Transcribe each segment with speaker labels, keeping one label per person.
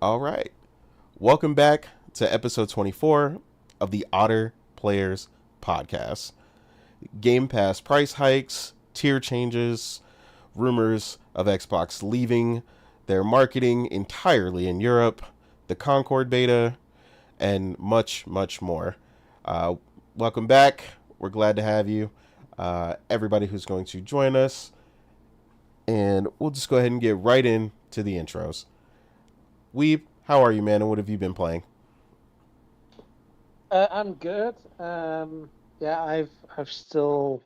Speaker 1: All right. Welcome back to episode 24 of the Otter Players Podcast. Game Pass price hikes, tier changes, rumors of Xbox leaving their marketing entirely in Europe, the Concord beta, and much, much more. Uh, Welcome back. We're glad to have you. Everybody who's going to join us. And we'll just go ahead and get right into the intros. Weeb, how are you, man? And what have you been playing?
Speaker 2: I'm good. Yeah, I'm still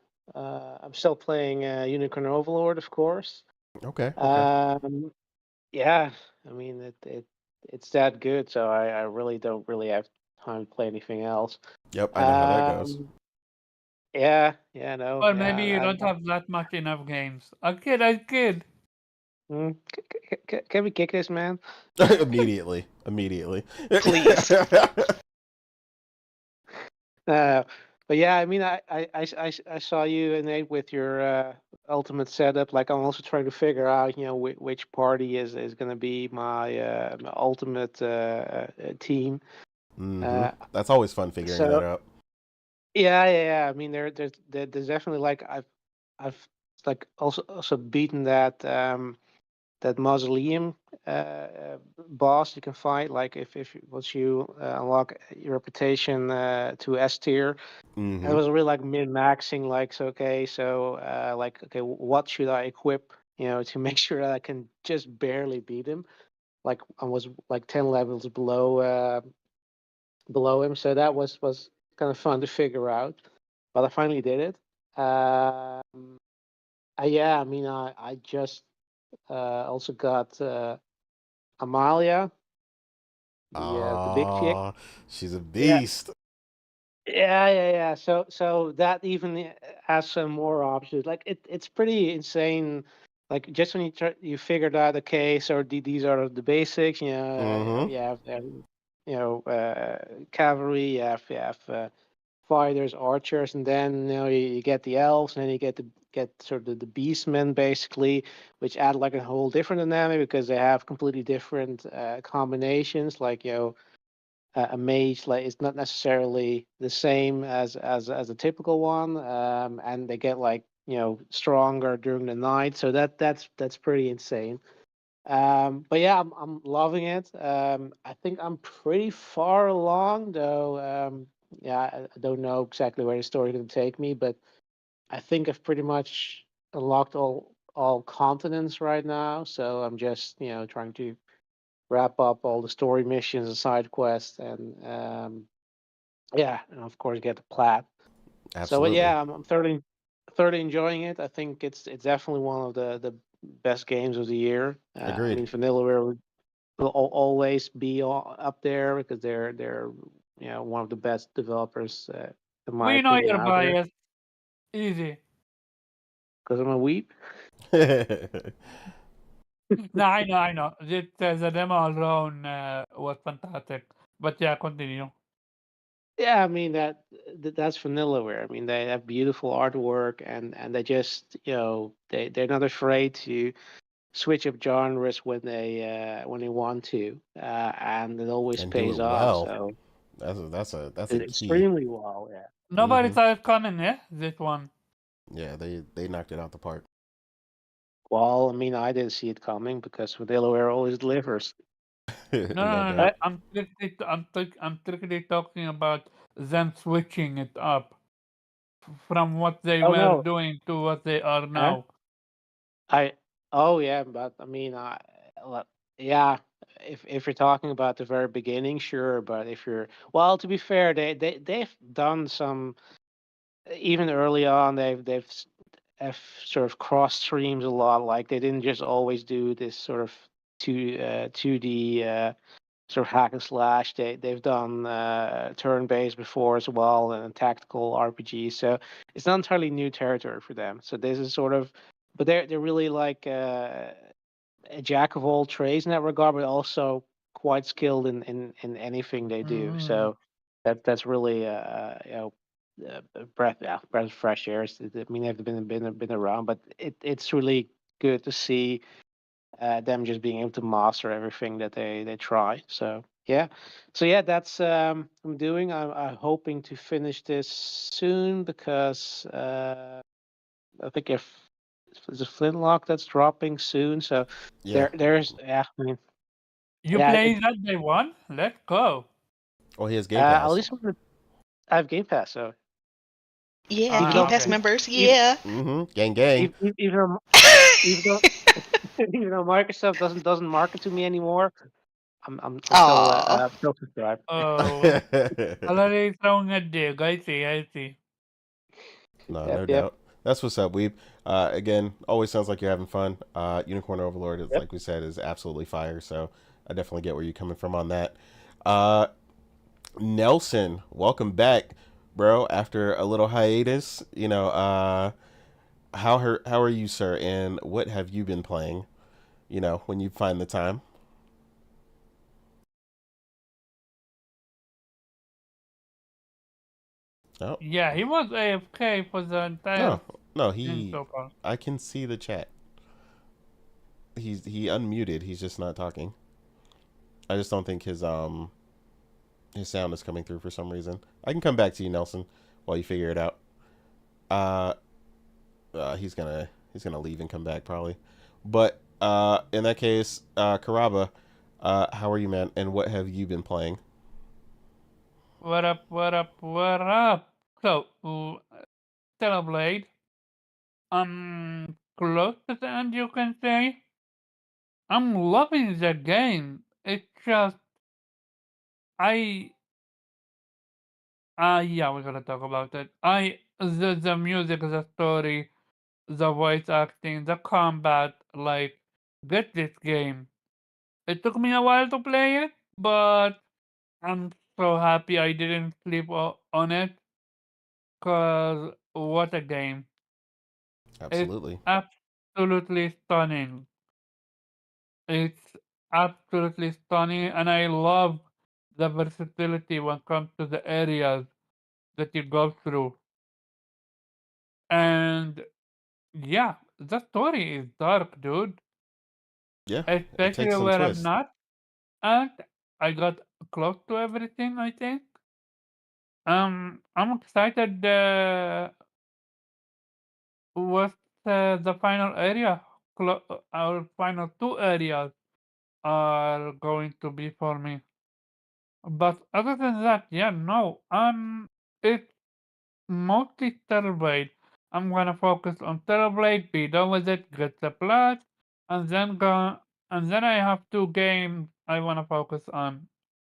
Speaker 2: playing Unicorn Overlord, of course.
Speaker 1: Okay, okay.
Speaker 2: Um, yeah, I mean it's that good, so I really don't really have time to play anything else.
Speaker 1: Yep, I know how that goes.
Speaker 2: Um, yeah, no,
Speaker 3: Or maybe you
Speaker 2: yeah.
Speaker 3: don't have that much enough games. I kid.
Speaker 2: Can we kick this man,
Speaker 1: Immediately.
Speaker 2: please? Uh, but yeah, I mean, I saw you Nate with your ultimate setup. Like, I'm also trying to figure out, which party is going to be my ultimate team.
Speaker 1: Mm-hmm.
Speaker 2: Uh,
Speaker 1: That's always fun figuring that
Speaker 2: so
Speaker 1: out.
Speaker 2: yeah. I mean, there's definitely like I've like also beaten that mausoleum boss you can fight. Like, if once you unlock your reputation to S tier. I
Speaker 1: Mm-hmm.
Speaker 2: was really like min maxing, like, so okay, so like, okay, what should I equip, to make sure that I can just barely beat him. Like, I was like 10 levels below him, so that was kind of fun to figure out. But I finally did it. Yeah, I mean, I just also got Amalia, the big chick.
Speaker 1: Ah, she's a
Speaker 2: Yeah,
Speaker 1: beast.
Speaker 2: yeah. So that even has some more options. Like, it's pretty insane. Like, just when you figured out, okay, so these are the basics.
Speaker 1: Mm-hmm.
Speaker 2: You have cavalry, you have fighters, archers, and then you get the elves, and then you get sort of the beastmen basically, which add like a whole different dynamic because they have completely different combinations. Like, a mage, like, it's not necessarily the same as a typical one, and they get like stronger during the night, so that's pretty insane. But yeah, I'm loving it. I think I'm pretty far along though. Yeah, I don't know exactly where the story is going to take me, but I think I've pretty much unlocked all continents right now, so I'm just trying to wrap up all the story missions and side quests, and yeah, and of course get the plat. So, but
Speaker 1: Absolutely.
Speaker 2: yeah, I'm thoroughly enjoying it. I think it's definitely one of the best games of the year. I
Speaker 1: Agreed.
Speaker 2: mean, Vanillaware will always be up there because they're one of the best developers, in my
Speaker 3: We know
Speaker 2: opinion,
Speaker 3: you're
Speaker 2: out there.
Speaker 3: biased. Easy.
Speaker 2: Because I'm a weep.
Speaker 3: No, I know. The demo alone was fantastic. But yeah, continue.
Speaker 2: Yeah, I mean that's Vanillaware. I mean, they have beautiful artwork, and they just they're not afraid to switch up genres when they want to, and it always
Speaker 1: And do
Speaker 2: pays
Speaker 1: it
Speaker 2: off.
Speaker 1: well.
Speaker 2: So
Speaker 1: That's a key.
Speaker 2: extremely well. Yeah.
Speaker 3: Nobody
Speaker 1: Mm-hmm.
Speaker 3: saw it coming, yeah? This one.
Speaker 1: Yeah, they knocked it out the park.
Speaker 2: Well, I mean, I didn't see it coming because Delaware always delivers.
Speaker 3: No,
Speaker 1: No
Speaker 3: no, no, no.
Speaker 1: doubt.
Speaker 3: I'm strictly talking about them switching it up from what they
Speaker 2: Oh
Speaker 3: were
Speaker 2: no,
Speaker 3: doing to what they are
Speaker 2: huh?
Speaker 3: now.
Speaker 2: I oh yeah, but I mean, well, yeah. If you're talking about the very beginning, sure. But if you're well, to be fair, they've done some even early on. Have sort of cross streams a lot. Like, they didn't just always do this sort of 2D sort of hack and slash. They've done turn based before as well, and tactical RPG. So it's not entirely new territory for them. So this is sort of, but they're really like a jack of all trades in that regard, but also quite skilled in anything they do.
Speaker 3: Mm.
Speaker 2: So that's really a breath of fresh air. I mean, they've been around, but it's really good to see them just being able to master everything that they try. So yeah, that's I'm doing. I'm hoping to finish this soon because I think if there's a Flintlock that's dropping soon, so
Speaker 1: Yeah.
Speaker 2: there's yeah. I mean,
Speaker 3: You
Speaker 2: yeah.
Speaker 3: playing that day one? Let's go.
Speaker 1: Oh, he has Game
Speaker 2: At
Speaker 1: Pass.
Speaker 2: least I have Game Pass, so
Speaker 4: Yeah,
Speaker 2: even
Speaker 4: Game
Speaker 2: though
Speaker 4: Pass
Speaker 3: Okay.
Speaker 4: members.
Speaker 2: even
Speaker 4: Yeah.
Speaker 1: Mm-hmm. Gang, gang.
Speaker 2: even though even though even though Microsoft doesn't market to me anymore, I'm
Speaker 4: Aw.
Speaker 2: still subscribed.
Speaker 3: Oh, already throwing a dig. I see. I see.
Speaker 1: No,
Speaker 2: Yep,
Speaker 1: no
Speaker 2: yep,
Speaker 1: doubt. That's what's up, Weeb. Again, always sounds like you're having fun. Unicorn Overlord is,
Speaker 2: yep.
Speaker 1: like we said, is absolutely fire. So I definitely get where you're coming from on that. Uh, Nelson, welcome back, bro. After a little hiatus, how are you, sir? And what have you been playing? When you find the time. Oh,
Speaker 3: Yeah, he was AFK for the entire
Speaker 1: no, no.
Speaker 3: thing so far.
Speaker 1: I can see the chat. He unmuted. He's just not talking. I just don't think his sound is coming through for some reason. I can come back to you, Nelson, while you figure it out. Uh, he's gonna leave and come back probably. But in that case, Karaba, how are you, man? And what have you been playing?
Speaker 3: What up? What up? What up? So, Teleblade. Close to the end, you can say. I'm loving the game. It's just I yeah, we're gonna talk about it. The music, the story, the voice acting, the combat, like get this game. It took me a while to play it, but I'm so happy I didn't sleep on it, cause what a game. It's
Speaker 1: Absolutely.
Speaker 3: absolutely stunning. It's absolutely stunning, and I love the versatility when it comes to the areas that you go through. And yeah, the story is dark, dude.
Speaker 1: Yeah, it
Speaker 3: Especially
Speaker 1: takes some
Speaker 3: where I'm
Speaker 1: twists.
Speaker 3: not at. I got close to everything, I think. I'm excited with the final area. Our final two areas are going to be for me. But other than that, yeah, no. It's mostly Terrorblade. I'm gonna focus on Terrorblade, be done with it, get the plot, and then I have two games I wanna focus on.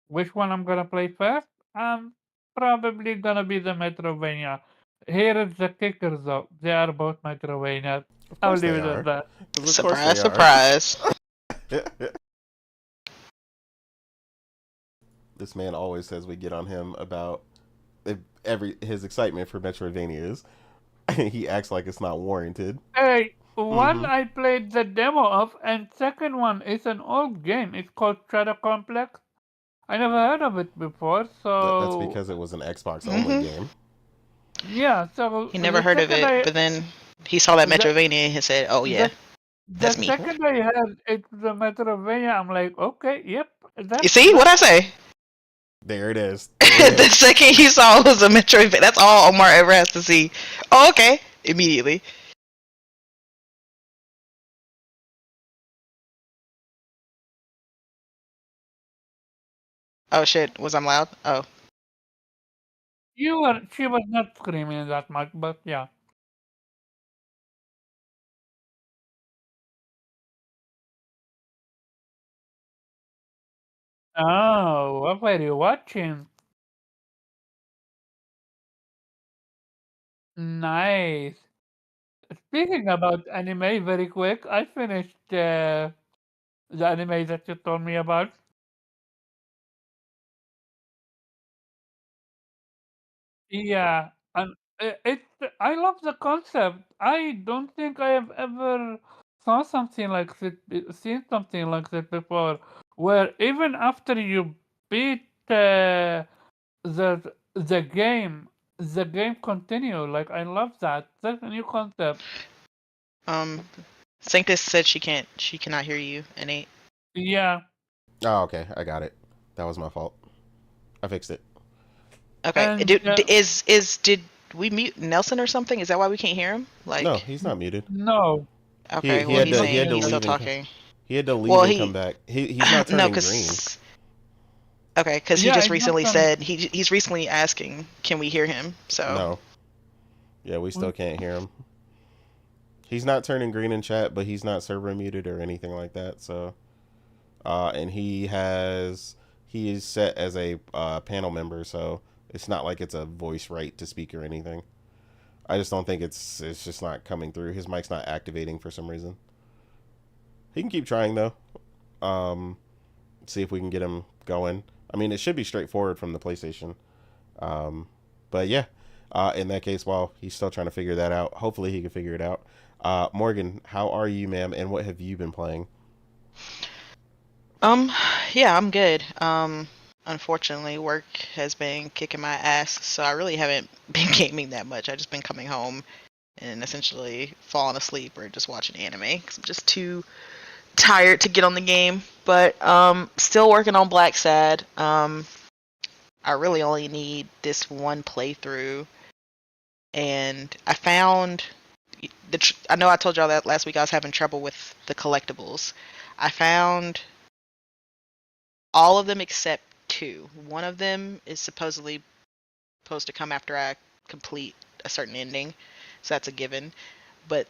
Speaker 3: Which one I'm gonna play first? I'm probably gonna be the Metrovania. Here is the kicker though. They are both Metrovania.
Speaker 1: Of
Speaker 3: I'll
Speaker 1: course
Speaker 3: leave
Speaker 1: they
Speaker 3: it at
Speaker 1: are.
Speaker 3: that.
Speaker 1: Because of course they
Speaker 4: Surprise,
Speaker 1: are.
Speaker 4: surprise.
Speaker 1: This man always says we get on him about his excitement for Metroidvanias. He acts like it's not warranted.
Speaker 3: Hey, one
Speaker 1: Mm-hmm.
Speaker 3: I played the demo of, and second one is an old game. It's called Shadow Complex. I never heard of it before,
Speaker 1: That's
Speaker 3: so
Speaker 1: because it was an Xbox only
Speaker 4: Hmm.
Speaker 1: game.
Speaker 3: yeah. So
Speaker 4: He never
Speaker 3: the
Speaker 4: heard of
Speaker 3: second
Speaker 4: it,
Speaker 3: I
Speaker 4: but then he saw that
Speaker 3: the
Speaker 4: Metrovania and he said, "Oh yeah,
Speaker 3: the the
Speaker 4: that's me."
Speaker 3: second I heard it's the Metrovania, I'm like, okay, yep,
Speaker 4: You see what I say?
Speaker 1: There it is. There it
Speaker 4: The
Speaker 1: is.
Speaker 4: second he saw was a Metroidvania. That's all Omar ever has to see. Oh, okay. Immediately. Oh shit. Was I loud? Oh.
Speaker 3: she was not screaming that much, but yeah. Oh, what were you watching? Nice. Speaking about anime, very quick, I finished the anime that you told me about. Yeah, and I love the concept. I don't think I have ever seen something like that before, where even after you beat the game continue. Like I love that. That's a new concept.
Speaker 4: Um. Sanctus said she cannot hear you, Nate.
Speaker 3: Yeah.
Speaker 1: Oh, okay. I got it. That was my fault. I fixed it.
Speaker 4: Okay.
Speaker 3: And
Speaker 4: Did we mute Nelson or something? Is that why we can't hear him?
Speaker 1: No,
Speaker 4: Like,
Speaker 1: he's not muted.
Speaker 3: no,
Speaker 4: okay,
Speaker 1: He
Speaker 4: well
Speaker 1: had
Speaker 4: he's
Speaker 1: to
Speaker 3: not
Speaker 1: he
Speaker 4: saying
Speaker 1: had to
Speaker 4: he's still
Speaker 1: leave and
Speaker 4: talking.
Speaker 1: he had to leave
Speaker 4: Well,
Speaker 1: and come
Speaker 4: he
Speaker 1: back. He's not
Speaker 4: no,
Speaker 1: turning green.
Speaker 4: because he
Speaker 3: yeah,
Speaker 4: just
Speaker 3: it's not
Speaker 4: recently
Speaker 3: turning.
Speaker 4: said he's recently asking, can we hear him? So
Speaker 1: No. Yeah, we still
Speaker 3: We-
Speaker 1: can't hear him. He's not turning green in chat, but he's not server muted or anything like that. So, and he is set as a panel member, so it's not like it's a voice right to speak or anything. I just don't think it's just not coming through. His mic's not activating for some reason. He can keep trying though. See if we can get him going. I mean, it should be straightforward from the PlayStation. But yeah, in that case, while he's still trying to figure that out, hopefully he can figure it out. Morgan, how are you, ma'am, and what have you been playing?
Speaker 4: yeah, I'm good. Unfortunately, work has been kicking my ass, so I really haven't been gaming that much. I've just been coming home and essentially falling asleep or just watching anime because I'm just too tired to get on the game. But still working on Black Sad. I really only need this one playthrough, and I found I know I told y'all that last week I was having trouble with the collectibles. I found all of them except two. One of them is supposedly supposed to come after I complete a certain ending, so that's a given. But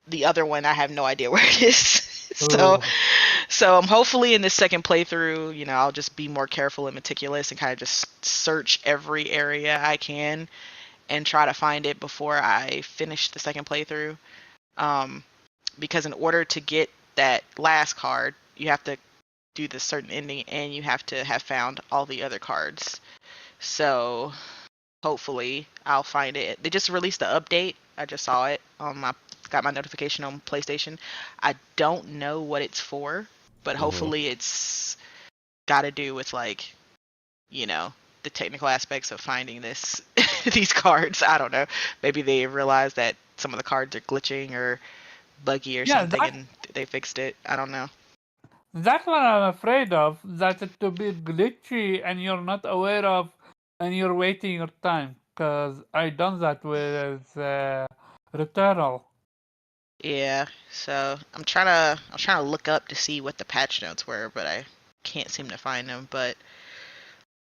Speaker 4: the other one, I have no idea where it is. so,
Speaker 3: Ooh.
Speaker 4: so I'm hopefully in this second playthrough, I'll just be more careful and meticulous and kind of just search every area I can and try to find it before I finish the second playthrough. Because in order to get that last card, you have to do this certain ending and you have to have found all the other cards. So hopefully I'll find it. They just released the update. I just saw it on got my notification on PlayStation. I don't know what it's for, but hopefully it's got to do with the technical aspects of finding these cards. I don't know. Maybe they realized that some of the cards are glitching or buggy or
Speaker 3: Yeah,
Speaker 4: something and they fixed it. I don't know.
Speaker 3: that's what I'm afraid of. That it to be glitchy and you're not aware of, and you're waiting your time. Cause I done that with Returnal.
Speaker 4: Yeah, so I'm trying to look up to see what the patch notes were, but I can't seem to find them. But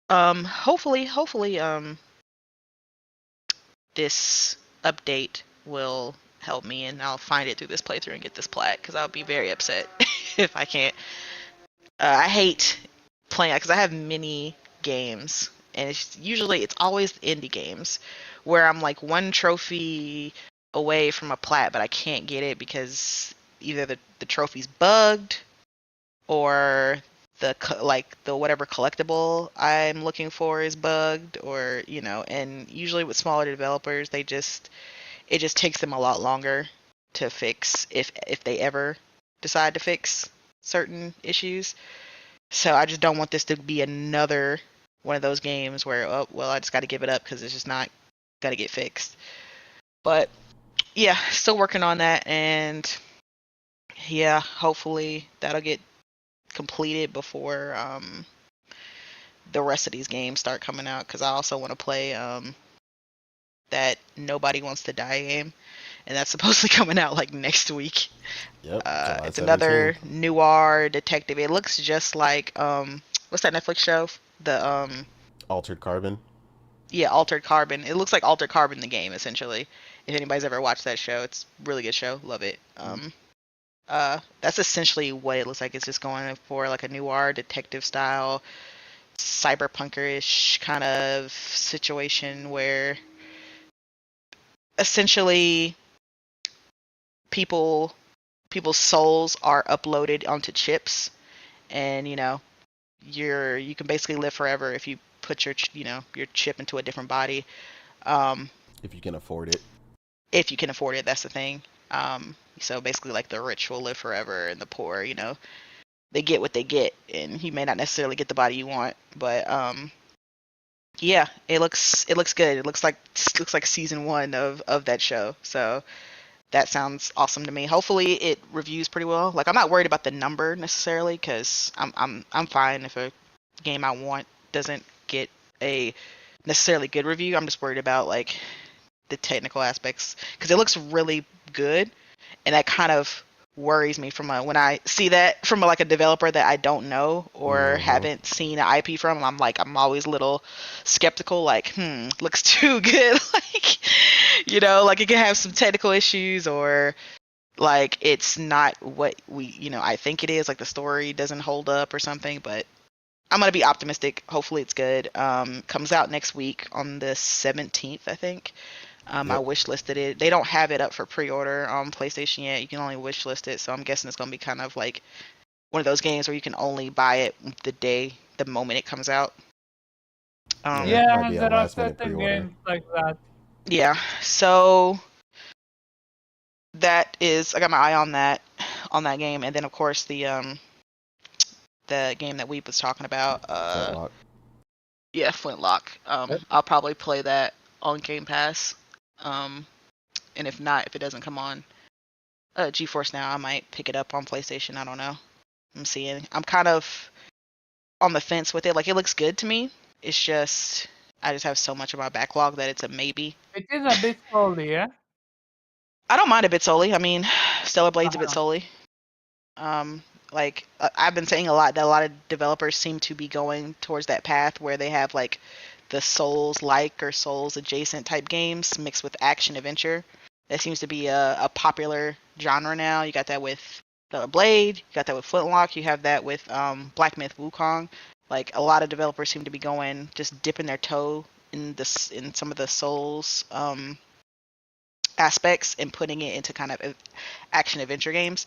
Speaker 4: hopefully this update will help me and I'll find it through this playthrough and get this plat because I'll be very upset if I can't. I hate playing because I have mini games and it's always the indie games where I'm like one trophy away from a plat, but I can't get it because either the trophy's bugged or the whatever collectible I'm looking for is bugged or and usually with smaller developers it just takes them a lot longer to fix if they ever decide to fix certain issues. So I just don't want this to be another one of those games where I just got to give it up because it's just not gonna get fixed. But yeah, still working on that, and yeah, hopefully that'll get completed before the rest of these games start coming out. Because I also want to play that Nobody Wants to Die game, and that's supposedly coming out like next week.
Speaker 1: Yep, July
Speaker 4: It's
Speaker 1: 17th.
Speaker 4: another noir detective. It looks just like what's that Netflix show? The
Speaker 1: Altered Carbon.
Speaker 4: yeah, Altered Carbon. It looks like Altered Carbon the game essentially. If anybody's ever watched that show, it's a really good show. Love it. That's essentially what it looks like. It's just going for like a noir detective style, cyberpunkerish kind of situation where essentially people's souls are uploaded onto chips, and you can basically live forever if you put your chip into a different body.
Speaker 1: If you can afford it.
Speaker 4: If you can afford it, that's the thing. So basically, like the rich will live forever, and the poor, they get what they get, and you may not necessarily get the body you want, but yeah, it looks good. It looks like season 1 of that show. So that sounds awesome to me. Hopefully it reviews pretty well. Like I'm not worried about the number necessarily because I'm fine if a game I want doesn't get a necessarily good review. I'm just worried about like the technical aspects because it looks really good, and that kind of worries me from when I see that from like a developer that I don't know or haven't seen an IP from. I'm always a little skeptical. Like, looks too good. Like, like it can have some technical issues or like it's not what I think it is. Like the story doesn't hold up or something. But I'm gonna be optimistic. Hopefully it's good. Comes out next week on the 17th, I think. I wish listed it. They don't have it up for pre-order on PlayStation yet. You can only wish list it, so I'm guessing it's gonna be kind of like one of those games where you can only buy it the moment it comes out.
Speaker 3: Yeah, there are certain games like that.
Speaker 4: Yeah, so that is, I got my eye on that game, and then of course the game that we was talking about,
Speaker 1: Flintlock.
Speaker 4: Yeah, Flintlock. I'll probably play that on Game Pass. And if not, if it doesn't come on GeForce Now, I might pick it up on PlayStation. I don't know. I'm seeing. I'm kind of on the fence with it. Like it looks good to me. It's just I just have so much of my backlog that it's a maybe.
Speaker 3: It is a bit solely, yeah.
Speaker 4: I don't mind a bit solely. I mean, Stellar Blade's a bit solely. Like I've been saying a lot that a lot of developers seem to be going towards that path where they have like the Souls-like or Souls-adjacent type games mixed with action adventure. That seems to be a popular genre now. You got that with Stellar Blade. You got that with Flintlock. You have that with Black Myth Wukong. Like a lot of developers seem to be going, just dipping their toe in some of the Souls aspects and putting it into kind of action adventure games.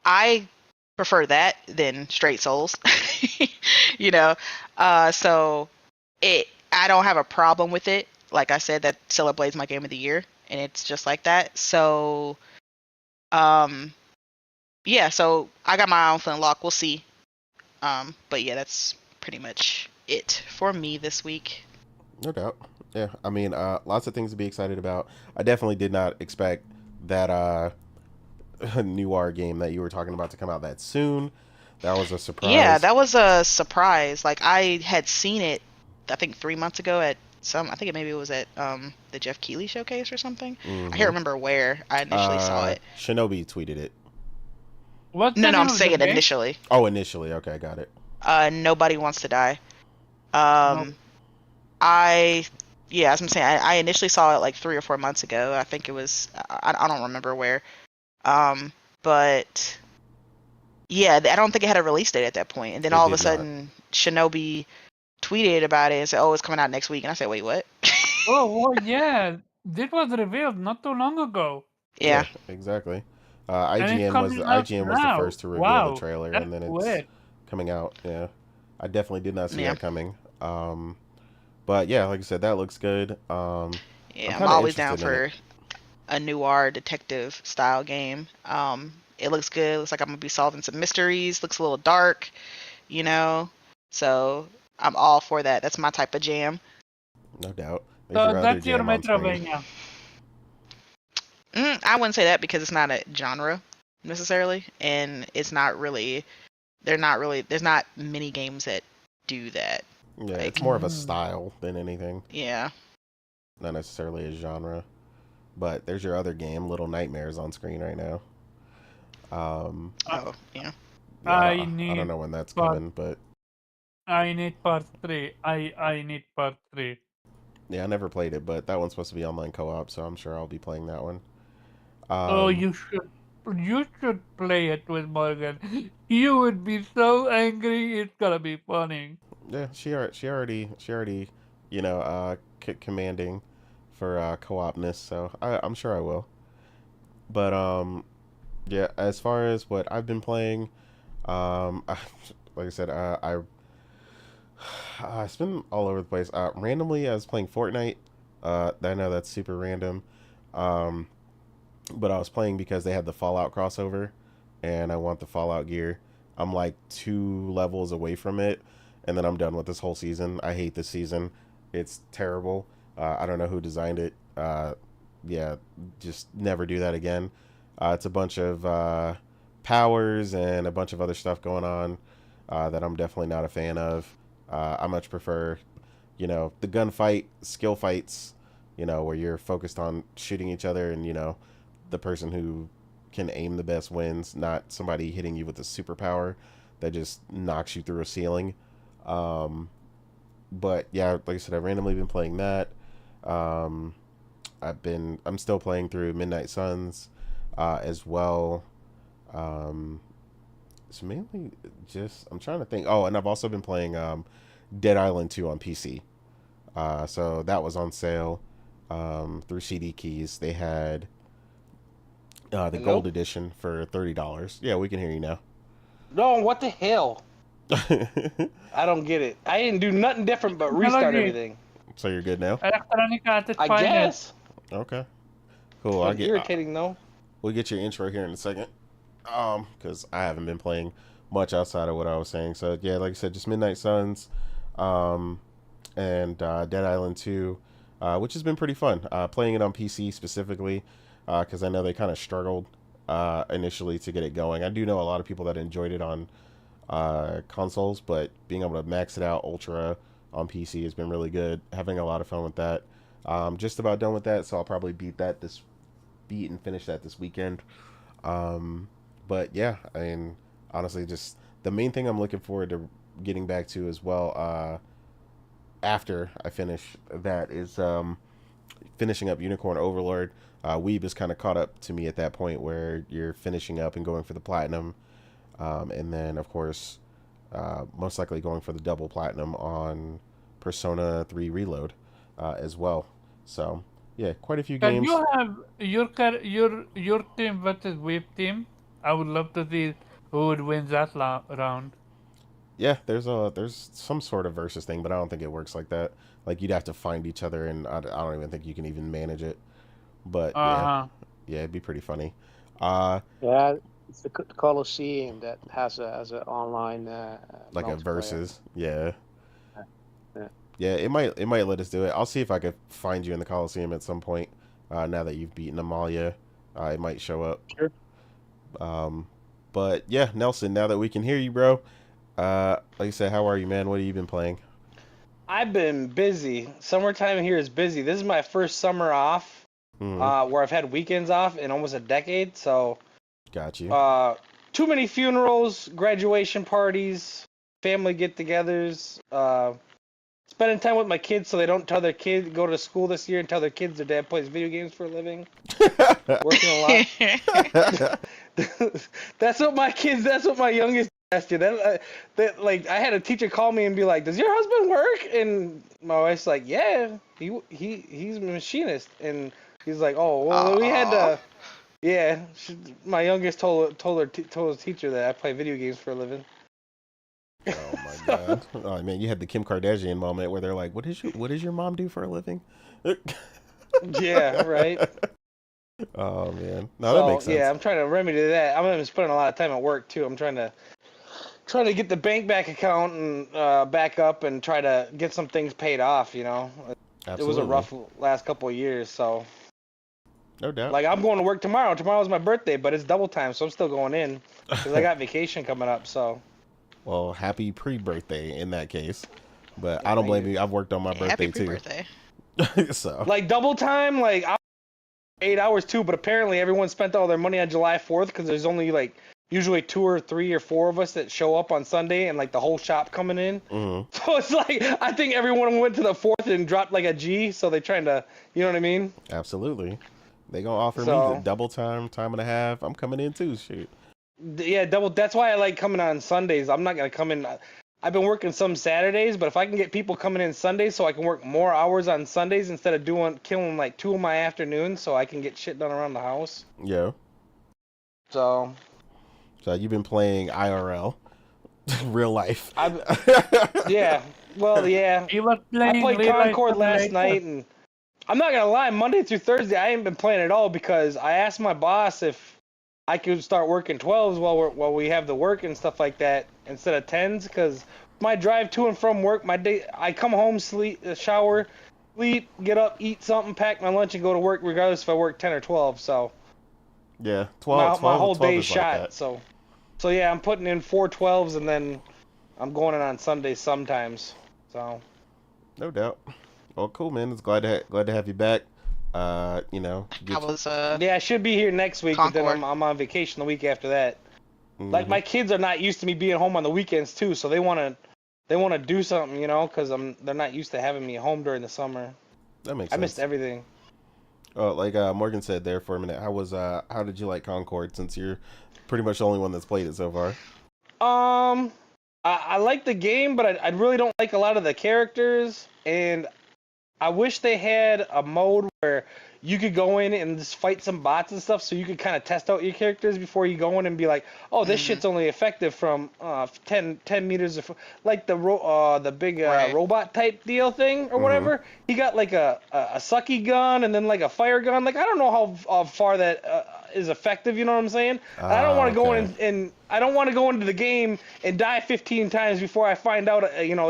Speaker 4: I prefer that than straight Souls. So I don't have a problem with it. Like I said, that Stellar Blade's my game of the year, and it's just like that. So, yeah. So I got my eye on Flintlock. We'll see. But yeah, that's pretty much it for me this week.
Speaker 1: No doubt. Yeah, I mean, lots of things to be excited about. I definitely did not expect that Noir game that you were talking about to come out that soon. That was a surprise.
Speaker 4: Yeah, that was a surprise. Like I had seen it, I think 3 months ago at I think maybe it was at the Jeff Keighley showcase or something. I can't remember where I initially saw it.
Speaker 1: Shinobi tweeted it.
Speaker 3: What?
Speaker 4: No, I'm saying it initially.
Speaker 1: Oh, initially. Okay, got it.
Speaker 4: Nobody Wants to Die.
Speaker 3: No.
Speaker 4: As I'm saying, I initially saw it like 3 or 4 months ago. I think it was, I don't remember where. But yeah, I don't think it had a release date at that point. And then all of a sudden, Shinobi tweeted about it and said, "Oh, it's coming out next week." And I said, "Wait, what?"
Speaker 3: Oh, well, yeah. This was revealed not too long ago.
Speaker 4: Yeah,
Speaker 1: exactly.
Speaker 3: And it's
Speaker 1: IGN was
Speaker 3: coming out
Speaker 1: the
Speaker 3: now.
Speaker 1: first to reveal
Speaker 3: Wow,
Speaker 1: the trailer,
Speaker 3: that's
Speaker 1: and then it's
Speaker 3: weird.
Speaker 1: coming out. Yeah, I definitely did not see
Speaker 4: Yeah.
Speaker 1: that coming. But yeah, like I said, that looks good.
Speaker 4: yeah. I'm
Speaker 1: kinda
Speaker 4: always down
Speaker 1: interested in
Speaker 4: for a noir detective style game. It looks good. Looks like I'm gonna be solving some mysteries. Looks a little dark, So I'm all for that. That's my type of jam.
Speaker 1: No doubt.
Speaker 3: So that's your Metrovania.
Speaker 4: I wouldn't say that because it's not a genre necessarily, and it's not really. There's not many games that do that.
Speaker 1: Yeah, it's more of a style than anything.
Speaker 4: Yeah.
Speaker 1: Not necessarily a genre. But there's your other game, Little Nightmares, on screen right now.
Speaker 4: Yeah.
Speaker 1: I don't know when that's coming, but
Speaker 3: I need part 3. I need part 3.
Speaker 1: yeah, I never played it, but that one's supposed to be online co-op, so I'm sure I'll be playing that one.
Speaker 3: You should. You should play it with Morgan. You would be so angry. It's gonna be funny.
Speaker 1: Yeah, she already commanding for co-opness, so I'm sure I will. But yeah, as far as what I've been playing, like I said, it's been all over the place. Randomly, I was playing Fortnite. I know that's super random. But I was playing because they had the Fallout crossover, and I want the Fallout gear. I'm like 2 levels away from it, and then I'm done with this whole season. I hate this season. It's terrible. I don't know who designed it. yeah, just never do that again. It's a bunch of powers and a bunch of other stuff going on that I'm definitely not a fan of. I much prefer, the gunfight, skill fights, where you're focused on shooting each other and, the person who can aim the best wins, not somebody hitting you with a superpower that just knocks you through a ceiling. But yeah, like I said, I've randomly been playing that. Um, I'm still playing through Midnight Suns as well. Um, it's mainly just, I'm trying to think. Oh, and I've also been playing Dead Island 2 on PC. So that was on sale through CD Keys. They had the
Speaker 5: Hello?
Speaker 1: gold edition for $30. Yeah, we can hear you now.
Speaker 5: No, what the hell? I don't get it. I didn't do nothing different but restart
Speaker 3: Technology.
Speaker 5: everything.
Speaker 1: So you're good now?
Speaker 3: Electronic at its
Speaker 5: I
Speaker 3: finest.
Speaker 5: guess.
Speaker 1: Okay. Cool. I'll
Speaker 5: It's
Speaker 1: get
Speaker 5: irritating though.
Speaker 1: we'll get your intro here in a second. Because I haven't been playing much outside of what I was saying. So yeah, like I said, just Midnight Suns, and Dead Island 2, which has been pretty fun. Playing it on PC specifically, because I know they kind of struggled initially to get it going. I do know a lot of people that enjoyed it on consoles, but being able to max it out ultra on PC has been really good. Having a lot of fun with that. Just about done with that, so I'll probably beat and finish that this weekend. But yeah, I mean, honestly, just the main thing I'm looking forward to getting back to as well, after I finish that, is finishing up Unicorn Overlord. Weeb is kind of caught up to me at that point where you're finishing up and going for the platinum, and then of course, most likely going for the double platinum on Persona 3 Reload as well. So yeah, quite a few
Speaker 3: Can
Speaker 1: games.
Speaker 3: you have your team versus Wave team? I would love to see who would win that round.
Speaker 1: Yeah, there's some sort of versus thing, but I don't think it works like that. Like, you'd have to find each other, and I don't even think you can even manage it. But yeah, it'd be pretty funny.
Speaker 2: Yeah, it's the Colosseum that has a online
Speaker 1: Like a
Speaker 2: multiplayer.
Speaker 1: versus. Yeah.
Speaker 2: Yeah.
Speaker 1: Yeah, it might let us do it. I'll see if I could find you in the Coliseum at some point. Now that you've beaten Amalia, it might show up.
Speaker 2: Sure.
Speaker 1: But yeah, Nelson, now that we can hear you, bro. Like I said, how are you, man? What have you been playing?
Speaker 5: I've been busy. Summertime here is busy. This is my first summer off, where I've had weekends off in almost a decade. So,
Speaker 1: Got you.
Speaker 5: too many funerals, graduation parties, family get-togethers. Spending time with my kids so they don't tell their kids go to school this year and tell their kids their dad plays video games for a living. Working a lot. That's what my youngest asked you. Like, I had a teacher call me and be like, "Does your husband work?" And my wife's like, "Yeah, he's a machinist." And he's like, "Oh, well, we had to." Yeah, my youngest told his teacher that I play video games for a living.
Speaker 1: Oh my god! Oh man, you had the Kim Kardashian moment where they're like, "What does your mom do for a living?"
Speaker 5: Yeah, right.
Speaker 1: Oh man, no, that makes sense.
Speaker 5: Yeah, I'm trying to remedy that. I'm spending a lot of time at work too. I'm trying to get the bank back account and back up and try to get some things paid off.
Speaker 1: Absolutely.
Speaker 5: It was a rough last couple of years. So,
Speaker 1: no doubt.
Speaker 5: like, I'm going to work tomorrow. Tomorrow's my birthday, but it's double time, so I'm still going in because I got vacation coming up. So.
Speaker 1: Well, happy pre-birthday in that case. But I don't blame you. I've worked on my birthday
Speaker 4: Happy
Speaker 1: too.
Speaker 4: pre-birthday.
Speaker 1: So.
Speaker 5: Like, double time, like, 8 hours too, but apparently everyone spent all their money on July 4th because there's only, like, usually 2 or 3 or 4 of us that show up on Sunday and, like, the whole shop coming in.
Speaker 1: Mm-hmm.
Speaker 5: So it's like, I think everyone went to the 4th and dropped, like, a G, so they're trying to, you know what I mean?
Speaker 1: Absolutely. They gonna offer me the double time and a half. I'm coming in too, shoot.
Speaker 5: Yeah, double. That's why I like coming on Sundays. I'm not gonna come in. I've been working some Saturdays, but if I can get people coming in Sundays, so I can work more hours on Sundays instead of killing like 2 of my afternoons, so I can get shit done around the house.
Speaker 1: Yeah.
Speaker 5: So
Speaker 1: you've been playing IRL, real life.
Speaker 5: Yeah. Well, yeah.
Speaker 3: He was playing
Speaker 5: I played
Speaker 3: Real Life
Speaker 5: Concord last
Speaker 3: Simulator.
Speaker 5: night, and I'm not gonna lie. Monday through Thursday, I ain't been playing at all because I asked my boss if I could start working 12s while we have the work and stuff like that instead of 10s, because my drive to and from work, I come home, sleep, shower, sleep, get up, eat something, pack my lunch, and go to work, regardless if I work 10 or 12. So
Speaker 1: Yeah,
Speaker 5: my
Speaker 1: 12
Speaker 5: whole
Speaker 1: 12
Speaker 5: day's
Speaker 1: is like
Speaker 5: shot.
Speaker 1: that.
Speaker 5: So yeah, I'm putting in 4 12s, and then I'm going in on Sundays sometimes. So
Speaker 1: No doubt. Well, cool, man. It's glad to have you back. You know,
Speaker 4: I was
Speaker 5: yeah, I should be here next week, but then
Speaker 4: Concord.
Speaker 5: I'm on vacation the week after that. Like
Speaker 1: mhm.
Speaker 5: my kids are not used to me being home on the weekends too, so they wanna do something, you know, because they're not used to having me home during the summer.
Speaker 1: That makes
Speaker 5: I
Speaker 1: sense.
Speaker 5: missed everything.
Speaker 1: Oh, like Morgan said there for a minute. How did you like Concord, since you're pretty much the only one that's played it so far?
Speaker 5: I like the game, but I really don't like a lot of the characters, and I wish they had a mode where you could go in and just fight some bots and stuff, so you could kind of test out your characters before you go in and be like, oh, this shit's only effective from 10 meters of, like the big
Speaker 4: Right.
Speaker 5: robot type deal thing or whatever. He got like a sucky gun and then like a fire gun. Like I don't know how far that is effective. You know what I'm saying? I don't want to go in and I don't want to go into the game and die 15 times before I find out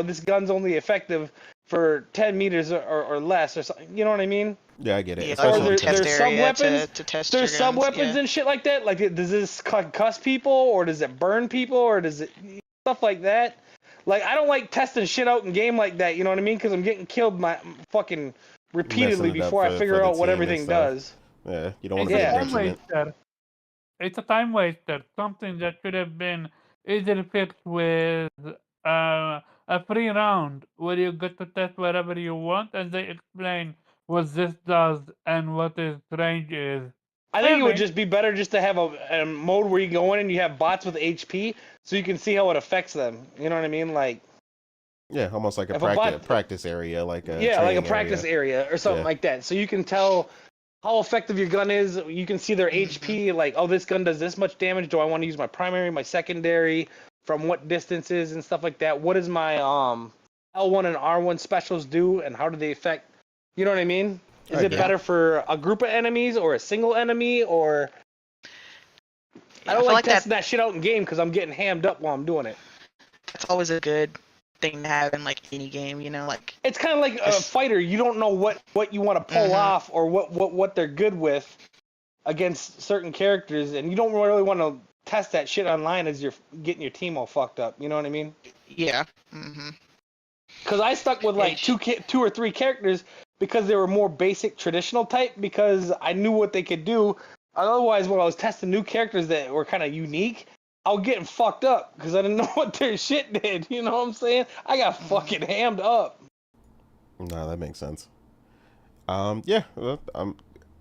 Speaker 5: this gun's only effective for 10 meters or less or something. You know what I mean?
Speaker 1: Yeah, I get it.
Speaker 4: Yeah,
Speaker 1: Especially
Speaker 4: like a
Speaker 1: with
Speaker 4: test
Speaker 5: there's
Speaker 4: area
Speaker 5: sub-weapons.
Speaker 4: to test
Speaker 5: There's
Speaker 4: your
Speaker 5: sub
Speaker 4: guns,
Speaker 5: weapons
Speaker 4: yeah.
Speaker 5: and shit like that. Like, does this cuss people or does it burn people or does it stuff like that? Like, I don't like testing shit out in game like that. You know what I mean? Because I'm getting killed fucking repeatedly
Speaker 1: Messing it up
Speaker 5: before I
Speaker 1: for
Speaker 5: figure
Speaker 1: the
Speaker 5: out what
Speaker 1: team and
Speaker 5: everything
Speaker 1: stuff.
Speaker 5: does.
Speaker 1: Yeah, you don't want
Speaker 3: It's
Speaker 1: to
Speaker 3: a
Speaker 1: be a
Speaker 5: Yeah.
Speaker 3: time
Speaker 1: detriment.
Speaker 3: waster. It's a time waster. Something that should have been easily fixed with a free round where you get to test whatever you want and they explain what this does and what its range is.
Speaker 5: I think it would
Speaker 3: Maybe.
Speaker 5: just be better just to have a mode where you go in and you have bots with HP so you can see how it affects them. You know what I mean? Like,
Speaker 1: Yeah, almost like a
Speaker 5: If a bot-
Speaker 1: practice area, like a
Speaker 5: yeah, like a
Speaker 1: training
Speaker 5: practice area or something
Speaker 1: Yeah.
Speaker 5: like that. So you can tell how effective your gun is. You can see their HP, like, oh, this gun does this much damage. Do I want to use my primary, my secondary, from what distances and stuff like that? What does my L1 and R1 specials do, and how do they affect? You know what I mean? Is
Speaker 1: I
Speaker 5: it
Speaker 1: get
Speaker 5: better for a group of enemies or a single enemy or? I don't
Speaker 4: feel
Speaker 5: like
Speaker 4: that
Speaker 5: testing that shit out in game because I'm getting hammed up while I'm doing it.
Speaker 4: that's always a good thing to have in like any game, like
Speaker 5: It's kind of like a fighter. You don't know what you want to pull off or what they're good with against certain characters, and you don't really want to test that shit online as you're getting your team all fucked up. You know what I mean?
Speaker 4: yeah.
Speaker 5: Because I stuck with like two or three characters because they were more basic traditional type because I knew what they could do. Otherwise, when I was testing new characters that were kind of unique, I was getting fucked up because I didn't know what their shit did. You know what I'm saying? I got fucking hammed up.
Speaker 1: No, that makes sense. Yeah, well,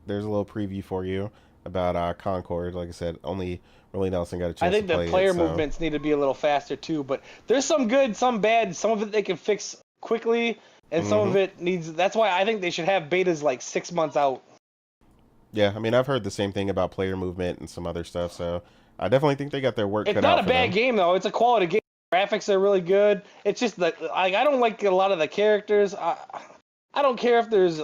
Speaker 1: there's a little preview for you about Concord. Like I said, only really Nelson got a chance
Speaker 5: I think
Speaker 1: to play
Speaker 5: the player
Speaker 1: it, so.
Speaker 5: movements need to be a little faster too, but there's some good, some bad. Some of it they can fix quickly, and some of it needs. That's why I think they should have betas like 6 months out.
Speaker 1: Yeah, I mean, I've heard the same thing about player movement and some other stuff, so I definitely think they got their work
Speaker 5: It's
Speaker 1: cut
Speaker 5: not
Speaker 1: out
Speaker 5: a
Speaker 1: for
Speaker 5: bad
Speaker 1: them.
Speaker 5: game though. It's a quality game. Graphics are really good. It's just that I don't like a lot of the characters. I don't care if there's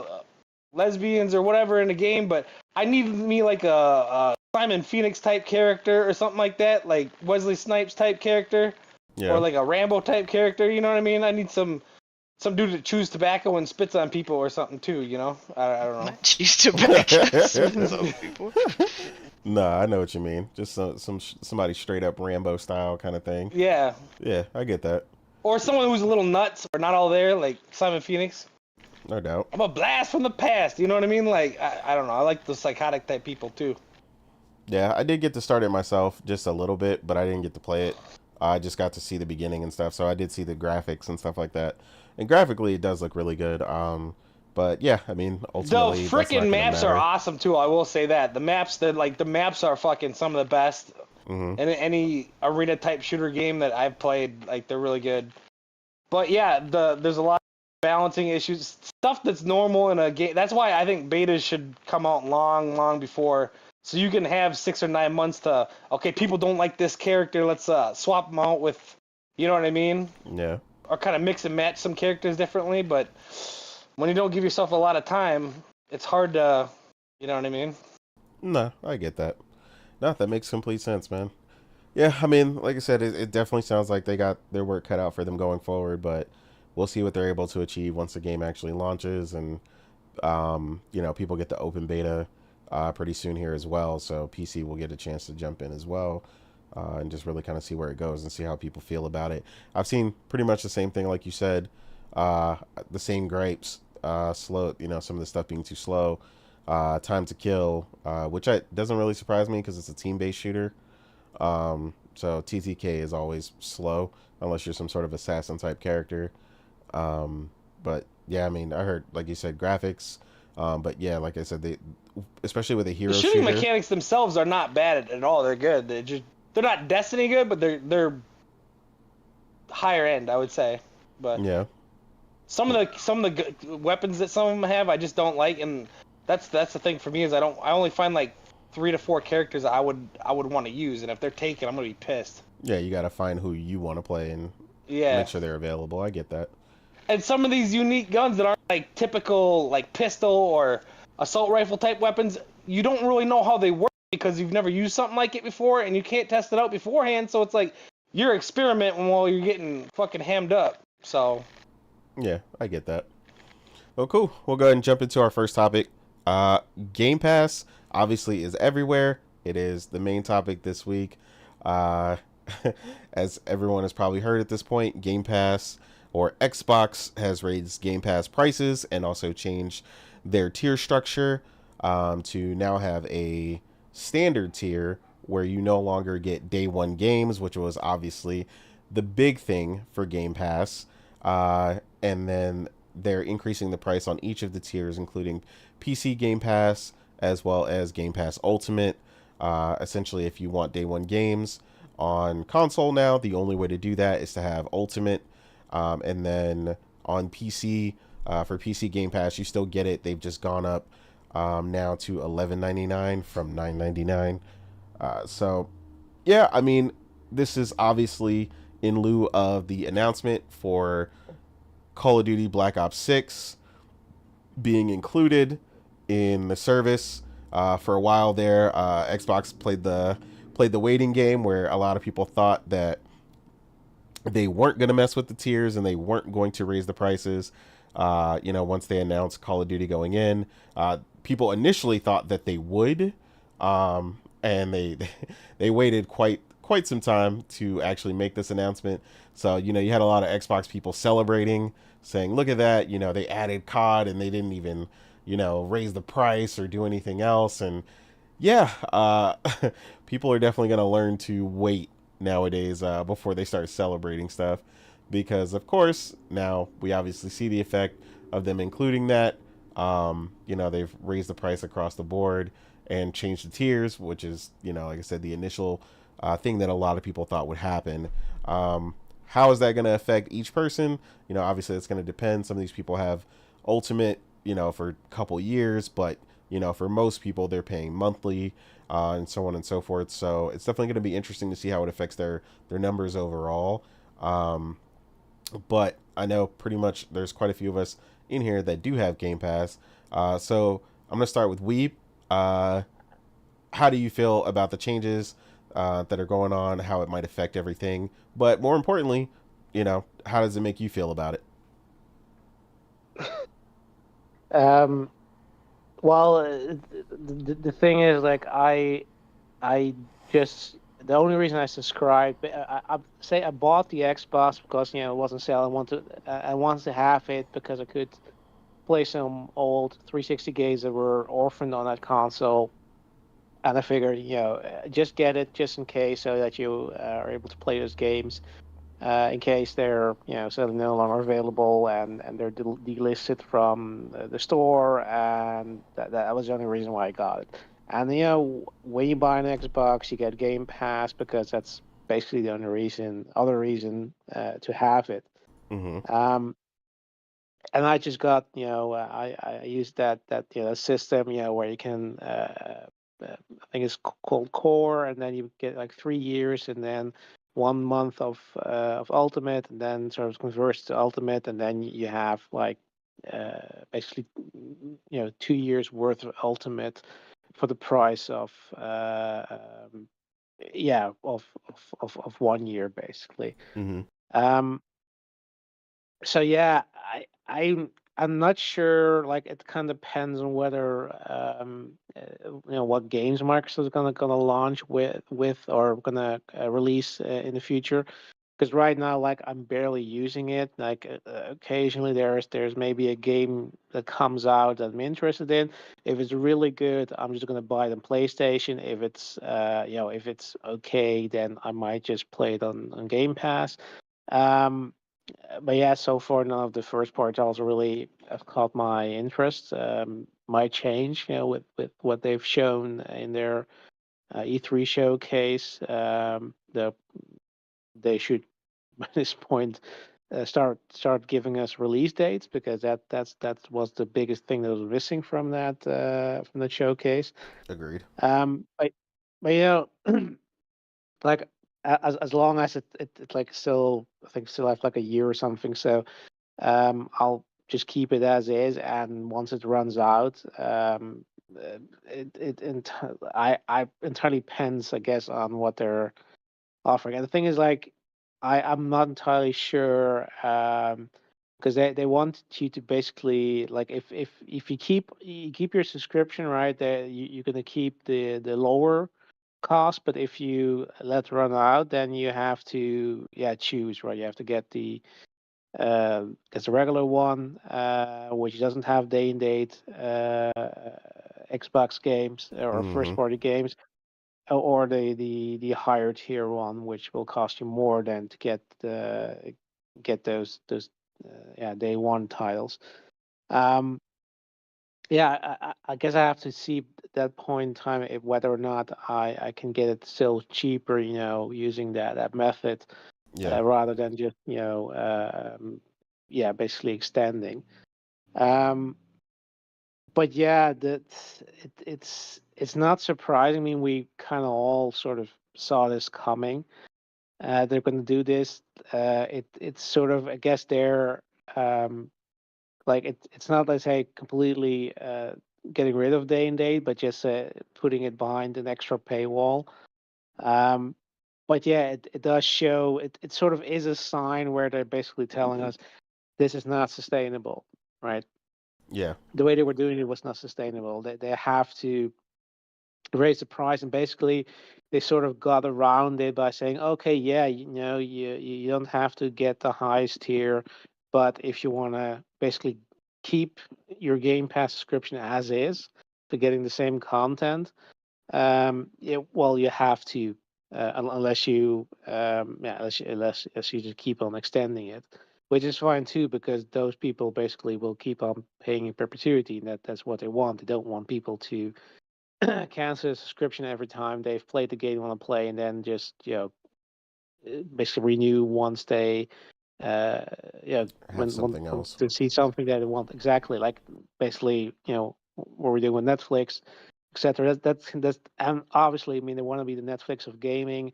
Speaker 5: lesbians or whatever in the game, but I need me like a Simon Phoenix type character or something like that, like Wesley Snipes type character,
Speaker 1: Yeah.
Speaker 5: or like a Rambo type character. You know what I mean? I need some dude that chews tobacco and spits on people or something too. You know? I don't know.
Speaker 4: Cheese tobacco. Some people.
Speaker 1: Nah, I know what you mean. Just somebody straight up Rambo style kind of thing.
Speaker 5: Yeah.
Speaker 1: Yeah, I get that.
Speaker 5: Or someone who's a little nuts or not all there, like Simon Phoenix.
Speaker 1: No doubt.
Speaker 5: I'm a blast from the past. You know what I mean? Like, I don't know. I like the psychotic type people too.
Speaker 1: Yeah, I did get to start it myself just a little bit, but I didn't get to play it. I just got to see the beginning and stuff, so I did see the graphics and stuff like that. And graphically, it does look really good. But yeah, I mean,
Speaker 5: The
Speaker 1: ultimately, that's not
Speaker 5: freaking
Speaker 1: gonna
Speaker 5: maps
Speaker 1: matter.
Speaker 5: are awesome too. I will say that the maps are fucking some of the best.
Speaker 1: Mhm.
Speaker 5: In any arena type shooter game that I've played, like they're really good. But yeah, there's a lot of balancing issues, stuff that's normal in a game. That's why I think betas should come out long before, so you can have 6 or 9 months to, okay, people don't like this character, let's swap them out with, you know what I mean,
Speaker 1: Yeah.
Speaker 5: or kind of mix and match some characters differently. But when you don't give yourself a lot of time, it's hard to, you know what I mean.
Speaker 1: No, I get that. No, that makes complete sense, man. Yeah, I mean, like I said, it definitely sounds like they got their work cut out for them going forward, but we'll see what they're able to achieve once the game actually launches, and people get the open beta pretty soon here as well. So PC will get a chance to jump in as well. And just really kind of see where it goes and see how people feel about it. I've seen pretty much the same thing, like you said, the same gripes, slow, some of the stuff being too slow, time to kill, which doesn't really surprise me because it's a team-based shooter. So TTK is always slow unless you're some sort of assassin type character. But yeah, I mean, I heard, like you said, graphics. But yeah, like I said, they, especially with a hero
Speaker 5: The shooting
Speaker 1: shooter,
Speaker 5: mechanics themselves are not bad at all. They're good. They're not Destiny good, but they're higher end, I would say. But
Speaker 1: yeah,
Speaker 5: some of the weapons that some of them have, I just don't like, and that's the thing for me is I only find like 3 to 4 characters I would want to use, and if they're taken, I'm gonna be pissed.
Speaker 1: yeah, you got to find who you want to play and
Speaker 5: Yeah.
Speaker 1: make sure they're available. I get that.
Speaker 5: And some of these unique guns that aren't like typical like pistol or assault rifle type weapons, you don't really know how they work because you've never used something like it before, and you can't test it out beforehand. So it's like you're experimenting while you're getting fucking hammed up. So
Speaker 1: Yeah, I get that. Well, cool. We'll go ahead and jump into our first topic. Game Pass obviously is everywhere. It is the main topic this week. As everyone has probably heard at this point, Game Pass or Xbox has raised Game Pass prices and also changed their tier structure to now have a standard tier where you no longer get day one games, which was obviously the big thing for Game Pass. And then they're increasing the price on each of the tiers, including PC Game Pass as well as Game Pass Ultimate. Essentially, if you want day one games on console now, the only way to do that is to have Ultimate. And then on PC, for PC Game Pass, you still get it. They've just gone up now to $11.99 from $9.99. So, yeah, I mean, this is obviously in lieu of the announcement for Call of Duty Black Ops 6 being included in the service. For a while there, Xbox played the waiting game where a lot of people thought that they weren't going to mess with the tiers and they weren't going to raise the prices. Once they announced Call of Duty going in, people initially thought that they would, and they waited quite some time to actually make this announcement. So, you had a lot of Xbox people celebrating, saying, look at that, they added COD and they didn't even, raise the price or do anything else. And yeah, people are definitely going to learn to wait nowadays before they start celebrating stuff, because of course now we obviously see the effect of them including that. They've raised the price across the board and changed the tiers, which is, like I said, the initial thing that a lot of people thought would happen. How is that going to affect each person? Obviously it's going to depend. Some of these people have Ultimate, for a couple years, but for most people they're paying monthly, and so on and so forth. So it's definitely going to be interesting to see how it affects their numbers overall. But I know pretty much there's quite a few of us in here that do have Game Pass. So I'm going to start with Weeb. How do you feel about the changes that are going on, how it might affect everything? But more importantly, how does it make you feel about it?
Speaker 2: Well, the thing is, like, I just, the only reason I subscribed, I bought the Xbox because it wasn't sale. I wanted to have it because I could play some old 360 games that were orphaned on that console, and I figured, just get it just in case, so that you are able to play those games. In case they're suddenly no longer available and they're delisted from the store, and that was the only reason why I got it. And when you buy an Xbox, you get Game Pass because that's basically the other reason to have it.
Speaker 1: Mm-hmm.
Speaker 2: And I just got I used that system where you can I think it's called Core, and then you get like 3 years, and then 1 month of Ultimate, and then sort of converts to Ultimate, and then you have like basically 2 years worth of Ultimate for the price of of 1 year basically.
Speaker 1: Mm-hmm.
Speaker 2: Um, So yeah, I'm not sure. Like it kind of depends on whether what games Microsoft is gonna launch with or gonna release in the future. Because right now, like I'm barely using it. Like occasionally there's maybe a game that comes out that I'm interested in. If it's really good, I'm just gonna buy it on PlayStation. If it's if it's okay, then I might just play it on Game Pass. Um, but yeah, so far none of the first party titles really have caught my interest. Might change, with what they've shown in their E3 showcase. They should by this point start giving us release dates because that was the biggest thing that was missing from that showcase.
Speaker 1: Agreed.
Speaker 2: But like as long as it like still I think still have like a year or something, so I'll just keep it as is, and once it runs out, I entirely depends, I guess, on what they're offering. And the thing is, like, I'm not entirely sure, because they want you to basically like if you keep your subscription, right, you're gonna keep the lower cost, but if you let it run out, then you have to choose, right. You have to get the regular one, which doesn't have day and date Xbox games or first
Speaker 1: Mm-hmm.
Speaker 2: party games, or the higher tier one, which will cost you more than to get those day one titles. Um, I guess I have to see at that point in time if whether or not I can get it still cheaper, using that method,
Speaker 1: Yeah.
Speaker 2: rather than just basically extending. Um, but yeah, it's not surprising. I mean, we kind of all sort of saw this coming. They're going to do this. It's sort of, I guess they're like it's not, let's say, completely getting rid of day and date, but just putting it behind an extra paywall. Um, but yeah, it does show. It sort of is a sign where they're basically telling us this is not sustainable, right?
Speaker 1: Yeah.
Speaker 2: The way they were doing it was not sustainable. They have to raise the price, and basically they sort of got around it by saying, okay, yeah, you don't have to get the highest tier, but if you want to basically keep your Game Pass subscription as is, to getting the same content, well, you have to, unless you, unless you just keep on extending it, which is fine too, because those people basically will keep on paying in perpetuity, and that's what they want. They don't want people to cancel a subscription every time they've played the game they want to play, and then just basically renew once they uh
Speaker 1: Have
Speaker 2: when
Speaker 1: something
Speaker 2: want
Speaker 1: else.
Speaker 2: to see something that they want, exactly like basically what we're doing with Netflix, etc. That's and obviously, I mean, they want to be the Netflix of gaming.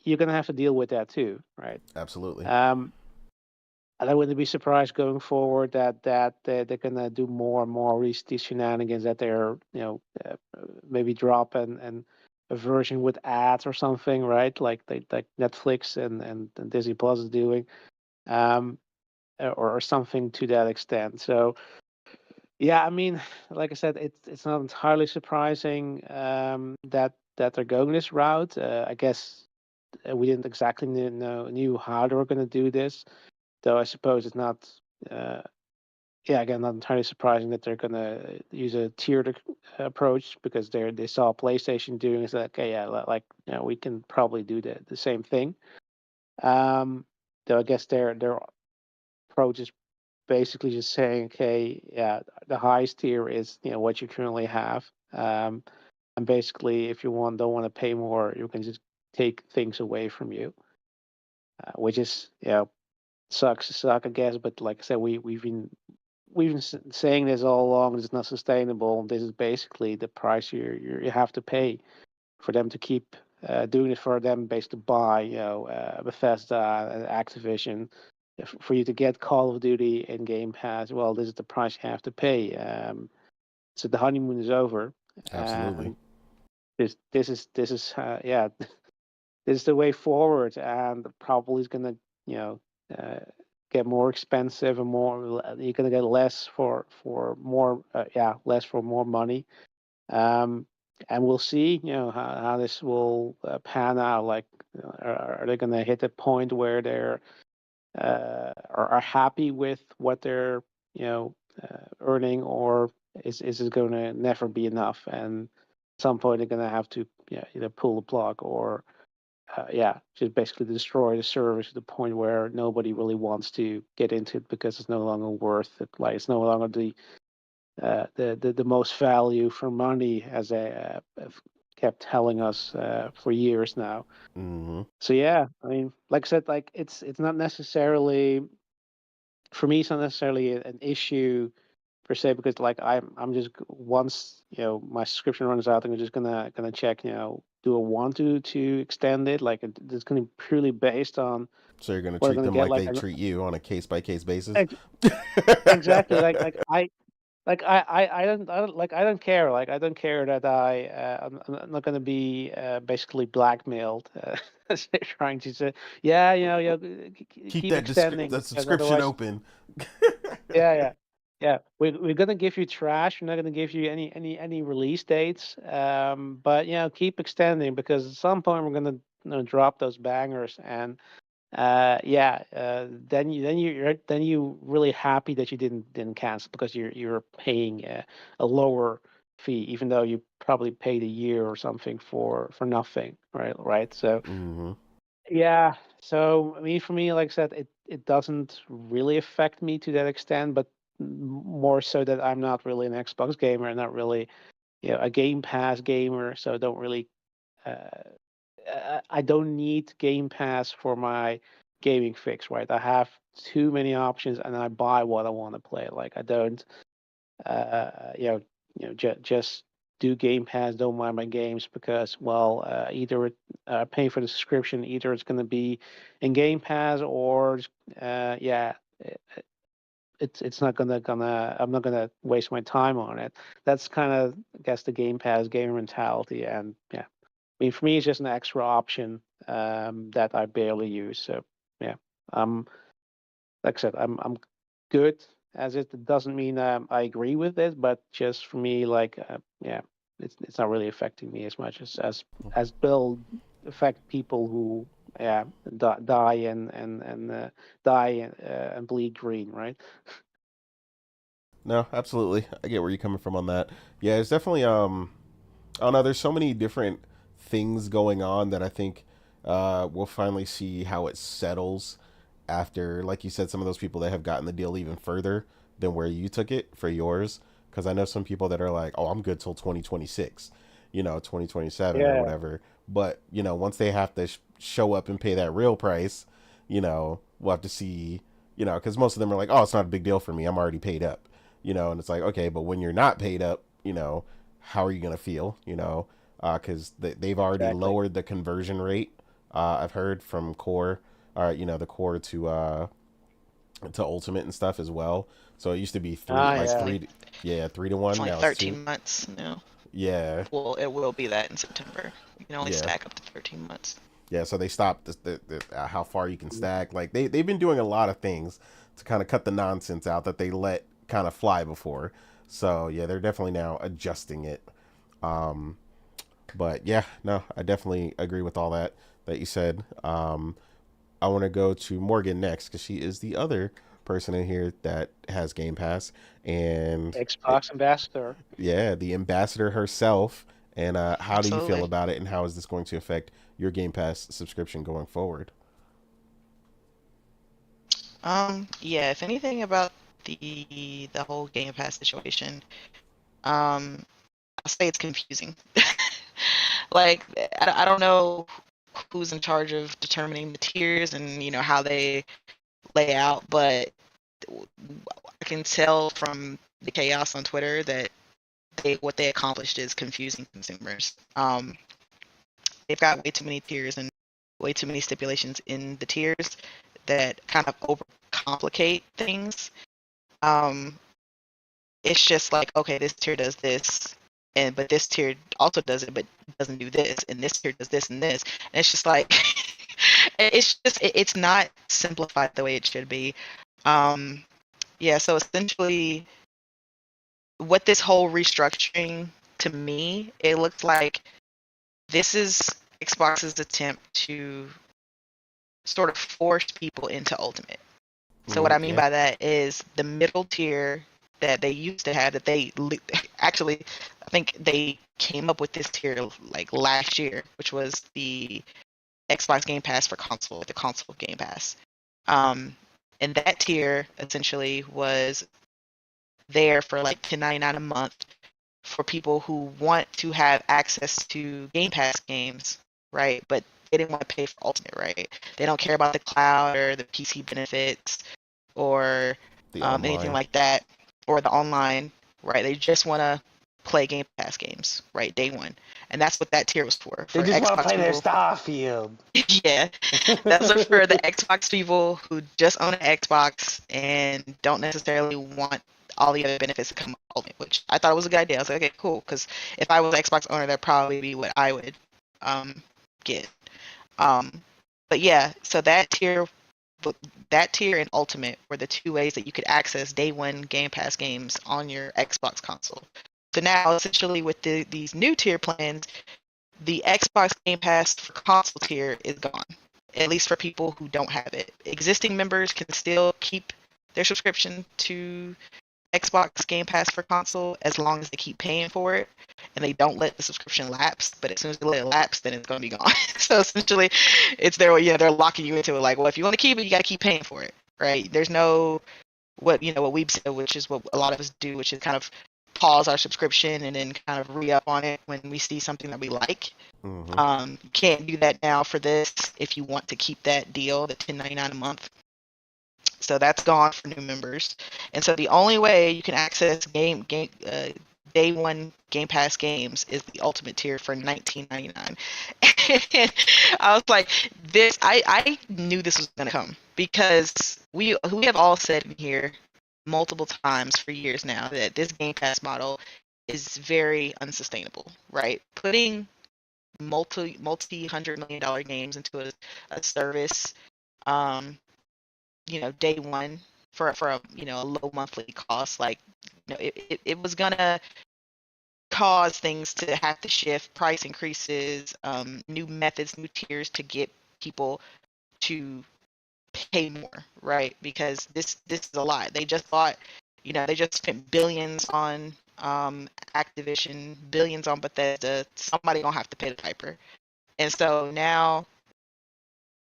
Speaker 2: You're gonna have to deal with that too, right?
Speaker 1: Absolutely.
Speaker 2: um and I wouldn't be surprised going forward that they're gonna do more and more these shenanigans, that they're maybe drop and a version with ads or something, right? Like Netflix and Disney Plus is doing, um, or something to that extent. So yeah, I mean, like I said, it's not entirely surprising that they're going this route. I guess we didn't exactly knew how they were going to do this, though. I suppose it's not. Uh, yeah, again, not entirely surprising that they're gonna use a tiered approach, because they saw PlayStation doing it. It's like, okay, yeah, we can probably do the same thing. Though I guess their approach is basically just saying, okay, yeah, the highest tier is what you currently have, and basically if you don't want to pay more, you can just take things away from you, which is sucks to suck, I guess. But like I said, we've been saying this all along. It's not sustainable. This is basically the price you have to pay for them to keep doing it, for them basically buy Bethesda and Activision, for you to get Call of Duty and Game Pass. Well, this is the price you have to pay. So the honeymoon is over,
Speaker 1: Absolutely.
Speaker 2: and this is this is the way forward, and probably is gonna uh, get more expensive and you're gonna get less for more less for more money. And we'll see, how this will pan out. Like, are they gonna hit a point where they're are happy with what they're earning, or is it going to never be enough? And at some point they're going to have to either pull the plug or just basically destroy the service to the point where nobody really wants to get into it because it's no longer worth it. Like, it's no longer the most value for money, as I have kept telling us for years now.
Speaker 1: Mm-hmm.
Speaker 2: So yeah, I mean, like I said, like it's not necessarily, for me, it's not necessarily an issue per se, because like I'm just, once my subscription runs out, I'm just gonna check, do I want to extend it? Like, it's gonna be purely based on
Speaker 1: So you're gonna
Speaker 2: what I'm
Speaker 1: treat
Speaker 2: gonna
Speaker 1: them
Speaker 2: get.
Speaker 1: like
Speaker 2: Like,
Speaker 1: they treat you on a case by case basis.
Speaker 2: ex- exactly. I don't care. Like, I don't care that I'm not going to be basically blackmailed. As they're trying to say, yeah,
Speaker 1: Keep
Speaker 2: keep
Speaker 1: that
Speaker 2: extending,
Speaker 1: that
Speaker 2: because
Speaker 1: subscription
Speaker 2: otherwise,
Speaker 1: open.
Speaker 2: yeah. We're going to give you trash. We're not going to give you any release dates. But keep extending, because at some point we're going to drop those bangers. And then you really happy that you didn't cancel, because you're paying a lower fee, even though you probably paid a year or something for nothing, right. So
Speaker 1: Mm-hmm.
Speaker 2: yeah, so I mean, for me, like I said, it doesn't really affect me to that extent, but more so that I'm not really an Xbox gamer, not really a Game Pass gamer, so I don't really uh, I don't need Game Pass for my gaming fix, right? I have too many options, and I buy what I want to play. Like, I don't, just do Game Pass. Don't buy my games because, well, either pay for the subscription, either it's going to be in Game Pass, or it's not gonna I'm not gonna waste my time on it. That's kind of, I guess, the Game Pass gamer mentality. And yeah, I mean, for me, it's just an extra option that I barely use. So yeah, like I said, I'm good as it. It doesn't mean I agree with it, but just for me, like it's not really affecting me as much as will affect people who die and die and bleed green, right?
Speaker 1: No, absolutely. I get where you're coming from on that. Yeah, it's definitely I don't know, there's so many different things going on that I think we'll finally see how it settles after, like you said, some of those people that have gotten the deal even further than where you took it for yours. Because I know some people that are like, oh, I'm good till 2026, 2027 or
Speaker 2: Yeah.
Speaker 1: whatever. But, once they have to show up and pay that real price, we'll have to see, because most of them are like, oh, it's not a big deal for me. I'm already paid up, and it's like, okay, but when you're not paid up, how are you going to feel, because they've already
Speaker 2: Exactly.
Speaker 1: lowered the conversion rate. I've heard from core, the core to ultimate and stuff as well. So it used to be
Speaker 2: Ah,
Speaker 4: It's
Speaker 2: yeah.
Speaker 4: only
Speaker 1: 3-1.
Speaker 4: it's only
Speaker 1: Now it's 2.
Speaker 4: 13 months now.
Speaker 1: Yeah.
Speaker 4: Well, it will be that in September. You can only
Speaker 1: Yeah.
Speaker 4: stack up to 13 months.
Speaker 1: Yeah, so they stopped how far you can stack. Like they've been doing a lot of things to kind of cut the nonsense out that they let kind of fly before. So yeah, they're definitely now adjusting it. But yeah, no, I definitely agree with all that you said. I want to go to Morgan next because she is the other person in here that has Game Pass, and
Speaker 2: Xbox ambassador.
Speaker 1: yeah, the ambassador herself. And how do you feel
Speaker 4: Absolutely.
Speaker 1: about it, and how is this going to affect your Game Pass subscription going forward?
Speaker 4: Yeah, if anything about the whole Game Pass situation, um, I'll say it's confusing. Like, I don't know who's in charge of determining the tiers and how they lay out, but I can tell from the chaos on Twitter that what they accomplished is confusing consumers. They've got way too many tiers and way too many stipulations in the tiers that kind of overcomplicate things. It's just like, okay, this tier does this, but this tier also does it, but doesn't do this, and this tier does this and this, and it's just like it's not simplified the way it should be. Yeah, so essentially, what this whole restructuring, to me, it looks like this is Xbox's attempt to sort of force people into Ultimate. So what I mean
Speaker 1: Yeah.
Speaker 4: by that is the middle tier that they used to have, that they actually, I think they came up with this tier like last year, which was the Xbox Game Pass for console, the console Game Pass. And that tier essentially was there for like $10.99 a month for people who want to have access to Game Pass games, right? But they didn't want to pay for Ultimate, right? They don't care about the cloud or the PC benefits or
Speaker 1: The
Speaker 4: anything
Speaker 1: online.
Speaker 4: like that, or the online, right? They just want to play Game Pass games, right? Day one, and that's what that tier was
Speaker 5: They
Speaker 4: for
Speaker 5: just want to
Speaker 4: Xbox
Speaker 5: play their
Speaker 4: people.
Speaker 5: Starfield.
Speaker 4: Yeah, that's for the Xbox people who just own an Xbox and don't necessarily want all the other benefits to come with Ultimate, which I thought was a good idea. I was like, okay, cool, because if I was an Xbox owner, that'd probably be what I would get. Um, but yeah, so that tier and Ultimate were the two ways that you could access day one Game Pass games on your Xbox console. So now, essentially, with these new tier plans, the Xbox Game Pass for console tier is gone, at least for people who don't have it. Existing members can still keep their subscription to Xbox Game Pass for console as long as they keep paying for it and they don't let the subscription lapse. But as soon as they let it lapse, then it's going to be gone. So essentially, it's they're locking you into it. Like, well, if you want to keep it, you got to keep paying for it, right? There's no what we've said, which is what a lot of us do, which is kind of pause our subscription and then kind of re-up on it when we see something that we like.
Speaker 1: Mm-hmm.
Speaker 4: You can't do that now for this if you want to keep that deal, the $10.99 a month. So that's gone for new members, and so the only way you can access day one Game Pass games is the Ultimate tier for $19.99. I was like, this. I knew this was gonna come because we have all said in here multiple times for years now that this Game Pass model is very unsustainable, right? Putting multi $100 million games into a service, um, day one for a low monthly cost, like it was gonna cause things to have to shift, price increases, new methods, new tiers to get people to pay more, right? Because this is a lot. They just bought, they just spent billions on Activision, billions on Bethesda. Somebody gonna have to pay the piper, and so now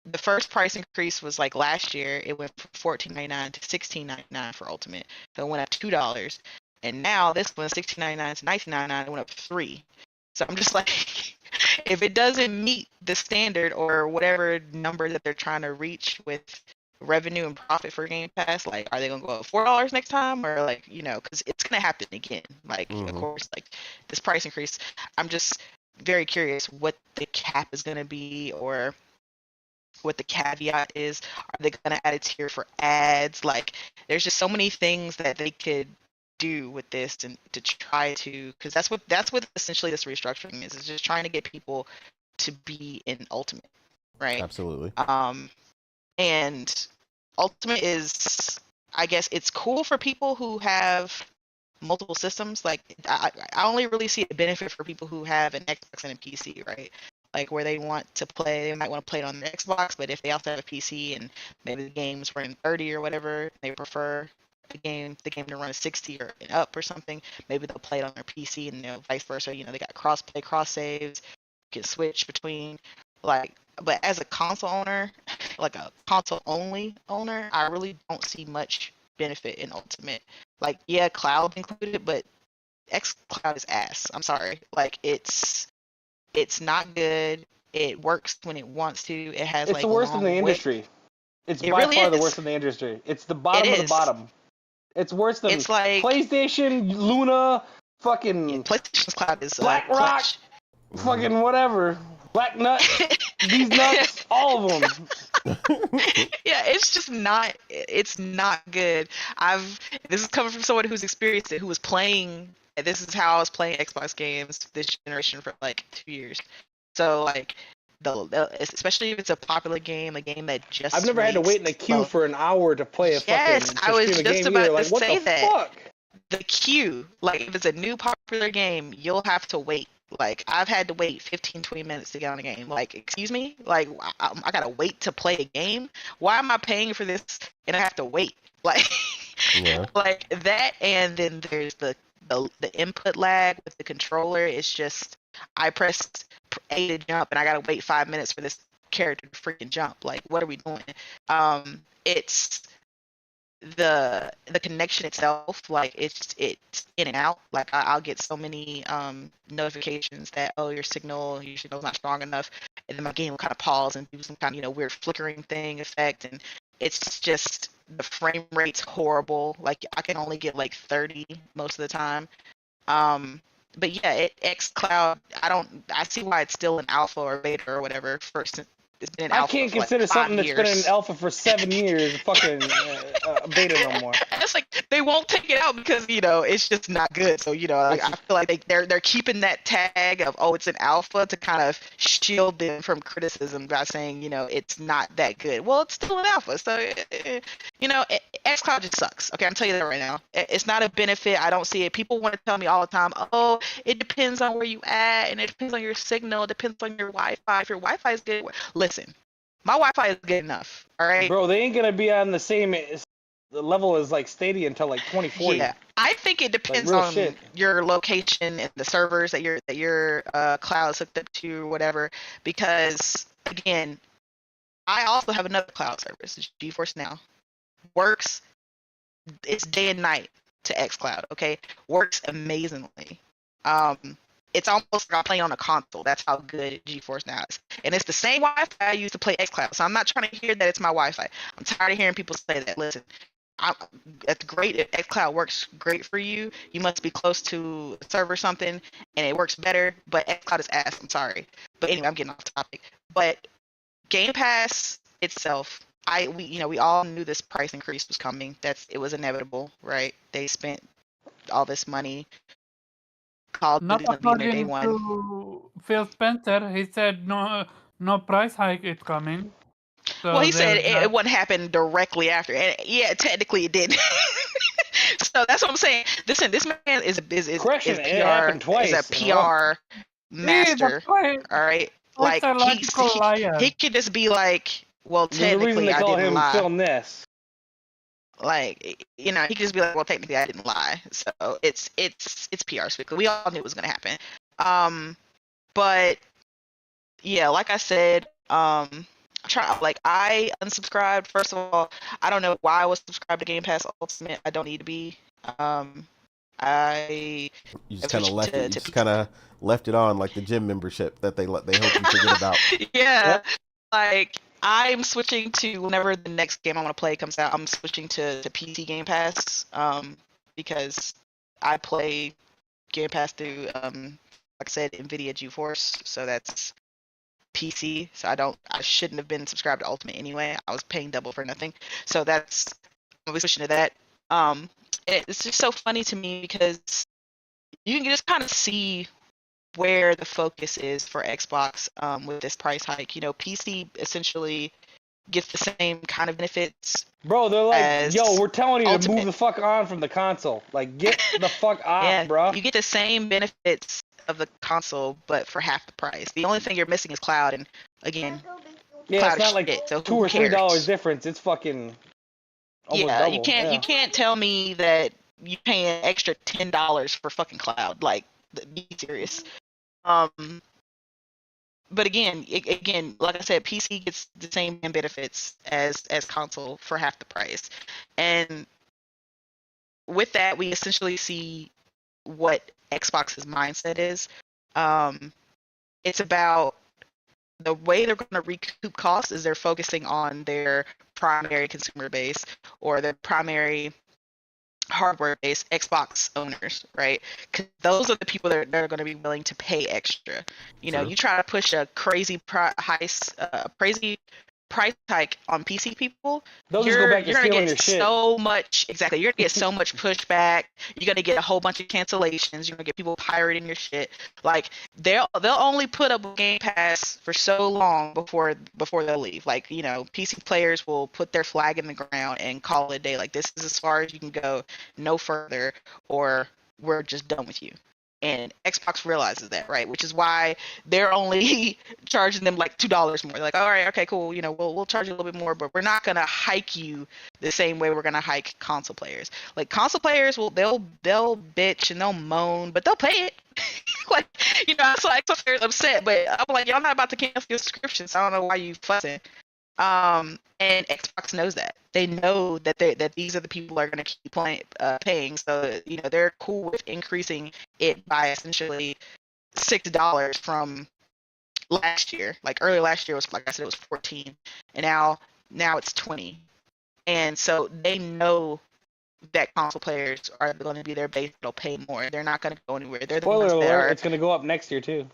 Speaker 4: the first price increase was like last year. It went from $14.99 to $16.99 for Ultimate. So it went up $2. And now this one, $16.99 to $19.99, it went up $3. So I'm just like, if it doesn't meet the standard or whatever number that they're trying to reach with revenue and profit for Game Pass, like, are they gonna go up $4 next time, or like, because it's gonna happen again. Like, of course, like this price increase. I'm just very curious what the cap is gonna be, or what the caveat is. Are they going to add a tier for ads? Like, there's just so many things that they could do with this and to try to, because that's what essentially this restructuring is just trying to get people to be in Ultimate, right?
Speaker 1: Absolutely.
Speaker 4: And Ultimate is, I guess, it's cool for people who have multiple systems. Like, I only really see a benefit for people who have an Xbox and a PC, right? Like, where they want to play, they might want to play it on their Xbox, but if they also have a PC and maybe the game's running 30 or whatever, they prefer the game to run a 60 or up or something, maybe they'll play it on their PC, and vice versa. They got cross-play, cross-saves, you can switch between, like. But as a console owner, like a console only owner, I really don't see much benefit in Ultimate. Like, yeah, cloud included, but xCloud is ass. I'm sorry. Like, it's not good. It works when it wants to. It has
Speaker 5: It's the
Speaker 4: like
Speaker 5: worst in the
Speaker 4: long wait.
Speaker 5: industry. It's
Speaker 4: It
Speaker 5: by
Speaker 4: really
Speaker 5: far the
Speaker 4: is.
Speaker 5: worst in the industry. It's the
Speaker 4: It
Speaker 5: bottom of the
Speaker 4: is.
Speaker 5: bottom. It's worse than
Speaker 4: It's like
Speaker 5: PlayStation, Luna, fucking
Speaker 4: PlayStation's cloud is
Speaker 5: BlackRock,
Speaker 4: clutch.
Speaker 5: fucking whatever, Black Nut, these nuts, all of them.
Speaker 4: Yeah, it's just not. It's not good. This is coming from someone who's experienced it, who was playing. This is how I was playing Xbox games this generation for like 2 years. So like, especially if it's a popular game, a game that just
Speaker 5: I've never had to wait in a queue
Speaker 4: well,
Speaker 5: for an hour to play a
Speaker 4: yes,
Speaker 5: fucking
Speaker 4: I was
Speaker 5: stream a
Speaker 4: just
Speaker 5: game either.
Speaker 4: about to
Speaker 5: Like, what
Speaker 4: say
Speaker 5: the
Speaker 4: that.
Speaker 5: fuck?
Speaker 4: The queue, like if it's a new popular game, you'll have to wait. Like I've had to wait 15, 20 minutes to get on a game. Like, excuse me? Like I gotta wait to play a game? Why am I paying for this and I have to wait? Like,
Speaker 1: Yeah.
Speaker 4: like that, and then there's the input lag with the controller. It's just I pressed A to jump and I gotta wait 5 minutes for this character to freaking jump. Like, what are we doing? It's the connection itself, like it's in and out. Like I'll get so many notifications that your signal's not strong enough, and then my game will kind of pause and do some kind of weird flickering thing effect, and it's just the frame rate's horrible. Like I can only get like 30 most of the time. But yeah, xCloud, I see why it's still in alpha or beta or whatever. It's been in
Speaker 5: I
Speaker 4: alpha
Speaker 5: can't
Speaker 4: for like
Speaker 5: consider
Speaker 4: 5
Speaker 5: something that's been in
Speaker 4: years.
Speaker 5: alpha for 7 years fucking beta no more.
Speaker 4: It's like they won't take it out because it's just not good. So like, I feel like they're keeping that tag of it's an alpha to kind of shield them from criticism by saying it's not that good. Well, it's still an alpha, so xCloud just sucks. Okay, I'm telling you that right now. It's not a benefit. I don't see it. People want to tell me all the time, it depends on where you at, and it depends on your signal. It depends on your Wi-Fi. If your Wi-Fi is good, listen, my Wi-Fi is good enough. All right,
Speaker 5: Bro, they ain't gonna be on the same level as like Stadia until like 2040.
Speaker 4: Yeah, I think it depends
Speaker 5: real
Speaker 4: on
Speaker 5: shit.
Speaker 4: your location and the servers that your cloud's hooked up to or whatever. Because again, I also have another cloud service, it's GeForce Now. Works, it's day and night to xCloud. Okay, works amazingly. It's almost like I'm playing on a console. That's how good GeForce Now is, and it's the same Wi-Fi I use to play xCloud. So I'm not trying to hear that it's my Wi-Fi. I'm tired of hearing people say that. Listen. That's great. If xCloud works great for you, you must be close to a server or something, and it works better. But xCloud is ass. I'm sorry. But anyway, I'm getting off topic. But Game Pass itself, we all knew this price increase was coming. It was inevitable, right? They spent all this money. Call of
Speaker 3: Not
Speaker 4: Duty's gonna be in there day
Speaker 3: according
Speaker 4: one.
Speaker 3: to Phil Spencer. He said no price hike is coming. So
Speaker 4: Well, he said
Speaker 3: there's that.
Speaker 4: it wouldn't happen directly after, and yeah, technically it did. So that's what I'm saying. Listen, this man is
Speaker 5: Correction,
Speaker 4: PR,
Speaker 5: it happened twice
Speaker 4: is a
Speaker 5: in a row.
Speaker 4: PR master.
Speaker 3: That's why
Speaker 4: All right, like
Speaker 3: psychological liar.
Speaker 4: he could just be like, well,
Speaker 5: There's a reason
Speaker 4: technically
Speaker 5: they
Speaker 4: I
Speaker 5: call
Speaker 4: didn't
Speaker 5: him
Speaker 4: lie.
Speaker 5: Phil Ness.
Speaker 4: Like he could just be like, well, technically I didn't lie. So it's PR speak. We all knew it was gonna happen. But yeah, like I said, I unsubscribed. First of all, I don't know why I was subscribed to Game Pass Ultimate. I don't need to be. I
Speaker 1: You just kind of left it. You just kind of left it on like the gym membership that they hope you forget about.
Speaker 4: Yeah,
Speaker 5: Yep.
Speaker 4: like I'm switching to whenever the next game I want to play comes out. I'm switching to PC Game Pass because I play Game Pass through like I said, NVIDIA GeForce, so that's PC. So I shouldn't have been subscribed to Ultimate anyway. I was paying double for nothing. So I'm switching to that. It's just so funny to me because you can just kind of see where the focus is for Xbox with this price hike. PC essentially gets the same kind of benefits.
Speaker 5: Bro, they're like,
Speaker 4: as
Speaker 5: yo, we're telling you to
Speaker 4: Ultimate.
Speaker 5: move the fuck on from the console. Like, get the fuck off,
Speaker 4: Yeah,
Speaker 5: bro.
Speaker 4: you get the same benefits of the console, but for half the price. The only thing you're missing is cloud, and again,
Speaker 5: Yeah,
Speaker 4: cloud
Speaker 5: it's not
Speaker 4: is
Speaker 5: like
Speaker 4: shit, so
Speaker 5: $2
Speaker 4: who
Speaker 5: or $3
Speaker 4: cares?
Speaker 5: difference. It's fucking almost
Speaker 4: Yeah,
Speaker 5: double.
Speaker 4: you can't tell me that you paying extra $10 for fucking cloud. Like, be serious. But again, like I said, PC gets the same benefits as console for half the price, and with that, we essentially see what Xbox's mindset is. It's about the way they're going to recoup costs is they're focusing on their primary consumer base or their primary hardware base Xbox owners, right? Because those are the people that are going to be willing to pay extra. You
Speaker 1: True.
Speaker 4: try to push a crazy price hike on PC people,
Speaker 5: They'll just go back to
Speaker 4: you're gonna
Speaker 5: stealing
Speaker 4: get
Speaker 5: your shit.
Speaker 4: so much. Exactly, you're gonna get so much pushback. You're gonna get a whole bunch of cancellations. You're gonna get people pirating your shit. Like they'll only put up Game Pass for so long before they'll leave. Like PC players will put their flag in the ground and call it a day. Like this is as far as you can go, no further, or we're just done with you. And Xbox realizes that, right? Which is why they're only charging them like $2 more. They're like, all right, okay, cool. We'll charge you a little bit more, but we're not gonna hike you the same way we're gonna hike console players. Like console players they'll bitch and they'll moan, but they'll pay it. Like I saw Xbox players upset, but I'm like, y'all not about to cancel your subscription, so I don't know why you fussing. And Xbox knows that. They know that these are the people that are going to keep paying. So they're cool with increasing it by essentially $6 from last year. Like early last year was, like I said, it was 14, and now it's 20. And so they know that console players are going to be their base that'll pay more. They're not going to go anywhere. They're the
Speaker 5: Spoiler
Speaker 4: ones that
Speaker 5: alert,
Speaker 4: are.
Speaker 5: it's going to go up next year too.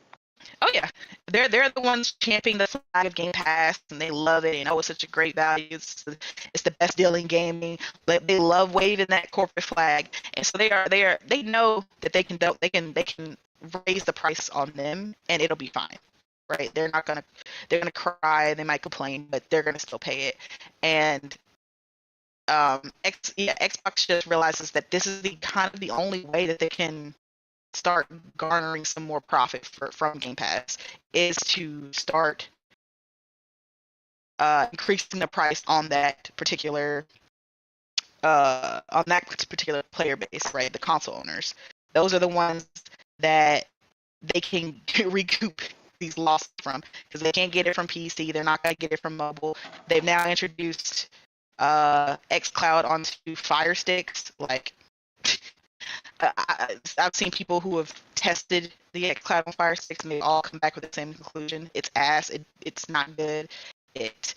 Speaker 4: Oh yeah, they're the ones championing the flag of Game Pass, and they love it. And it's such a great value. It's the best deal in gaming. But they love waving that corporate flag, and so they know that they can raise the price on them, and it'll be fine, right? They're gonna cry, they might complain, but they're gonna still pay it. And Xbox just realizes that this is the kind of the only way that they can start garnering some more profit from Game Pass is to start increasing the price on that particular player base, right? The console owners. Those are the ones that they can recoup these losses from, because they can't get it from PC. They're not gonna get it from mobile. They've now introduced xCloud onto Fire Sticks. Like I've seen people who have tested the xCloud on Fire Sticks, and they all come back with the same conclusion. It's ass. It's not good. It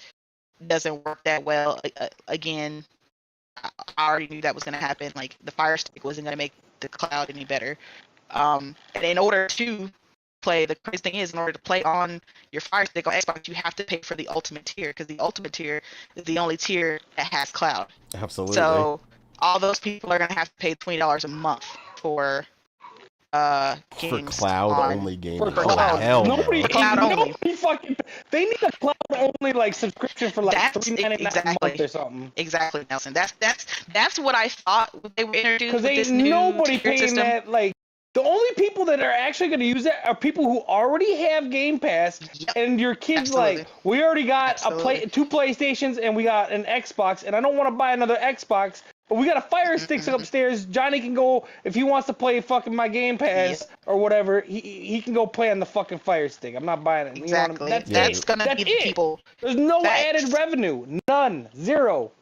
Speaker 4: doesn't work that well. Again, I already knew that was going to happen. Like the Fire Stick wasn't going to make the cloud any better. And in order to play, the crazy thing is, in order to play on your Fire Stick on Xbox, you have to pay for the Ultimate tier, because the Ultimate tier is the only tier that has cloud.
Speaker 1: Absolutely.
Speaker 4: So all those people are going to have to pay $20 a month for games
Speaker 1: for cloud only gaming.
Speaker 5: For cloud.
Speaker 1: Hell
Speaker 5: Nobody,
Speaker 1: no.
Speaker 4: Cloud only.
Speaker 5: They need a cloud only like subscription for like $3.99 a month or something.
Speaker 4: Exactly, Nelson. That's what I thought when they were introduced.
Speaker 5: Because
Speaker 4: with this
Speaker 5: ain't
Speaker 4: new
Speaker 5: nobody
Speaker 4: tier
Speaker 5: paying
Speaker 4: system.
Speaker 5: that. Like the only people that are actually going to use that are people who already have Game Pass,
Speaker 4: Yep.
Speaker 5: and your kids
Speaker 4: Absolutely.
Speaker 5: like, we already got
Speaker 4: Absolutely.
Speaker 5: two PlayStations and we got an Xbox, and I don't want to buy another Xbox. But we got a Fire Stick upstairs. Johnny can go, if he wants to play fucking my Game Pass or whatever, he can go play on the fucking Fire Stick. I'm not buying it.
Speaker 4: Exactly.
Speaker 5: That's
Speaker 4: That's
Speaker 5: it.
Speaker 4: gonna
Speaker 5: That's
Speaker 4: be the
Speaker 5: it.
Speaker 4: people.
Speaker 5: There's no
Speaker 4: Facts.
Speaker 5: added revenue. None. Zero.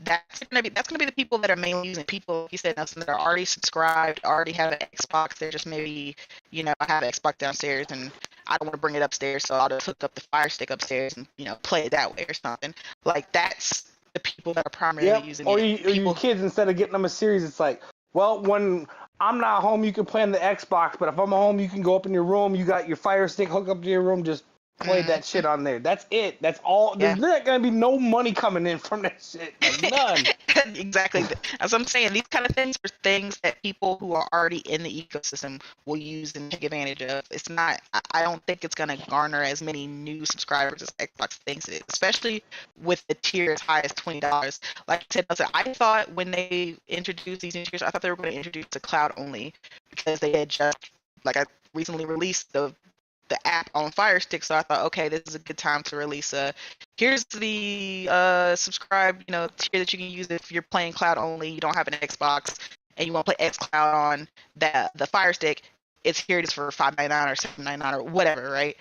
Speaker 4: That's gonna be the people that are mainly using. People, like you said, Nelson, that are already subscribed, already have an Xbox. They're just maybe, I have an Xbox downstairs and I don't want to bring it upstairs, so I'll just hook up the Fire Stick upstairs and play it that way or something. Like that's the people that are primarily using
Speaker 5: or
Speaker 4: it.
Speaker 5: your kids, instead of getting them a series, it's like, well, when I'm not home, you can play on the Xbox, but if I'm home, you can go up in your room, you got your Fire Stick hooked up to your room, just play that shit on there. That's it. That's all. There's not going to be no money coming in from that shit. Like, none.
Speaker 4: Exactly. As I'm saying, these kind of things are things that people who are already in the ecosystem will use and take advantage of. It's not, I don't think it's going to garner as many new subscribers as Xbox thinks it is, especially with the tier as high as $20. Like I said, I thought when they introduced these new tiers, I thought they were going to introduce the cloud only, because they had just, like I recently released the app on Fire Stick, so I thought, okay, this is a good time to release here's the subscribe tier that you can use if you're playing cloud only, you don't have an Xbox and you want to play xCloud on the Fire Stick. It's here just for $5.99 or $7.99 or whatever, right?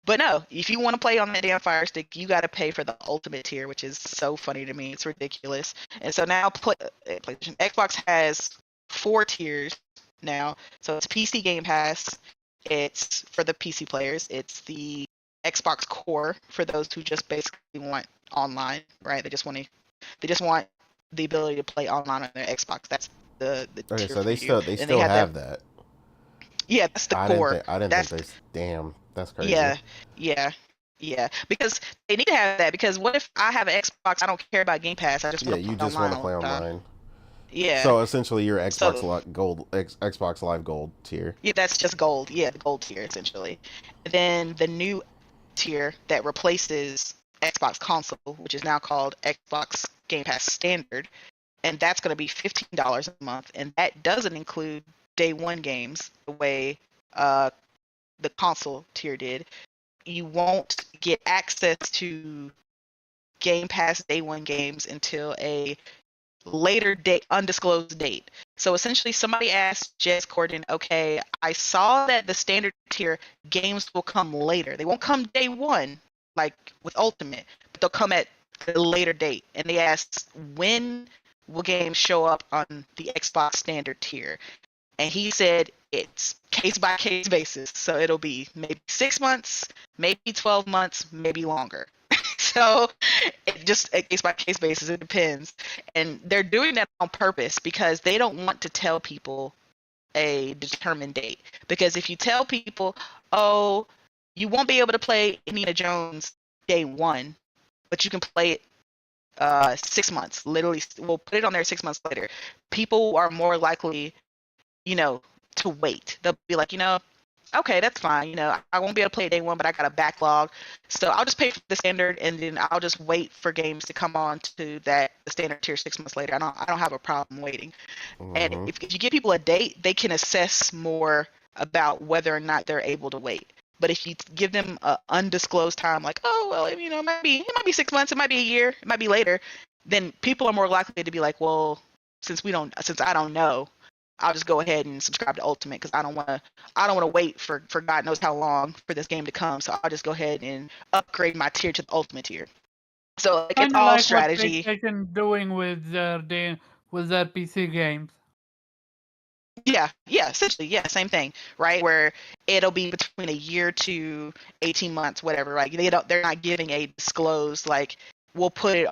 Speaker 4: But no, if you want to play on that damn Fire Stick, you got to pay for the Ultimate tier, which is so funny to me. It's ridiculous. And so now PlayStation, Xbox has 4 tiers now. So it's PC Game Pass. It's for the PC players. It's the Xbox Core for those who just basically want online, right? They just want the ability to play online on their Xbox. That's the
Speaker 1: Okay,
Speaker 4: tier
Speaker 1: so they
Speaker 4: for
Speaker 1: still
Speaker 4: you.
Speaker 1: have that.
Speaker 4: Yeah, that's the core.
Speaker 1: I didn't think they. Damn, that's crazy.
Speaker 4: Yeah. Yeah, because they need to have that. Because what if I have an Xbox? I don't care about Game Pass. I just
Speaker 1: Yeah,
Speaker 4: want to
Speaker 1: you
Speaker 4: play
Speaker 1: just want
Speaker 4: online
Speaker 1: to
Speaker 4: all
Speaker 1: play
Speaker 4: the time.
Speaker 1: online.
Speaker 4: Yeah.
Speaker 1: So essentially, your Xbox
Speaker 4: So
Speaker 1: Xbox Live Gold tier.
Speaker 4: yeah, that's just gold. Yeah, the gold tier essentially. And then the new tier that replaces Xbox console, which is now called Xbox Game Pass Standard, and that's going to be $15 a month, and that doesn't include day one games the way uh, the console tier did. You won't get access to Game Pass day one games until a later date, undisclosed date. So essentially, somebody asked Jez Corden, okay, I saw that the standard tier games will come later. They won't come day one, like with Ultimate, but they'll come at a later date. And they asked, when will games show up on the Xbox standard tier? And he said it's case by case basis. So it'll be maybe 6 months, maybe 12 months, maybe longer. So it just a case by case basis, it depends. And they're doing that on purpose because they don't want to tell people a determined date. Because if you tell people, oh, you won't be able to play Indiana Jones day one, but you can play it 6 months, literally, we'll put it on there 6 months later. People are more likely, to wait. They'll be like, okay, that's fine. I won't be able to play it day one, but I got a backlog. So I'll just pay for the standard, and then I'll just wait for games to come on to the standard tier 6 months later. I don't have a problem waiting. And if you give people a date, they can assess more about whether or not they're able to wait. But if you give them an undisclosed time, like, oh, well, it might be 6 months, it might be a year, it might be later, then people are more likely to be like, well, since I don't know, I'll just go ahead and subscribe to Ultimate because I don't want to wait for God knows how long for this game to come. So I'll just go ahead and upgrade my tier to the Ultimate tier. So it's
Speaker 3: Kind of
Speaker 4: all
Speaker 3: like what
Speaker 4: strategy.
Speaker 3: PlayStation doing with their PC games.
Speaker 4: Yeah, essentially, yeah, same thing, right? Where it'll be between a year to 18 months, whatever, right? They're not giving a disclosed, like, we'll put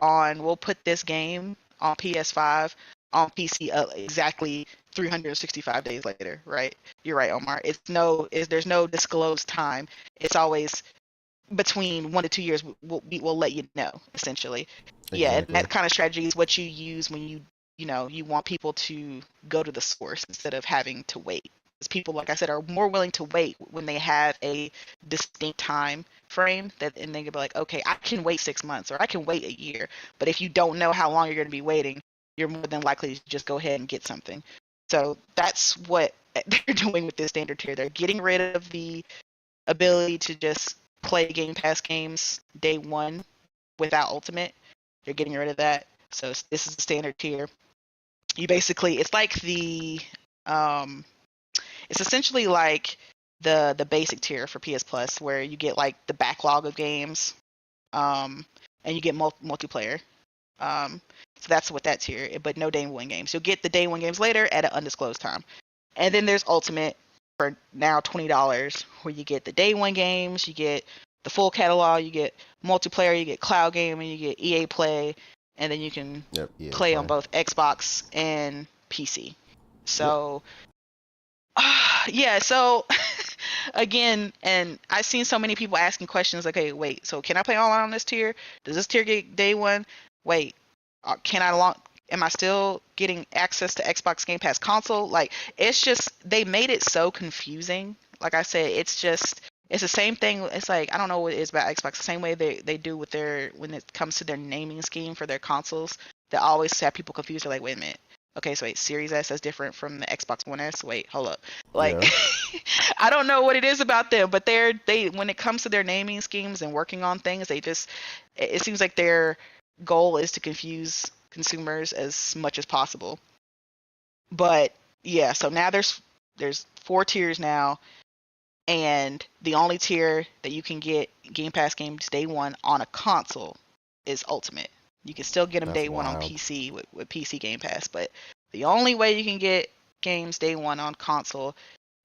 Speaker 4: this game on PS5 on PC exactly 365 days later, right? You're right, Omar. There's no disclosed time. It's always between 1 to 2 years. We'll let you know, essentially. Yeah, and that kind of strategy is what you use when you want people to go to the source instead of having to wait. Because people, like I said, are more willing to wait when they have a distinct time frame and they can be like, okay, I can wait 6 months or I can wait a year. But if you don't know how long you're going to be waiting, you're more than likely to just go ahead and get something. So that's what they're doing with this standard tier. They're getting rid of the ability to just play Game Pass games day one without Ultimate. They're getting rid of that. So this is the standard tier. It's like it's essentially like the basic tier for PS Plus, where you get like the backlog of games, and you get multiplayer. So that's what that tier, but no day one games. You'll get the day one games later at an undisclosed time. And then there's Ultimate for now $20, where you get the day one games, you get the full catalog, you get multiplayer, you get cloud gaming, you get EA Play, and then you can play on both Xbox and PC. So, yeah, so again, and I've seen so many people asking questions like, okay, wait, so can I play online on this tier? Does this tier get day one? Wait, am I still getting access to Xbox Game Pass console? Like, it's just, they made it so confusing. Like I said, it's the same thing. It's like, I don't know what it is about Xbox. The same way they do with when it comes to their naming scheme for their consoles, they always have people confused. They're like, wait a minute. Okay, so wait, Series S is different from the Xbox One S. Wait, hold up. Like, I don't know what it is about them, but they when it comes to their naming schemes and working on things, it seems like their goal is to confuse consumers as much as possible. But yeah, so now there's 4 tiers now, and the only tier that you can get Game Pass games day one on a console is Ultimate. You can still get them day one on PC with PC Game Pass, but the only way you can get games day one on console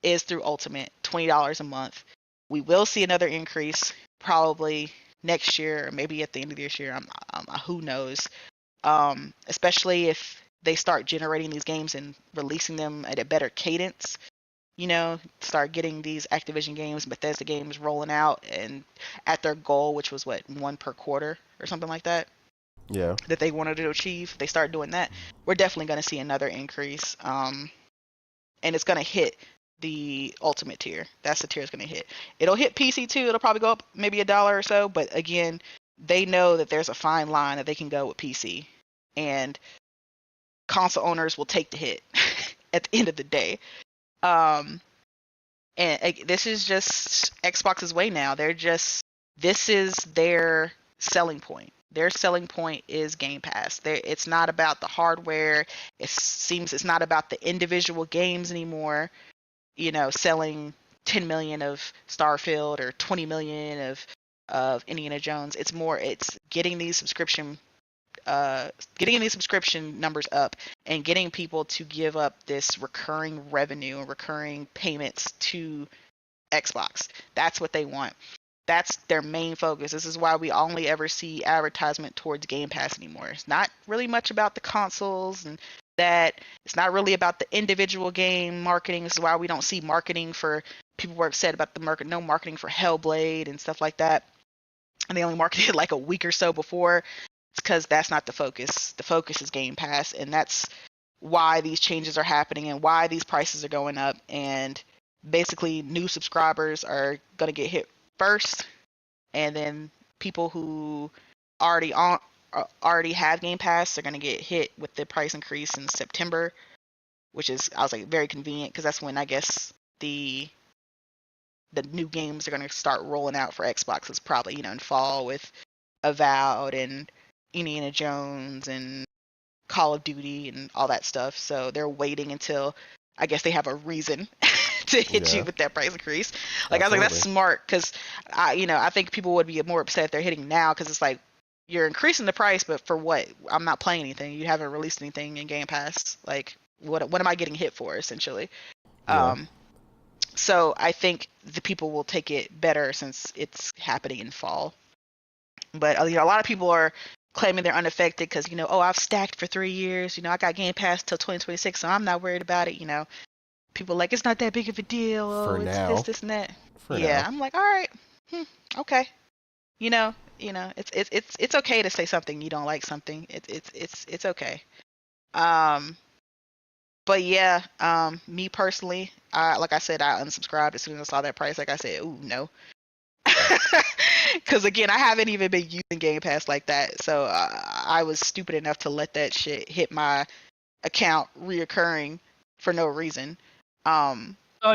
Speaker 4: is through Ultimate, $20 a month. We will see another increase probably next year or maybe at the end of this year. Who knows? Especially if they start generating these games and releasing them at a better cadence. start getting these Activision games, Bethesda games rolling out and at their goal, which was what, one per quarter or something like that.
Speaker 1: Yeah.
Speaker 4: That they wanted to achieve. If they start doing that, we're definitely going to see another increase. And it's going to hit the ultimate tier. That's the tier it's going to hit. It'll hit PC too. It'll probably go up maybe $1 or so. But again, they know that there's a fine line that they can go with PC. And console owners will take the hit at the end of the day. And this is just Xbox's way now. This is their selling point. Their selling point is Game Pass. It's not about the hardware. It seems it's not about the individual games anymore. Selling 10 million of Starfield or 20 million of Indiana Jones. It's getting these subscription numbers up and getting people to give up this recurring revenue and recurring payments to Xbox. That's what they want. That's their main focus. This is why we only ever see advertisement towards Game Pass anymore. It's not really much about the consoles and that. It's not really about the individual game marketing. This is why we don't see marketing for, people were upset about no marketing for Hellblade and stuff like that. And they only marketed like a week or so before. It's because that's not the focus. The focus is Game Pass, and that's why these changes are happening and why these prices are going up. And basically, new subscribers are going to get hit first, and then people who already have Game Pass are going to get hit with the price increase in September, which is, I was like, very convenient because that's when I guess the new games are going to start rolling out for Xbox. It's probably in fall with Avowed and Indiana Jones and Call of Duty and all that stuff. So they're waiting until I guess they have a reason to hit you with that price increase. Like, I was like, that's smart, because I think people would be more upset if they're hitting now, because it's like, you're increasing the price, but for what? I'm not playing anything. You haven't released anything in Game Pass. Like, what am I getting hit for, essentially?
Speaker 1: Yeah.
Speaker 4: So I think the people will take it better since it's happening in fall. But a lot of people are claiming they're unaffected because, I've stacked for 3 years. I got Game Pass till 2026, so I'm not worried about it. People are like, it's not that big of a deal.
Speaker 1: For
Speaker 4: it's
Speaker 1: now.
Speaker 4: this, and that.
Speaker 1: For
Speaker 4: yeah,
Speaker 1: now.
Speaker 4: I'm like, all right, okay. It's okay to say something you don't like something. It's okay. But yeah, me personally, like I said, I unsubscribed as soon as I saw that price. Like I said, ooh, no. Because again, I haven't even been using Game Pass like that, so I was stupid enough to let that shit hit my account reoccurring for no reason.
Speaker 3: So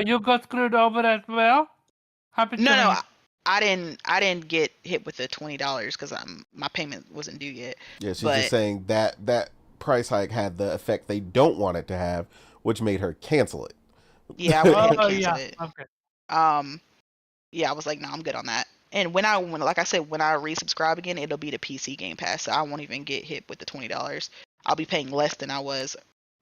Speaker 3: you got screwed over as well? Happened to
Speaker 4: No,
Speaker 3: me.
Speaker 4: I didn't get hit with the $20 because my payment wasn't due yet.
Speaker 1: Yeah, she's just saying that price hike had the effect they don't want it to have, which made her cancel it.
Speaker 4: Yeah, I went ahead and canceled
Speaker 3: yeah.
Speaker 4: it.
Speaker 3: Okay.
Speaker 4: Yeah, I was like, no, I'm good on that. And when like I said, when I resubscribe again, it'll be the PC Game Pass, so I won't even get hit with the $20. I'll be paying less than I was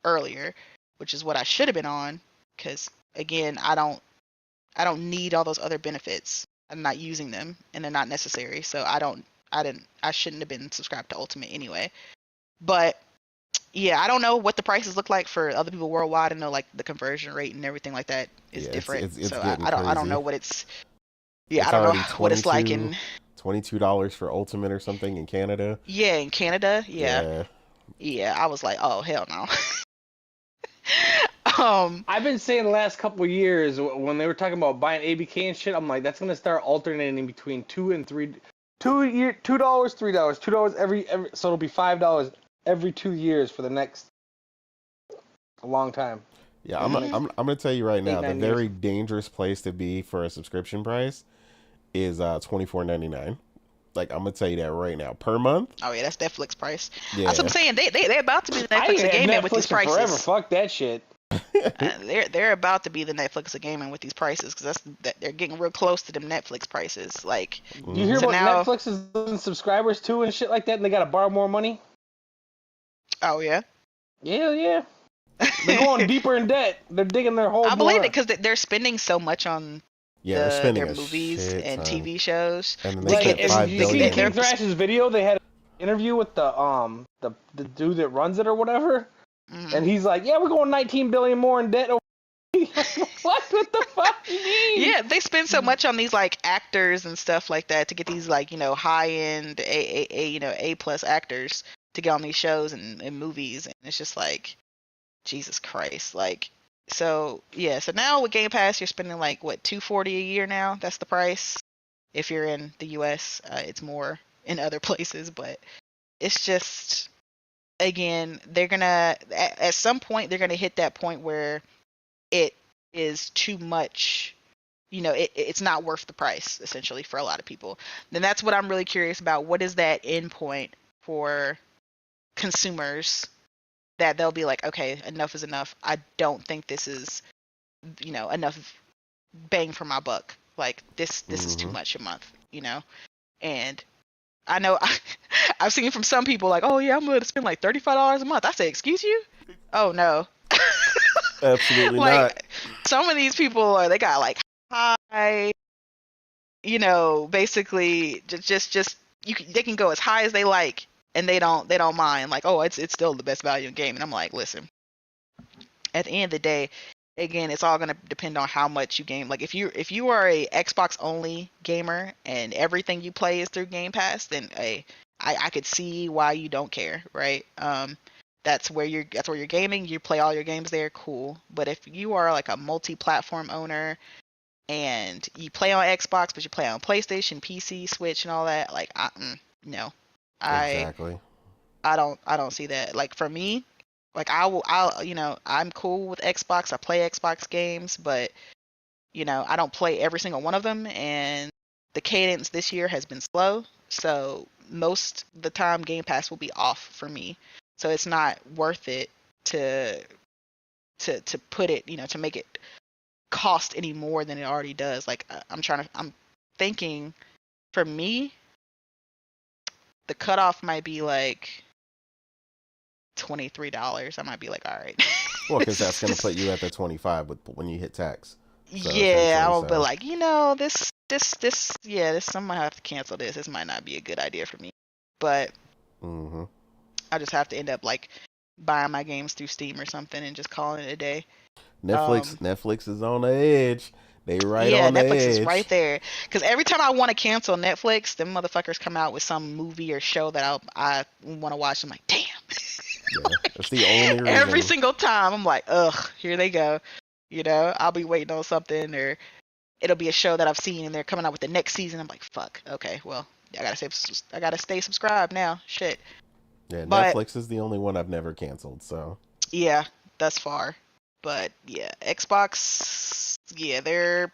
Speaker 4: earlier, which is what I should have been on, because again, I don't need all those other benefits. I'm not using them, and they're not necessary. So I shouldn't have been subscribed to Ultimate anyway. But yeah, I don't know what the prices look like for other people worldwide. I know like the conversion rate and everything like that is different.
Speaker 1: It's
Speaker 4: so
Speaker 1: getting
Speaker 4: I don't
Speaker 1: crazy.
Speaker 4: know what it's. Yeah, I don't know what it's like in
Speaker 1: $22 for Ultimate or something in Canada.
Speaker 4: Yeah, in Canada. Yeah. I was like, oh hell no.
Speaker 5: I've been saying the last couple of years when they were talking about buying ABK and shit, I'm like, that's gonna start alternating between $2 and $3, $3 every, so it'll be $5 every 2 years for the next a long time.
Speaker 1: Yeah, I'm gonna tell you right now, the very dangerous place to be for a subscription price is $24.99. Like, I'm gonna tell you that right now, per month.
Speaker 4: Oh yeah, that's Netflix price.
Speaker 1: Yeah.
Speaker 4: That's what I'm saying. They're about to be the Netflix of gaming with these prices.
Speaker 5: Forever. Fuck that shit.
Speaker 4: They're about to be the Netflix of gaming with these prices, because they're getting real close to them Netflix prices. Like,
Speaker 5: you hear about Netflix is losing subscribers too and shit like that, and they gotta borrow more money?
Speaker 4: Oh yeah.
Speaker 5: Yeah. They're going deeper in debt. They're digging their hole.
Speaker 4: I believe it, because they're spending so much on
Speaker 1: they're spending
Speaker 4: their movies and
Speaker 1: ton.
Speaker 4: TV shows.
Speaker 1: And
Speaker 5: like, you see King Thrash's video? They had an interview with the dude that runs it or whatever, and he's like, "Yeah, we're going 19 billion more in debt." What the fuck do you mean?
Speaker 4: Yeah, they spend so much on these like actors and stuff like that to get these like high end A plus actors to get on these shows and movies, and it's just like Jesus Christ, like so yeah. So now with Game Pass, you're spending like what $240 a year now. That's the price. If you're in the U.S., it's more in other places, but it's just again they're gonna at some point they're gonna hit that point where it is too much. It's not worth the price, essentially, for a lot of people. Then that's what I'm really curious about. What is that end point for consumers that they'll be like, okay, enough is enough. I don't think this is, enough bang for my buck. Like, this is too much a month, And I know I've seen from some people like, oh, yeah, I'm going to spend like $35 a month. I say, excuse you? Oh, no.
Speaker 1: Absolutely
Speaker 4: like,
Speaker 1: not.
Speaker 4: Some of these people they got like high, basically just they can go as high as they like, and they don't mind. Like, oh, it's still the best value in game. And I'm like, listen, at the end of the day, again, it's all gonna depend on how much you game. Like, if you are a Xbox only gamer and everything you play is through Game Pass, then I could see why you don't care, right? That's where you're gaming. You play all your games there, cool. But if you are like a multi-platform owner and you play on Xbox, but you play on PlayStation, PC, Switch, and all that, like, no,
Speaker 1: Exactly.
Speaker 4: I don't see that. Like, for me, like I'll I'm cool with Xbox. I play Xbox games, but I don't play every single one of them, and the cadence this year has been slow. So most of the time, Game Pass will be off for me. So it's not worth it to put it, to make it cost any more than it already does. Like, I'm thinking for me, the cutoff might be like $23. I might be like, all right.
Speaker 1: Well, because that's going to put you at the 25 when you hit tax. So
Speaker 4: yeah, I will be like, this, I might have to cancel this. This might not be a good idea for me. But I just have to end up like buying my games through Steam or something and just calling it a day.
Speaker 1: Netflix is on the edge. They on the edge.
Speaker 4: Yeah, Netflix is right there. Because every time I want to cancel Netflix, them motherfuckers come out with some movie or show that I want to watch. I'm like, damn.
Speaker 1: Yeah, that's the only reason.
Speaker 4: Every single time, I'm like, ugh, here they go. I'll be waiting on something, or it'll be a show that I've seen, and they're coming out with the next season. I'm like, fuck, okay, well, I gotta stay subscribed now. Shit.
Speaker 1: Yeah, Netflix is the only one I've never canceled. So.
Speaker 4: Yeah, thus far. But yeah, Xbox, yeah, they're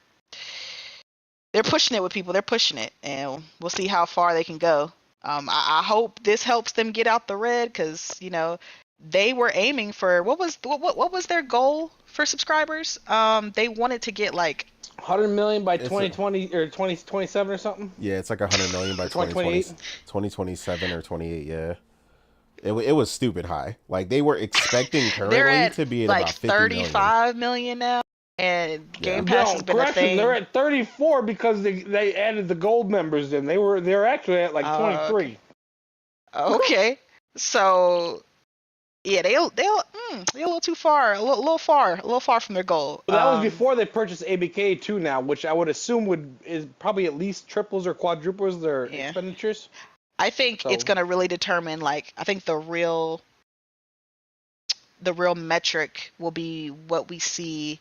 Speaker 4: pushing it with people. They're pushing it, and we'll see how far they can go. I hope this helps them get out the red, because they were aiming for what was their goal for subscribers? They wanted to get like
Speaker 5: 100 million by 2020 or 2027 or something.
Speaker 1: Yeah, it's like 100 million by 2027 or 28. Yeah. It was stupid high. Like, they were expecting currently to be at
Speaker 4: like
Speaker 1: about 50
Speaker 4: 35 million now, and Game Pass has been a thing.
Speaker 5: They're at 34 because they added the gold members in. They're actually at like 23.
Speaker 4: Okay, so yeah, they a little too far, a little far from their goal.
Speaker 5: But that was before they purchased ABK too. Now, which I would assume is probably at least triples or quadruples their expenditures.
Speaker 4: I think it's going to really determine, like, I think the real metric will be what we see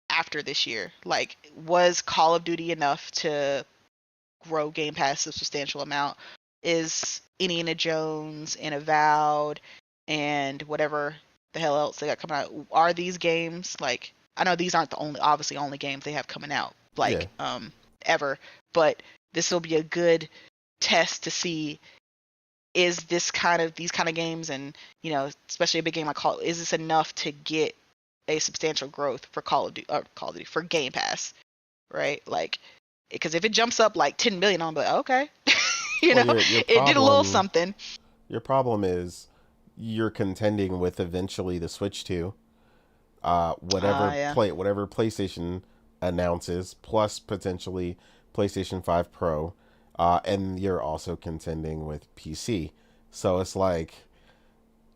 Speaker 4: after this year. Like, was Call of Duty enough to grow Game Pass a substantial amount? Is Indiana Jones and Avowed and whatever the hell else they got coming out, are these games, like, I know these aren't the only games they have coming out, like, ever, but this will be a good test to see, is these kind of games, and especially a big game like Call, is this enough to get a substantial growth for Call of Duty for Game Pass, right? Like, because if it jumps up like 10 million, I'm like, okay. It did a little something.
Speaker 1: Your problem is you're contending with eventually the Switch 2, whatever PlayStation announces, plus potentially PlayStation 5 Pro. And you're also contending with PC. So it's like,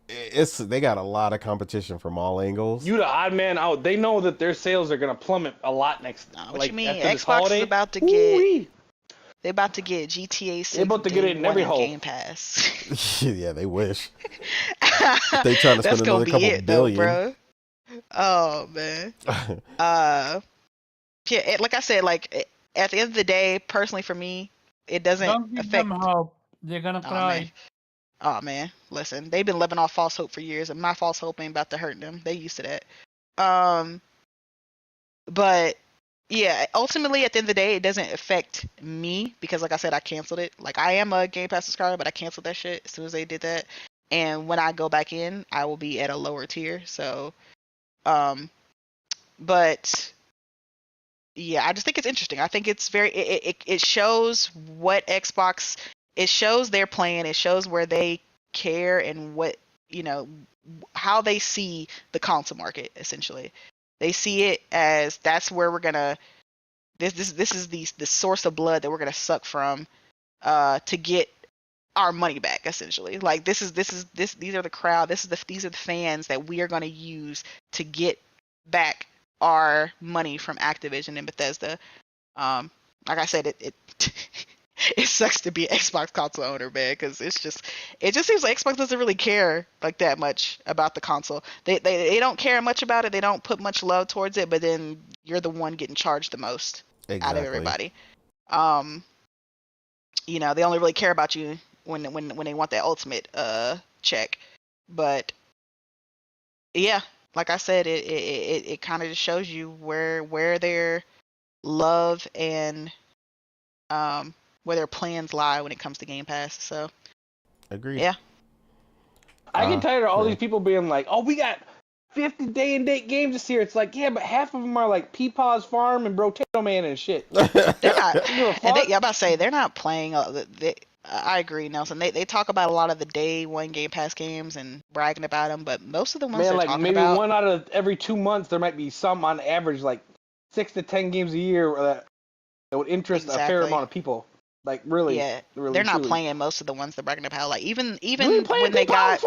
Speaker 1: they got a lot of competition from all angles.
Speaker 5: You the odd man out. They know that their sales are gonna plummet a lot next.
Speaker 4: What
Speaker 5: like
Speaker 4: you mean?
Speaker 5: after this
Speaker 4: Xbox
Speaker 5: holiday.
Speaker 4: is about to
Speaker 5: Ooh-wee.
Speaker 4: get. They about to get GTA 6
Speaker 5: They about to
Speaker 4: day
Speaker 5: get it in
Speaker 4: one
Speaker 5: every
Speaker 4: in
Speaker 5: hole.
Speaker 4: Game Pass.
Speaker 1: Yeah, they wish. They trying to
Speaker 4: That's
Speaker 1: spend
Speaker 4: gonna
Speaker 1: another
Speaker 4: be
Speaker 1: couple
Speaker 4: it,
Speaker 1: billion.
Speaker 4: though, bro. Oh man. Yeah, like I said, like at the end of the day, personally for me, it doesn't
Speaker 3: Don't give them
Speaker 4: affect.
Speaker 3: hope. They're gonna
Speaker 4: Oh
Speaker 3: cry.
Speaker 4: man. Oh man. Listen, they've been living off false hope for years, and my false hope ain't about to hurt them. They used to that. But yeah, ultimately at the end of the day, it doesn't affect me because, like I said, I canceled it. Like I am a Game Pass subscriber, but I canceled that shit as soon as they did that. And when I go back in, I will be at a lower tier. So, but yeah, I just think it's interesting. I think it's very it shows what Xbox, it shows their plan, it shows where they care and what, you know, how they see the console market essentially. They see it as that's where we're gonna this is the source of blood that we're gonna suck from to get our money back essentially. Like these are the crowd, these are the fans that we are gonna use to get back our money from Activision and Bethesda. Like I said, it it sucks to be an Xbox console owner, man, because it just seems like Xbox doesn't really care like that much about the console. They don't care much about it. They don't put much love towards it. But then you're the one getting charged the most out of everybody. You know, they only really care about you when they want that ultimate check. But yeah, like I said, it kind of just shows you where their love and where their plans lie when it comes to Game Pass. So
Speaker 1: Agreed.
Speaker 4: yeah,
Speaker 5: I get tired of all
Speaker 1: yeah.
Speaker 5: these people being like, "Oh, we got 50 day and date games this year." It's like, yeah, but half of them are like Peepaw's Farm and Brotato Man and shit.
Speaker 4: they're not.
Speaker 5: Don't give a fuck.
Speaker 4: And I'm about to say they're not playing. I agree, Nelson. They talk about a lot of the day one Game Pass games and bragging about them, but most of the ones
Speaker 5: Man,
Speaker 4: they're
Speaker 5: like
Speaker 4: talking
Speaker 5: maybe
Speaker 4: about,
Speaker 5: one out of every 2 months, there might be some on average, like 6 to 10 games a year that would interest a fair
Speaker 4: Exactly.
Speaker 5: amount of people. Like really,
Speaker 4: yeah,
Speaker 5: really,
Speaker 4: they're not
Speaker 5: truly.
Speaker 4: playing most of the ones they're bragging about. Like even
Speaker 5: You ain't playing
Speaker 4: when they
Speaker 5: Peepaw's
Speaker 4: got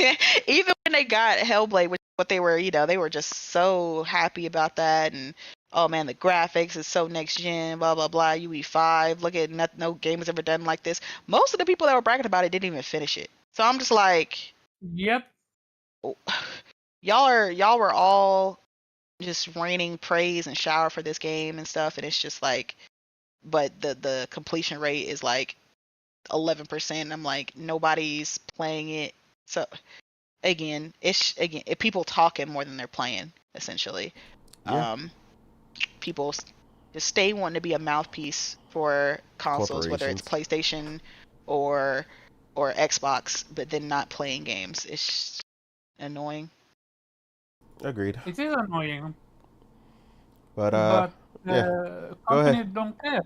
Speaker 5: Farm?
Speaker 4: even when they got Hellblade, which what they were, they were just so happy about that, and oh man, the graphics is so next gen, blah blah blah. UE5, look at no game has ever done like this. Most of the people that were bragging about it didn't even finish it. So I'm just like,
Speaker 3: Yep.
Speaker 4: y'all were all just raining praise and shower for this game and stuff, and it's just like, but the completion rate is like 11%. I'm like, nobody's playing it. So again, people talking more than they're playing essentially.
Speaker 1: Yeah.
Speaker 4: People just stay wanting to be a mouthpiece for consoles, whether it's PlayStation or Xbox, but then not playing games. It's just annoying.
Speaker 1: Agreed.
Speaker 3: It is annoying.
Speaker 1: But
Speaker 3: yeah.
Speaker 1: Go ahead.
Speaker 3: Companies don't care.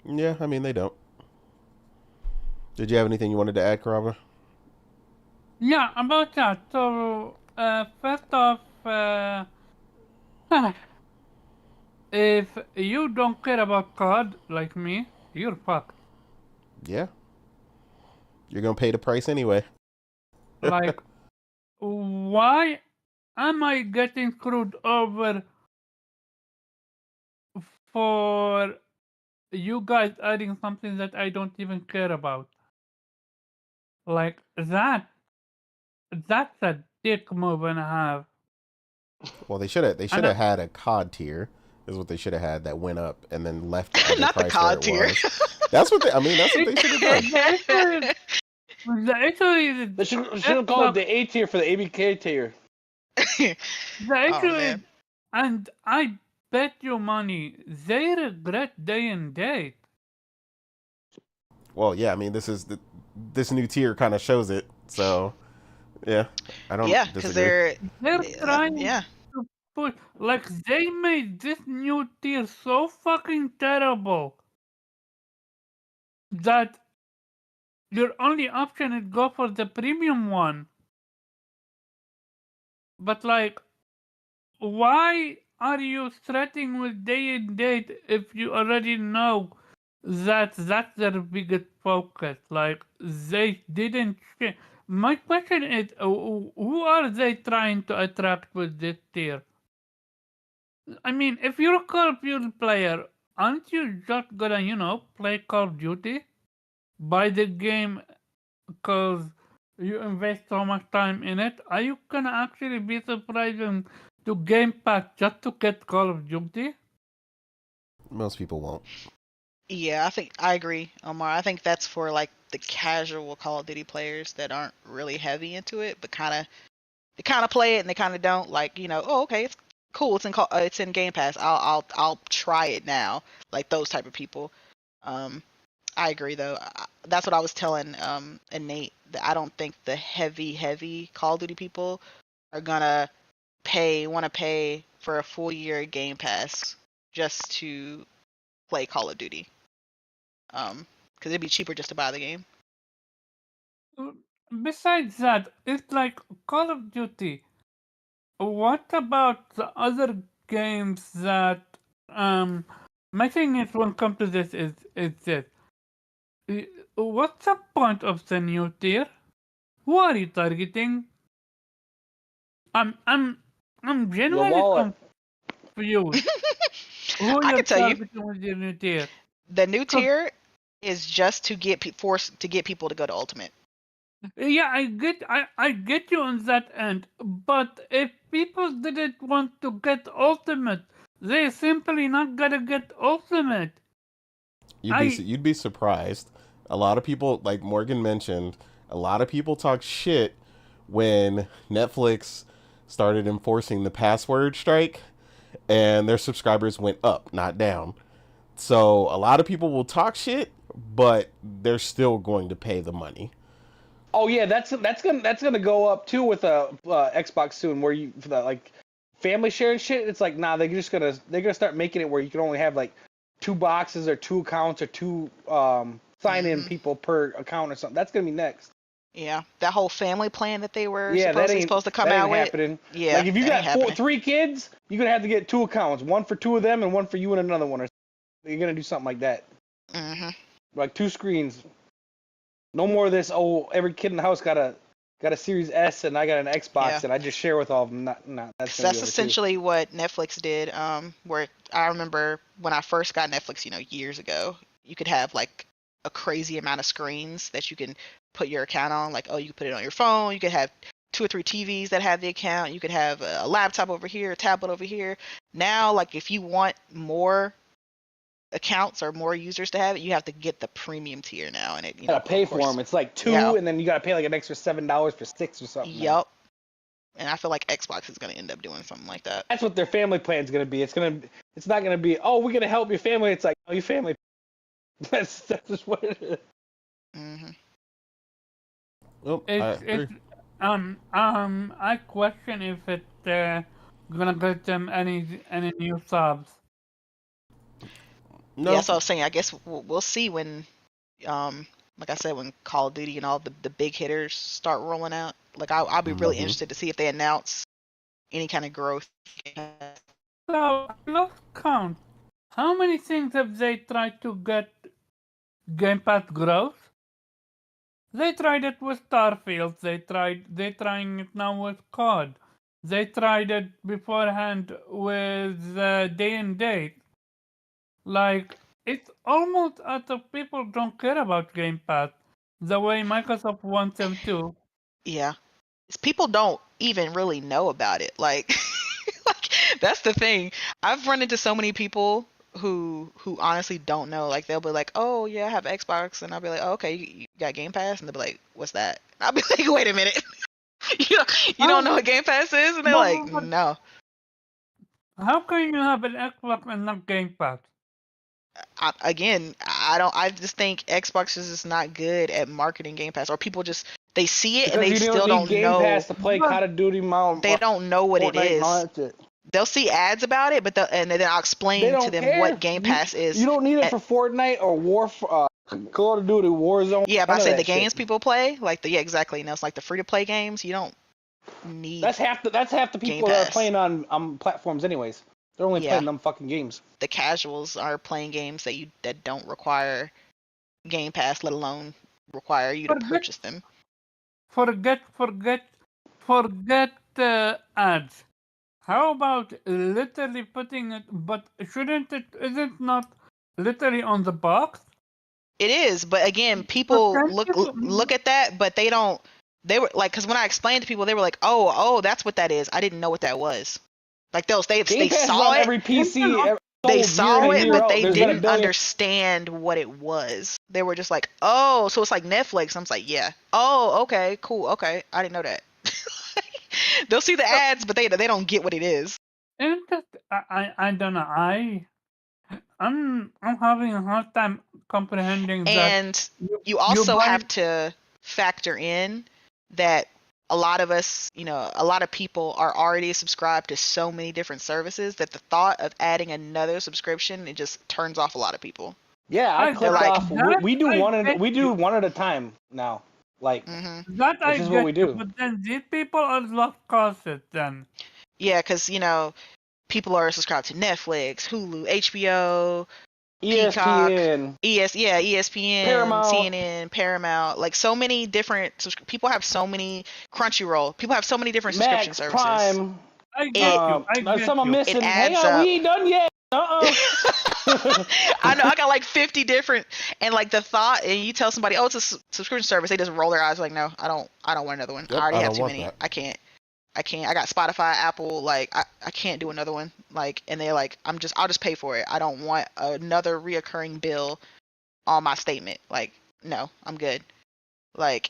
Speaker 1: Yeah, I mean they don't. Did you have anything you wanted to add, Karava?
Speaker 3: Yeah, about that. So, first off, if you don't care about COD like me, you're fucked.
Speaker 1: Yeah. You're gonna pay the price anyway.
Speaker 3: Like, why am I getting screwed over for you guys adding something that I don't even care about? Like, that's a dick move and a half.
Speaker 1: Well, they should have had a COD tier, is what they should have had, that went up and then left the
Speaker 4: Not the
Speaker 1: price
Speaker 4: COD
Speaker 1: where it
Speaker 4: tier.
Speaker 1: was. That's what they should have done.
Speaker 3: The issue is
Speaker 5: They should have called it the A tier for the ABK tier.
Speaker 3: the issue is,
Speaker 4: man.
Speaker 3: and I bet you money they regret day and date.
Speaker 1: Well, yeah, I mean this new tier kind of shows it. So, yeah, I don't
Speaker 4: Yeah, because
Speaker 1: disagree.
Speaker 3: They're trying
Speaker 4: yeah.
Speaker 3: to put, like, they made this new tier so fucking terrible that your only option is go for the premium one. But like, why are you threatening with day and date if you already know that's their biggest focus. Like they didn't. My question is, who are they trying to attract with this tier? I mean, if you're a Call of Duty player, aren't you just gonna play Call of Duty? Buy the game because you invest so much time in it? Are you gonna actually be surprised to Game Pass just to get Call of Duty?
Speaker 1: Most people won't.
Speaker 4: Yeah, I agree, Omar. I think that's for like the casual Call of Duty players that aren't really heavy into it, but they kind of play it and they kind of don't. Like, oh, okay, it's cool. It's in Game Pass. I'll try it now. Like those type of people. Um, I agree though. That's what I was telling Nate, that I don't think the heavy Call of Duty people are gonna want to pay for a full year Game Pass just to play Call of Duty. Because it'd be cheaper just to buy the game.
Speaker 3: Besides that, it's like Call of Duty. What about the other games that my thing is when it comes to this is this. What's the point of the new tier? Who are you targeting? I'm
Speaker 5: Your
Speaker 3: genuinely
Speaker 5: wallet.
Speaker 3: confused. Who
Speaker 4: I
Speaker 3: you're
Speaker 4: can tell you,
Speaker 3: targeting with your new tier?
Speaker 4: the new
Speaker 3: 'Cause-
Speaker 4: tier is just to get people to go to Ultimate.
Speaker 3: Yeah, I get you on that end, but if people didn't want to get Ultimate, they're simply not gonna get Ultimate.
Speaker 1: You'd be surprised. A lot of people, like Morgan mentioned, a lot of people talk shit when Netflix started enforcing the password strike, and their subscribers went up, not down. So a lot of people will talk shit, but they're still going to pay the money.
Speaker 5: Oh yeah, that's gonna go up too with Xbox soon, where you for the like family share and shit. It's like they're gonna start making it where you can only have like 2 boxes or 2 accounts or 2 sign in people per account or something. That's gonna be next.
Speaker 4: Yeah, that whole family plan that they were
Speaker 5: Yeah,
Speaker 4: supposed to come
Speaker 5: that
Speaker 4: out
Speaker 5: ain't
Speaker 4: with.
Speaker 5: happening.
Speaker 4: Yeah,
Speaker 5: like if you
Speaker 4: that ain't
Speaker 5: got 3 kids, you're gonna have to get 2 accounts, one for 2 of them and one for you and another one. Or you're gonna do something like that.
Speaker 4: Mm-hmm.
Speaker 5: Like 2 screens. No more of this. Oh, every kid in the house got a Series S and I got an Xbox and I just share with all of them.
Speaker 4: That's essentially what Netflix did. Where I remember when I first got Netflix, years ago, you could have like a crazy amount of screens that you can put your account on. Like, oh, you could put it on your phone. You could have 2 or 3 TVs that have the account. You could have a laptop over here, a tablet over here. Now, like, if you want more accounts or more users to have it, you have to get the premium tier now, and
Speaker 5: you gotta pay for them. It's like 2, and then you gotta pay like an extra $7 for 6 or something.
Speaker 4: Yep. And I feel like Xbox is gonna end up doing something like that.
Speaker 5: That's what their family plan's gonna be. It's not gonna be, oh, we're gonna help your family. It's like, oh, your family. That's just what it is.
Speaker 4: Mm-hmm.
Speaker 1: Well,
Speaker 3: I question if it's gonna get them any new subs.
Speaker 1: no.
Speaker 4: Yeah, so I was saying, I guess we'll see when, like I said, when Call of Duty and all the big hitters start rolling out. Like, I'll be really interested to see if they announce any kind of growth.
Speaker 3: So I lost count. How many things have they tried to get Game Pass growth? They tried it with Starfield. They're trying it now with COD. They tried it beforehand with Day and Date. Like, it's almost as if people don't care about Game Pass the way Microsoft wants them to.
Speaker 4: Yeah. People don't even really know about it. Like, that's the thing. I've run into so many people who honestly don't know. Like, they'll be like, oh yeah, I have Xbox, and I'll be like, oh, okay, you got Game Pass, and they'll be like, what's that? And I'll be like, wait a minute. you don't know what Game Pass is? And they're like, no.
Speaker 3: How can you have an Xbox and not Game Pass?
Speaker 4: I just think Xbox is just not good at marketing Game Pass, or people just, they see it
Speaker 5: Because
Speaker 4: and they still don't
Speaker 5: Game
Speaker 4: know.
Speaker 5: Pass to play Call of Duty
Speaker 4: They don't know what it
Speaker 5: Fortnite
Speaker 4: is. They'll see ads about it, and then I'll explain to them what Game Pass is.
Speaker 5: You don't need it for Fortnite or Call of Duty Warzone.
Speaker 4: Yeah, but I said the games people play, like exactly. And it's like the free to play games. You don't need.
Speaker 5: That's half the people that are playing on platforms, anyways. They're only
Speaker 4: Yeah.
Speaker 5: playing them fucking games.
Speaker 4: The casuals are playing games that don't require Game Pass, let alone require you to
Speaker 3: Forget
Speaker 4: purchase them.
Speaker 3: forget ads. How about literally putting it? But shouldn't it? Is it not literally on the box?
Speaker 4: It is, but again,
Speaker 3: But
Speaker 4: people
Speaker 3: then
Speaker 4: look at that, but they don't. They were like, because when I explained to people, they were like, "Oh, that's what that is." I didn't know what that was. Like they
Speaker 5: Game Pass is
Speaker 4: saw
Speaker 5: on
Speaker 4: it,
Speaker 5: every PC.
Speaker 4: they
Speaker 5: sold year
Speaker 4: saw
Speaker 5: in and
Speaker 4: it,
Speaker 5: year
Speaker 4: but
Speaker 5: out.
Speaker 4: they
Speaker 5: There's been a
Speaker 4: didn't
Speaker 5: billion.
Speaker 4: understand what it was. They were just like, "Oh, so it's like Netflix." I was like, "Yeah." Oh, okay, cool. Okay, I didn't know that. They'll see the ads, but they don't get what it is.
Speaker 3: I don't know. I'm having a hard time comprehending that.
Speaker 4: And you
Speaker 3: You
Speaker 4: also
Speaker 3: buy
Speaker 4: have to factor in that a lot of us, a lot of people are already subscribed to so many different services that the thought of adding another subscription, it just turns off a lot of people.
Speaker 5: Yeah, I
Speaker 3: I
Speaker 5: clicked
Speaker 4: like-
Speaker 5: off. We do one at a time now. Like
Speaker 3: that I
Speaker 5: this is
Speaker 3: get
Speaker 5: what we do.
Speaker 3: But then these people are lost causes then.
Speaker 4: Yeah, because people are subscribed to Netflix, Hulu, HBO,
Speaker 5: ESPN,
Speaker 4: ESPN,
Speaker 5: Paramount.
Speaker 4: CNN, Paramount, like so many different. People have so many Crunchyroll. People have so many different subscription
Speaker 5: Max,
Speaker 4: services.
Speaker 5: Prime.
Speaker 3: I get you. I
Speaker 5: There's
Speaker 3: get
Speaker 5: some I'm
Speaker 3: you.
Speaker 5: missing.
Speaker 4: It
Speaker 5: Hang
Speaker 4: adds
Speaker 5: on,
Speaker 4: up.
Speaker 5: we ain't done yet.
Speaker 4: I know I got like 50 different, and like the thought, and you tell somebody, oh, it's a subscription service, they just roll their eyes like, no, I don't want another one.
Speaker 1: Yep,
Speaker 4: I already
Speaker 1: I
Speaker 4: have
Speaker 1: don't
Speaker 4: too
Speaker 1: want
Speaker 4: many.
Speaker 1: that.
Speaker 4: I can't. I got Spotify, Apple, like I can't do another one. Like, and they're like, I'll just pay for it. I don't want another reoccurring bill on my statement. Like, no, I'm good. Like,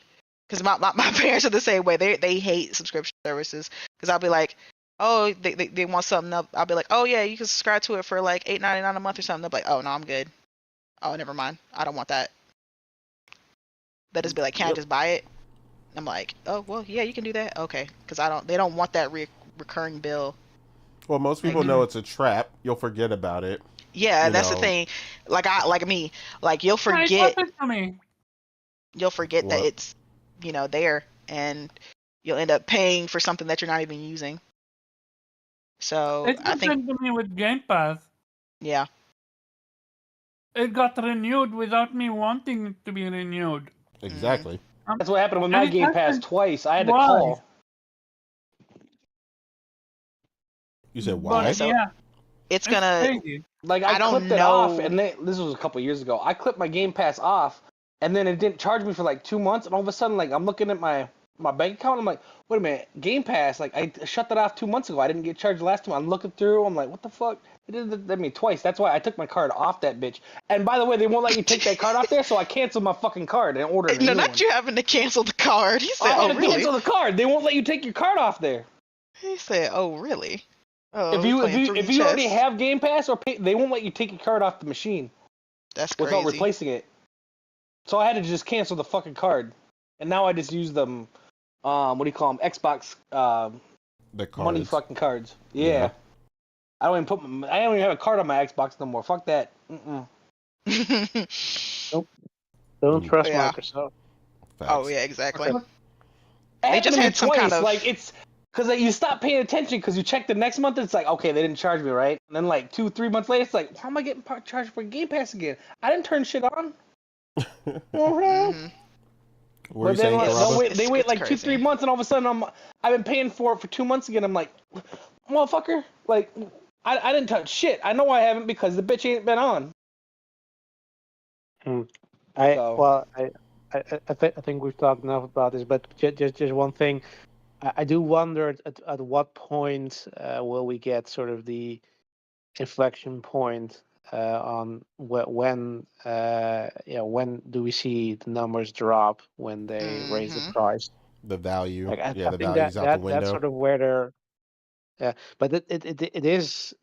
Speaker 4: because my parents are the same way. They hate subscription services because I'll be like, oh, they want something up. I'll be like, oh yeah, you can subscribe to it for like $8.99 a month or something. They'll be like, oh no, I'm good. Oh, never mind. I don't want that. They'll just be like, can I just buy it? I'm like, oh well, yeah, you can do that. Okay, because they don't want that recurring bill.
Speaker 1: Well, most people know it's a trap. You'll forget about it.
Speaker 4: Yeah,
Speaker 1: You
Speaker 4: that's the
Speaker 1: know.
Speaker 4: thing. Like me, like you'll
Speaker 3: Right,
Speaker 4: forget.
Speaker 3: what is to me?
Speaker 4: You'll forget that
Speaker 1: What?
Speaker 4: it's there, and you'll end up paying for something that you're not even using. So
Speaker 3: It
Speaker 4: I think,
Speaker 3: happened to me with Game Pass.
Speaker 4: yeah,
Speaker 3: It got renewed without me wanting it to be renewed.
Speaker 1: Exactly.
Speaker 5: That's what happened with my
Speaker 3: And it
Speaker 5: Game Pass
Speaker 3: happened
Speaker 5: twice. I had to
Speaker 3: twice.
Speaker 5: call.
Speaker 1: You said
Speaker 3: But
Speaker 1: why?
Speaker 4: So-
Speaker 3: yeah,
Speaker 4: it's
Speaker 3: it's
Speaker 4: gonna.
Speaker 3: crazy.
Speaker 5: Like
Speaker 4: I
Speaker 5: I
Speaker 4: don't
Speaker 5: clipped it off,
Speaker 4: know.
Speaker 5: and this was a couple years ago. I clipped my Game Pass off, and then it didn't charge me for like 2 months. And all of a sudden, like I'm looking at my bank account, I'm like, wait a minute, Game Pass. Like I shut that off 2 months ago. I didn't get charged last time. I'm looking through. I'm like, what the fuck? They did that to me twice. That's why I took my card off that bitch. And by the way, they won't let you take that card off there, so I canceled my fucking card and ordered a
Speaker 4: No,
Speaker 5: new
Speaker 4: not
Speaker 5: one.
Speaker 4: you having to cancel the card. He said,
Speaker 5: I
Speaker 4: "Oh
Speaker 5: had to
Speaker 4: really?"
Speaker 5: cancel the card. They won't let you take your card off there.
Speaker 4: He said, "Oh really?" Oh,
Speaker 5: If
Speaker 4: we
Speaker 5: you
Speaker 4: playing 3D
Speaker 5: already
Speaker 4: chess.
Speaker 5: have Game Pass or pay, they won't let you take your card off the machine
Speaker 4: That's
Speaker 5: without
Speaker 4: crazy.
Speaker 5: replacing it. So I had to just cancel the fucking card, and now I just use them. What do you call them? Xbox
Speaker 1: The cards.
Speaker 5: money fucking cards. Yeah.
Speaker 1: Yeah.
Speaker 5: I don't even have a card on my Xbox no more. Fuck that. Mm-mm.
Speaker 2: Don't trust
Speaker 4: Yeah.
Speaker 2: Microsoft.
Speaker 1: Facts.
Speaker 4: Oh yeah, exactly.
Speaker 5: It
Speaker 4: They
Speaker 5: happened
Speaker 4: just
Speaker 5: to me
Speaker 4: had some
Speaker 5: twice.
Speaker 4: kind of-
Speaker 5: Like it's because you stop paying attention because you check the next month. It's like okay, they didn't charge me right, and then like 2-3 months later, it's like why am I getting charged for Game Pass again? I didn't turn shit on.
Speaker 4: Mhm.
Speaker 1: What are you
Speaker 5: But then
Speaker 1: saying,
Speaker 5: like,
Speaker 1: Caraba?
Speaker 5: they wait
Speaker 4: It's
Speaker 5: like
Speaker 4: crazy.
Speaker 5: 2-3 months, and all of a sudden I've been paying for it for 2 months again. I'm like, motherfucker, like I didn't touch shit. I know I haven't because the bitch ain't been on.
Speaker 2: I think we've talked enough about this, but just one thing. I do wonder at what point will we get sort of the inflection point on when when do we see the numbers drop when they raise the
Speaker 4: Mhm.
Speaker 2: price?
Speaker 1: The value.
Speaker 2: Like, I
Speaker 1: the
Speaker 2: think
Speaker 1: value's out the window.
Speaker 2: that's sort of where they're. Yeah, but it is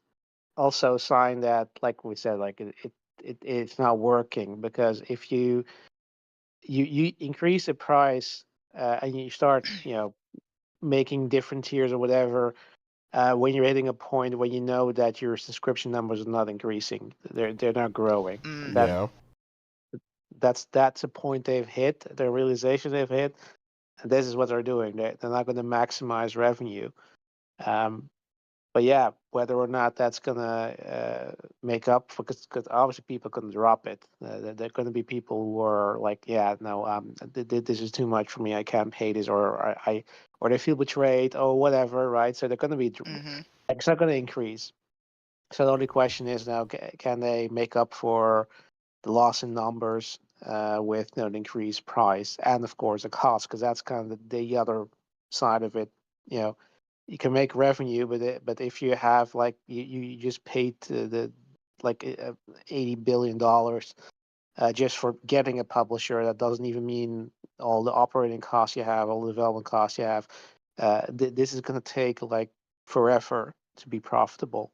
Speaker 2: also a sign that, like we said, like it's not working, because if you increase the price and you start making different tiers or whatever, when you're hitting a point when you know that your subscription numbers are not increasing, they're not growing.
Speaker 4: Mm.
Speaker 2: That
Speaker 1: Yeah.
Speaker 2: that's a point they've hit, the realization they've hit, and this is what they're doing. They're not going to maximize revenue. But But yeah, whether or not that's gonna make up for, because obviously people can drop it. There are gonna be people who are like, yeah, no, this is too much for me. I can't pay this, or they feel betrayed, or whatever, right? So they're gonna be,
Speaker 4: Mm-hmm.
Speaker 2: it's not gonna increase. So the only question is now, can they make up for the loss in numbers with an increased price and of course the cost, because that's kind of the other side of it. You know, you can make revenue, but if you have like you just paid the like $80 billion just for getting a publisher, that doesn't even mean all the operating costs you have, all the development costs you have. This is going to take like forever to be profitable.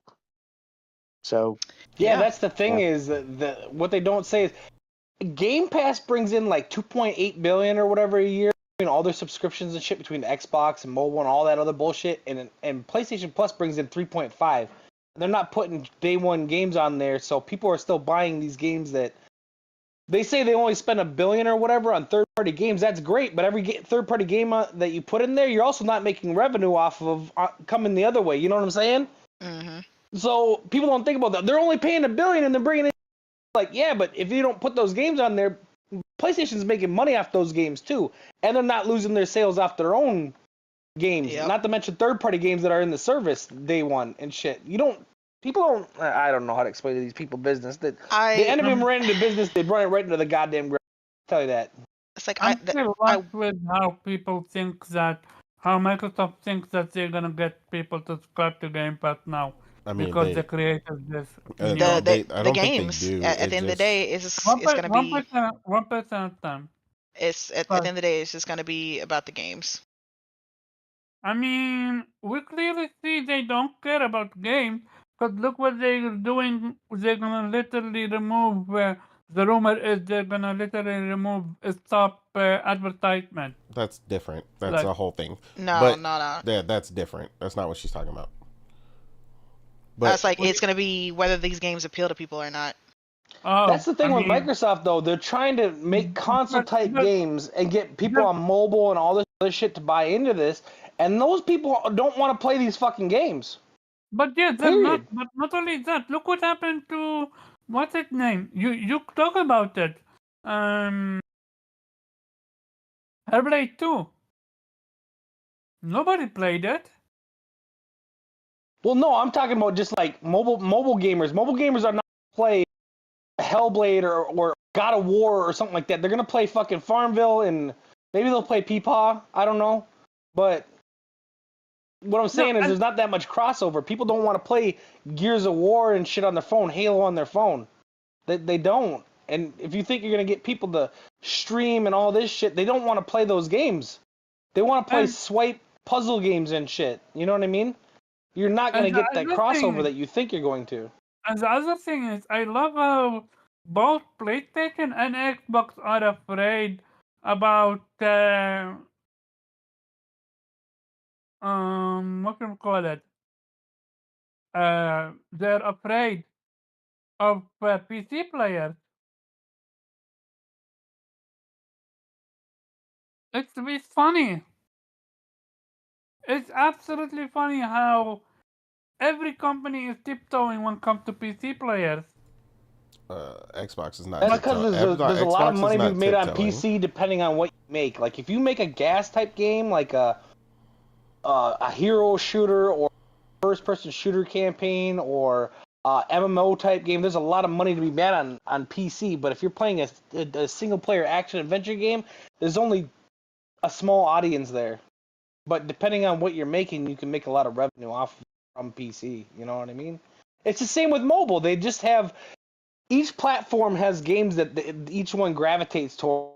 Speaker 2: So
Speaker 5: Yeah,
Speaker 4: Yeah.
Speaker 5: that's the thing is that what they don't say is Game Pass brings in like 2.8 billion or whatever a year between all their subscriptions and shit between Xbox and mobile and all that other bullshit, and PlayStation Plus brings in 3.5. They're not putting day one games on there, so people are still buying these games that they say they only spend $1 billion or whatever on third-party games. That's great, but every third-party game that you put in there, you're also not making revenue off of coming the other way. You know what I'm saying?
Speaker 4: Mm-hmm.
Speaker 5: So people don't think about that. They're only paying $1 billion and they're bringing in like, yeah, but if you don't put those games on there, PlayStation's making money off those games too, and they're not losing their sales off their own games.
Speaker 4: Yep.
Speaker 5: Not to mention third-party games that are in the service day one and shit. People don't. I don't know how to explain to these people business that the enemy ran into business. They run it right into the goddamn ground. I'll tell you that.
Speaker 4: It's like
Speaker 3: I'm still lost with how people think that, how Microsoft thinks that they're gonna get people to subscribe to Game Pass now.
Speaker 1: I mean,
Speaker 3: because they created this.
Speaker 1: I
Speaker 4: the
Speaker 1: don't
Speaker 4: games
Speaker 1: think they do.
Speaker 4: at the end of the day it's gonna be
Speaker 3: 1% of time.
Speaker 4: it's at the end of the day it's just gonna be about the games.
Speaker 3: I mean, we clearly see they don't care about games, because look what they're doing. They're gonna literally remove. The rumor is they're gonna literally remove stop advertisement.
Speaker 1: That's different. That's a whole thing.
Speaker 4: No.
Speaker 1: Yeah, that's different. That's not what she's talking about. But
Speaker 4: that's like it's gonna be whether these games appeal to people or not.
Speaker 3: Oh,
Speaker 5: That's the thing with Microsoft, though. They're trying to make console-type games and get people on mobile and all this other shit to buy into this, and those people don't want to play these fucking games.
Speaker 3: But yeah, not only that. Look what happened to what's its name? You talk about it. Hellblade 2. Nobody played it.
Speaker 5: Well, no, I'm talking about just like mobile gamers. Mobile gamers are not play Hellblade or God of War or something like that. They're gonna play fucking Farmville and maybe they'll play Peepaw. I don't know, but what I'm saying is there's not that much crossover. People don't want to play Gears of War and shit on their phone, Halo on their phone. They don't. And if you think you're gonna get people to stream and all this shit, they don't want to play those games. They want to play swipe puzzle games and shit. You know what I mean? You're not going to get that crossover that you think you're going to.
Speaker 3: And the other thing is, I love how both PlayStation and Xbox are afraid about what can we call it? They're afraid of PC players. It's funny. It's absolutely funny how every company is tiptoeing when it comes to PC players.
Speaker 1: Xbox is not.
Speaker 5: That's because there's a lot of money being made on PC depending on what you make. Like if you make a gas type game, like a hero shooter or first person shooter campaign or MMO type game, there's a lot of money to be made on PC. But if you're playing a single player action adventure game, there's only a small audience there. But depending on what you're making, you can make a lot of revenue off from PC. You know what I mean? It's the same with mobile. They just have each platform has games that each one gravitates toward.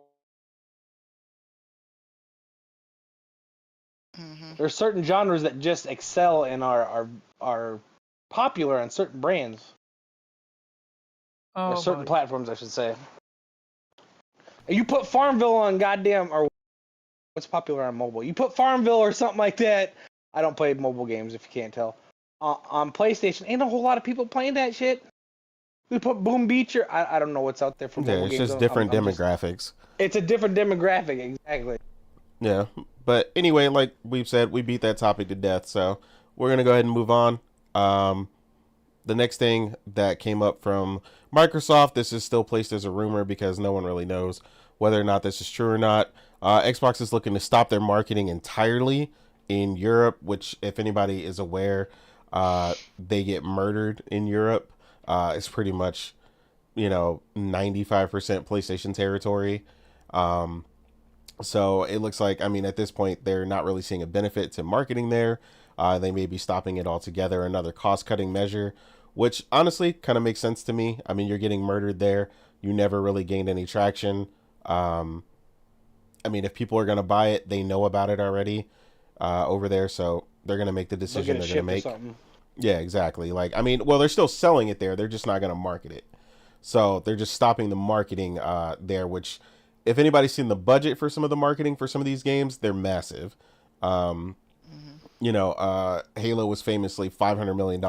Speaker 4: Mm-hmm.
Speaker 5: There's certain genres that just excel and are popular on certain brands. Or certain platforms, I should say. You put Farmville on goddamn, or what's popular on mobile? You put Farmville or something like that. I don't play mobile games, if you can't tell. On PlayStation, ain't a whole lot of people playing that shit. We put Boom Beach, or I don't know what's out there for mobile games.
Speaker 1: Yeah, it's just different demographics.
Speaker 5: It's a different demographic, exactly.
Speaker 1: Yeah, but anyway, like we've said, we beat that topic to death, so we're going to go ahead and move on. The next thing that came up from Microsoft, this is still placed as a rumor because no one really knows whether or not this is true or not. Xbox is looking to stop their marketing entirely in Europe, which, if anybody is aware, they get murdered in Europe. It's pretty much, 95% PlayStation territory. So it looks like, at this point, they're not really seeing a benefit to marketing there. They may be stopping it altogether, another cost-cutting measure, which honestly kind of makes sense to me. You're getting murdered there. You never really gained any traction. If people are going to buy it, they know about it already over there, so they're going to make the decision they're going to make. Yeah, exactly. They're still selling it there. They're just not going to market it. So they're just stopping the marketing there, which, if anybody's seen the budget for some of the marketing for some of these games, they're massive. Halo was famously $500 million,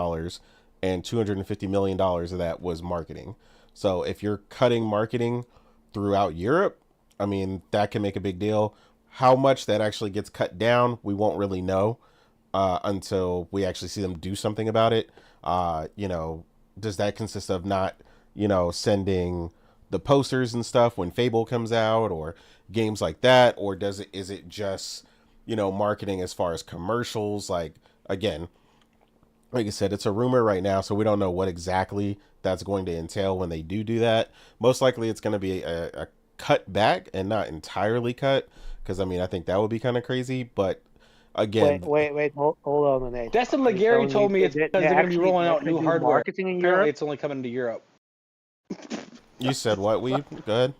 Speaker 1: and $250 million of that was marketing. So if you're cutting marketing throughout Europe, that can make a big deal. How much that actually gets cut down, we won't really know until we actually see them do something about it. Does that consist of not, sending the posters and stuff when Fable comes out, or games like that? Or is it just, marketing as far as commercials? Again, like I said, it's a rumor right now, so we don't know what exactly that's going to entail when they do that. Most likely it's going to be a cut back and not entirely cut, because I think that would be kind of crazy. But again,
Speaker 2: wait, hold on a minute.
Speaker 5: Destin Legary told me it's because they're going to be rolling out new hardware.
Speaker 2: Marketing in
Speaker 5: Apparently,
Speaker 2: Europe?
Speaker 5: it's only coming to Europe.
Speaker 1: You said what, Weeb? Go ahead.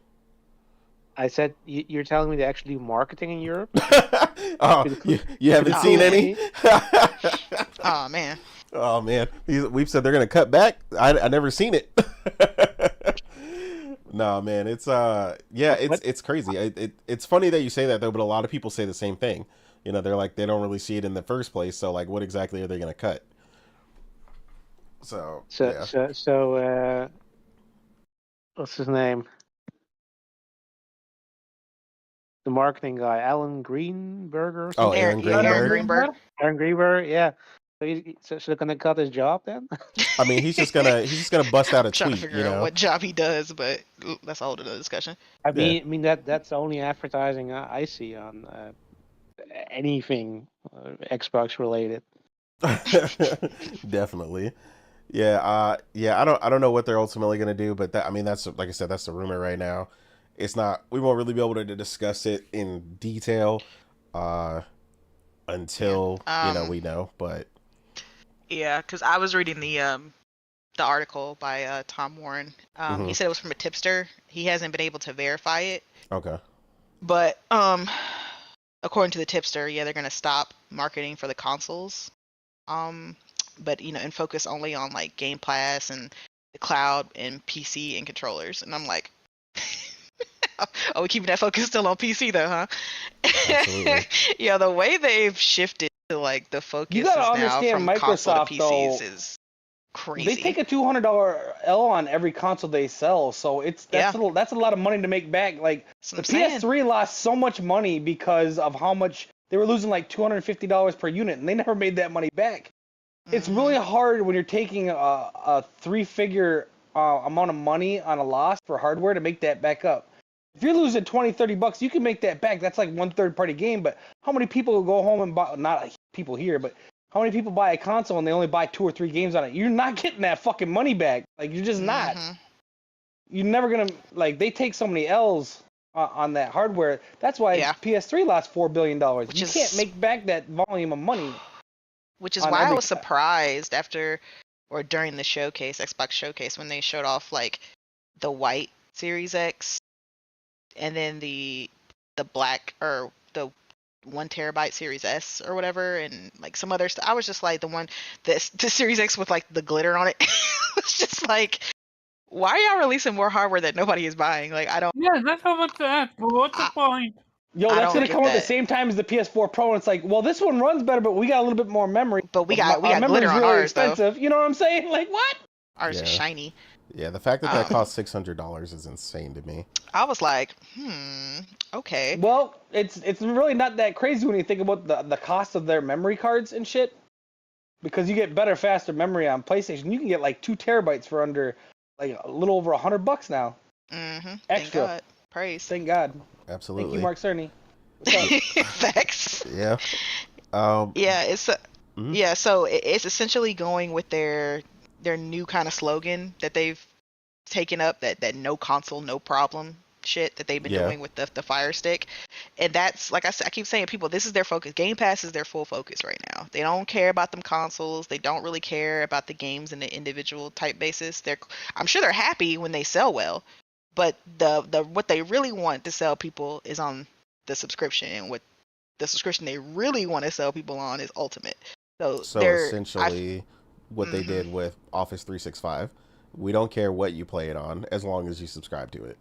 Speaker 2: I said you're telling me they actually do marketing in Europe?
Speaker 1: Oh, you haven't seen any?
Speaker 4: Oh, man.
Speaker 1: Oh, man. We've said they're going to cut back. I never seen it. No, man. It's it's crazy. It's funny that you say that, though, but a lot of people say the same thing. They're like, they don't really see it in the first place, so what exactly are they going to cut? So
Speaker 2: what's his name? The marketing guy, Alan Greenberger.
Speaker 1: Oh, Aaron Greenberg.
Speaker 2: Aaron Greenberg, yeah. So they're gonna cut his job then?
Speaker 1: He's just gonna bust out a
Speaker 4: trying
Speaker 1: tweet.
Speaker 4: to figure out what job he does, but that's a whole other discussion.
Speaker 2: That's the only advertising I see on anything Xbox related.
Speaker 1: Definitely. Yeah. I don't know what they're ultimately gonna do, but that's, like I said, that's the rumor right now. It's not. We won't really be able to discuss it in detail until we know. But
Speaker 4: yeah, because I was reading the article by Tom Warren. He said it was from a tipster. He hasn't been able to verify it.
Speaker 1: Okay.
Speaker 4: But according to the tipster, yeah, they're gonna stop marketing for the consoles. But and focus only on Game Pass and the cloud and PC and controllers. And I'm like, are we keeping that focus still on PC though, huh?
Speaker 1: Absolutely.
Speaker 4: Yeah, the way they've shifted to the focus
Speaker 5: You gotta
Speaker 4: now
Speaker 5: understand,
Speaker 4: from console to
Speaker 5: Microsoft,
Speaker 4: PCs
Speaker 5: though,
Speaker 4: is crazy.
Speaker 5: They take a $200 L on every console they sell, so that's a lot of money to make back. The PS3 lost so much money because of how much they were losing, $250 per unit, and they never made that money back. It's really hard when you're taking a three-figure amount of money on a loss for hardware to make that back up. If you're losing $20-$30, you can make that back. That's one third-party game. But how many people go home and buy? Not people here, but how many people buy a console and they only buy 2 or 3 games on it? You're not getting that fucking money back. You're just not. You're never gonna They take so many L's on that hardware. That's why PS3 lost $4 billion. You can't make back that volume of money.
Speaker 4: Which is why I was surprised after or during the showcase, Xbox showcase, when they showed off the white Series X and then the black or the 1 terabyte Series S or whatever, and some other stuff. I was just the Series X with the glitter on it. It's just why are y'all releasing more hardware that nobody is buying? I don't.
Speaker 3: Yeah, that's how much to ask. What's the point?
Speaker 5: Yo, that's gonna come at the same time as the PS4 Pro, and it's well, this one runs better, but we got a little bit more memory.
Speaker 4: But we got glitter on ours,
Speaker 5: expensive.
Speaker 4: though.
Speaker 5: You know what I'm saying? What?
Speaker 4: Ours is shiny.
Speaker 1: Yeah, the fact that costs $600 is insane to me.
Speaker 4: I was okay.
Speaker 5: Well, it's really not that crazy when you think about the cost of their memory cards and shit. because you get better, faster memory on PlayStation. You can get like 2 terabytes for under like a little over $100 now.
Speaker 4: Mm-hmm. Thank
Speaker 5: Extra.
Speaker 4: God. Praise.
Speaker 5: Thank God.
Speaker 1: Absolutely.
Speaker 5: Thank you, Mark Cerny. What's up?
Speaker 4: Facts.
Speaker 1: Yeah.
Speaker 4: Yeah, it's
Speaker 1: Mhm.
Speaker 4: yeah. So it's essentially going with their new kind of slogan that they've taken up, that no console, no problem shit that they've been
Speaker 1: Yeah.
Speaker 4: doing with the Fire Stick. And that's, like I said, I keep saying, people, this is their focus. Game Pass is their full focus right now. They don't care about them consoles. They don't really care about the games in the individual type basis. I'm sure they're happy when they sell well, but the what they really want to sell people is on the subscription, and what the subscription they really want to sell people on is Ultimate. So
Speaker 1: Essentially, what they did with Office 365, we don't care what you play it on as long as you subscribe to it.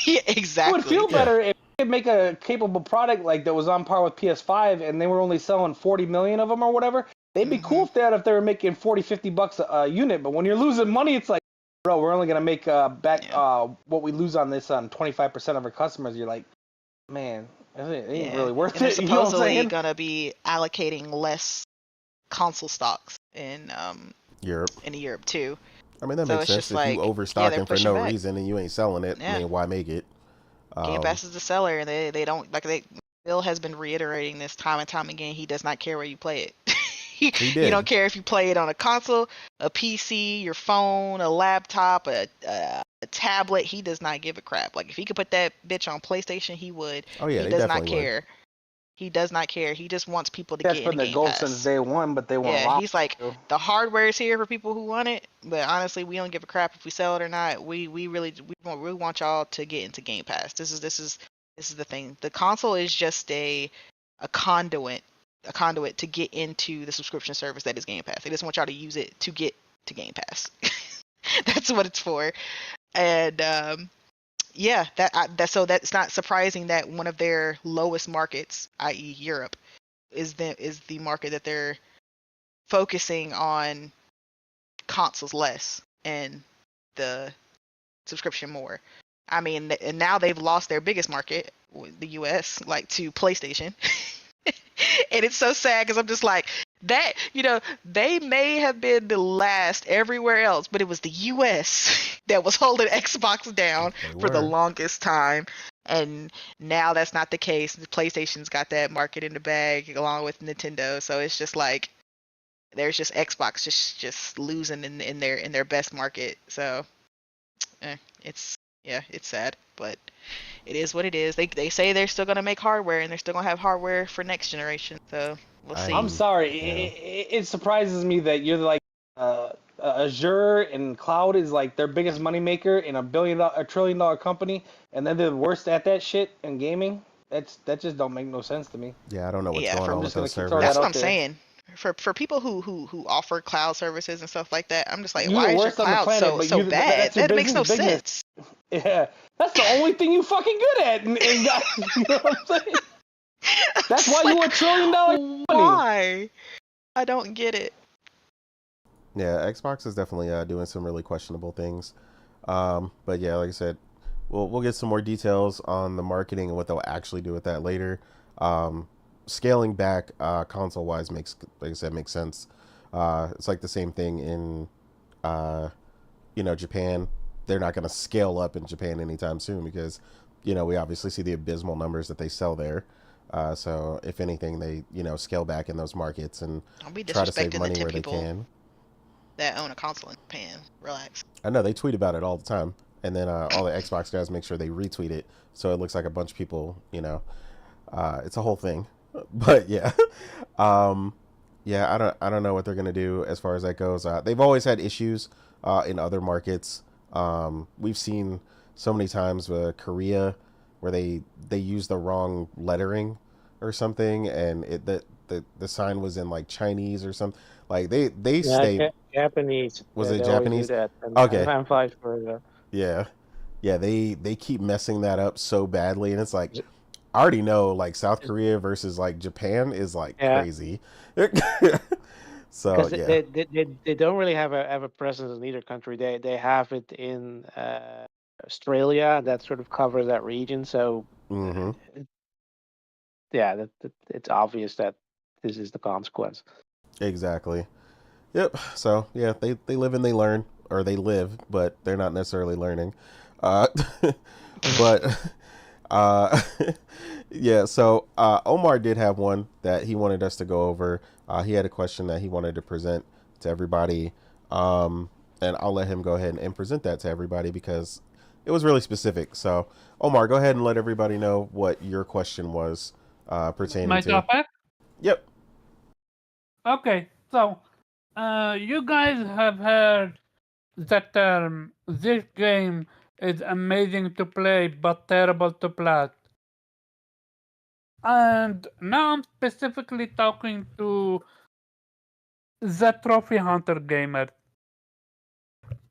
Speaker 4: Yeah, exactly.
Speaker 5: It would feel better if you could make a capable product like that was on par with PS5 and they were only selling 40 million of them or whatever. They'd be cool if they were making $40-$50 a unit. But when you're losing money, it's like, bro, we're only going to make back what we lose on this on 25% of our customers. You're like, man, it ain't really worth
Speaker 4: and they're
Speaker 5: it. You know what I'm
Speaker 4: supposedly
Speaker 5: saying?
Speaker 4: gonna be allocating less console stocks in Europe too.
Speaker 1: I mean, that
Speaker 4: So
Speaker 1: makes
Speaker 4: it's
Speaker 1: sense.
Speaker 4: just
Speaker 1: If
Speaker 4: like,
Speaker 1: you overstock
Speaker 4: they're
Speaker 1: them for
Speaker 4: pushing
Speaker 1: no
Speaker 4: back.
Speaker 1: reason and you ain't selling it, I mean, why make it?
Speaker 4: Game Pass is the seller, and they don't Bill has been reiterating this time and time again. He does not care where you play it.
Speaker 1: He did.
Speaker 4: You don't care if you play it on a console, a PC, your phone, a laptop, a tablet. He does not give a crap. Like, if he could put that bitch on PlayStation, he would.
Speaker 1: Oh yeah,
Speaker 4: He
Speaker 1: they
Speaker 4: does not
Speaker 1: definitely would.
Speaker 4: care. He does not care. He just wants people to
Speaker 5: That's
Speaker 4: get into
Speaker 5: been the
Speaker 4: Game
Speaker 5: goal
Speaker 4: Pass.
Speaker 5: since day one, but they won't
Speaker 4: Yeah,
Speaker 5: allow
Speaker 4: he's like,
Speaker 5: it.
Speaker 4: the hardware is here for people who want it, but honestly, we don't give a crap if we sell it or not. We want y'all to get into Game Pass. This is the thing. The console is just a conduit to get into the subscription service that is Game Pass. They just want y'all to use it to get to Game Pass. That's what it's for. And yeah, so that's not surprising that one of their lowest markets, i.e. Europe, is the market that they're focusing on consoles less and the subscription more. I mean, and now they've lost their biggest market, the US, like, to PlayStation. And it's so sad because I'm just like, that, they may have been the last everywhere else, but it was the US that was holding Xbox down for the longest time. And now that's not the case. The PlayStation's got that market in the bag along with Nintendo. So it's just like, there's just Xbox just losing in their best market. So it's sad, but it is what it is. They say they're still gonna make hardware, and they're still gonna have hardware for next generation. So we'll see.
Speaker 5: I'm sorry.
Speaker 1: Yeah.
Speaker 5: It surprises me that you're like Azure and cloud is like their biggest moneymaker in a trillion-dollar company, and then they're the worst at that shit in gaming. That just don't make no sense to me.
Speaker 1: Yeah, I don't know what's going on with those servers.
Speaker 4: That's what I'm saying. For people who offer cloud services and stuff like that, I'm just like,
Speaker 5: You're
Speaker 4: why
Speaker 5: the
Speaker 4: is your
Speaker 5: worst on the
Speaker 4: cloud
Speaker 5: planet, but
Speaker 4: so bad? That makes no sense.
Speaker 5: Yeah, that's the only thing you fucking good at, and you know what I'm saying? That's why you a $1 trillion company.
Speaker 4: Why? I don't get it.
Speaker 1: Yeah, Xbox is definitely doing some really questionable things. But yeah, like I said, we'll get some more details on the marketing and what they'll actually do with that later. Scaling back console-wise makes sense. It's like the same thing in Japan. They're not going to scale up in Japan anytime soon because we obviously see the abysmal numbers that they sell there. So if anything, they scale back in those markets and try to save money where they can.
Speaker 4: That own a console in Japan. Relax.
Speaker 1: I know they tweet about it all the time, and then all the Xbox guys make sure they retweet it so it looks like a bunch of people. It's a whole thing. But yeah, yeah, I don't know what they're gonna do as far as that goes. They've always had issues in other markets. We've seen so many times Korea where they use the wrong lettering or something, and the sign was in like Chinese or something. Like they stay
Speaker 2: Japanese.
Speaker 1: Was
Speaker 2: Yeah,
Speaker 1: it
Speaker 2: they always
Speaker 1: Japanese?
Speaker 2: do that.
Speaker 1: Okay.
Speaker 2: I'm fine for that.
Speaker 1: Yeah. They keep messing that up so badly, and it's like, I already know, like, South Korea versus like Japan is like crazy. So
Speaker 2: Because
Speaker 1: yeah,
Speaker 2: they don't really have a presence in either country. They have it in Australia that sort of covers that region. So yeah, it's obvious that this is the consequence.
Speaker 1: exactly. Yep. So yeah, they live and they learn, or they live, but they're not necessarily learning. Uh, but uh, yeah. So Omar did have one that he wanted us to go over. He had a question that he wanted to present to everybody, and I'll let him go ahead and present that to everybody because it was really specific. So Omar, go ahead and let everybody know what your question was pertaining
Speaker 3: My
Speaker 1: to.
Speaker 3: topic?
Speaker 1: Yep.
Speaker 3: Okay, so you guys have heard the term this game is amazing to play but terrible to play. And now I'm specifically talking to the trophy hunter gamer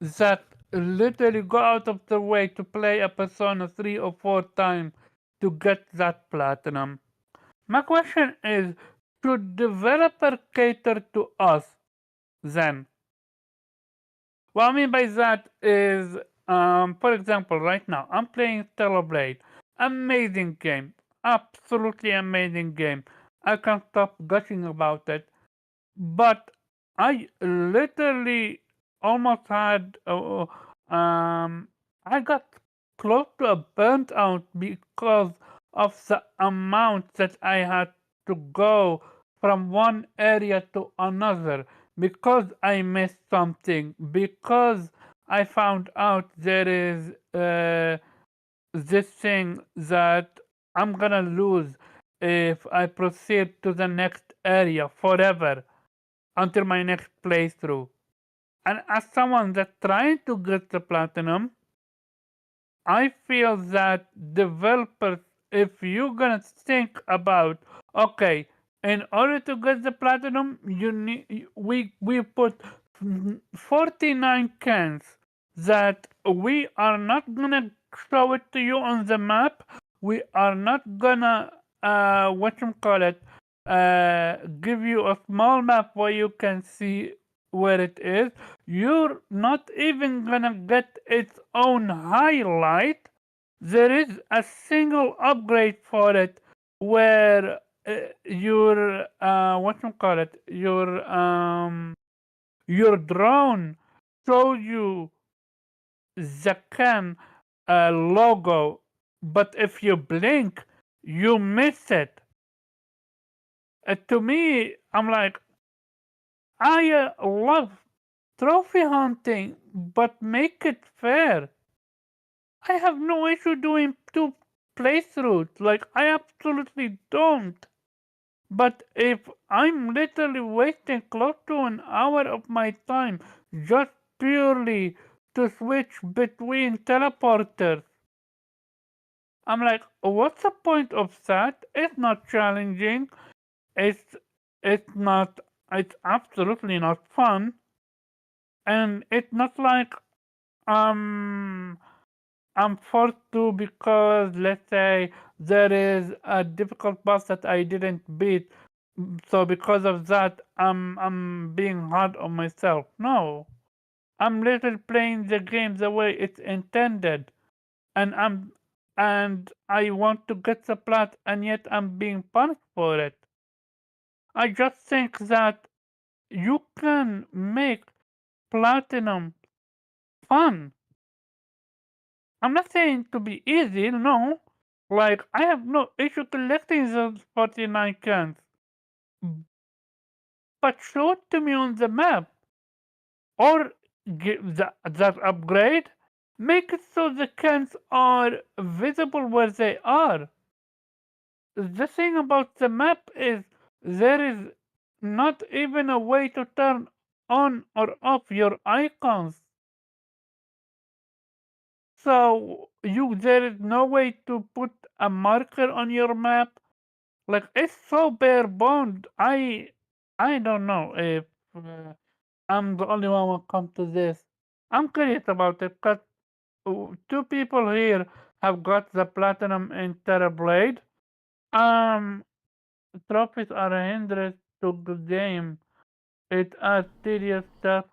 Speaker 3: that literally go out of their way to play a Persona 3 or 4 times to get that platinum. My question is, should developer cater to us then? What I mean by that is, for example, right now I'm playing Stellar Blade. Amazing game. Absolutely amazing game. I can't stop gushing about it. But I literally almost had, I got close to a burnt out because of the amount that I had to go from one area to another because I missed something, because I found out there is this thing that I'm gonna lose if I proceed to the next area forever until my next playthrough. And as someone that's trying to get the platinum, I feel that developers, if you're gonna think about, okay, in order to get the platinum, you need we put 49 cans that we are not gonna show it to you on the map. We are not gonna what you call it, give you a small map where you can see where it is. You're not even gonna get its own highlight. There is a single upgrade for it where your what you call it, your drone shows you the can logo, but if you blink, you miss it. To me, I'm like, I love trophy hunting, but make it fair. I have no issue doing two playthroughs, like I absolutely don't. But if I'm literally wasting close to an hour of my time just purely to switch between teleporters, I'm like, what's the point of that? It's not challenging. It's it's not. It's absolutely not fun, and it's not like um I'm forced to because let's say there is a difficult boss that I didn't beat. So because of that, I'm being hard on myself. No, I'm literally playing the game the way it's intended, and I want to get the plot, and yet I'm being punished for it. I just think that you can make platinum fun. I'm not saying to be easy, no. Like, I have no issue collecting those 49 cans. But show it to me on the map. Or give that upgrade. Make it so the cans are visible where they are. The thing about the map is there is not even a way to turn on or off your icons. So there is no way to put a marker on your map. Like it's so bare boned. I don't know if I'm the only one who come to this. I'm curious about it because two people here have got the platinum in Terra Blade. Um, trophies are a hindrance to the game. It adds tedious stuff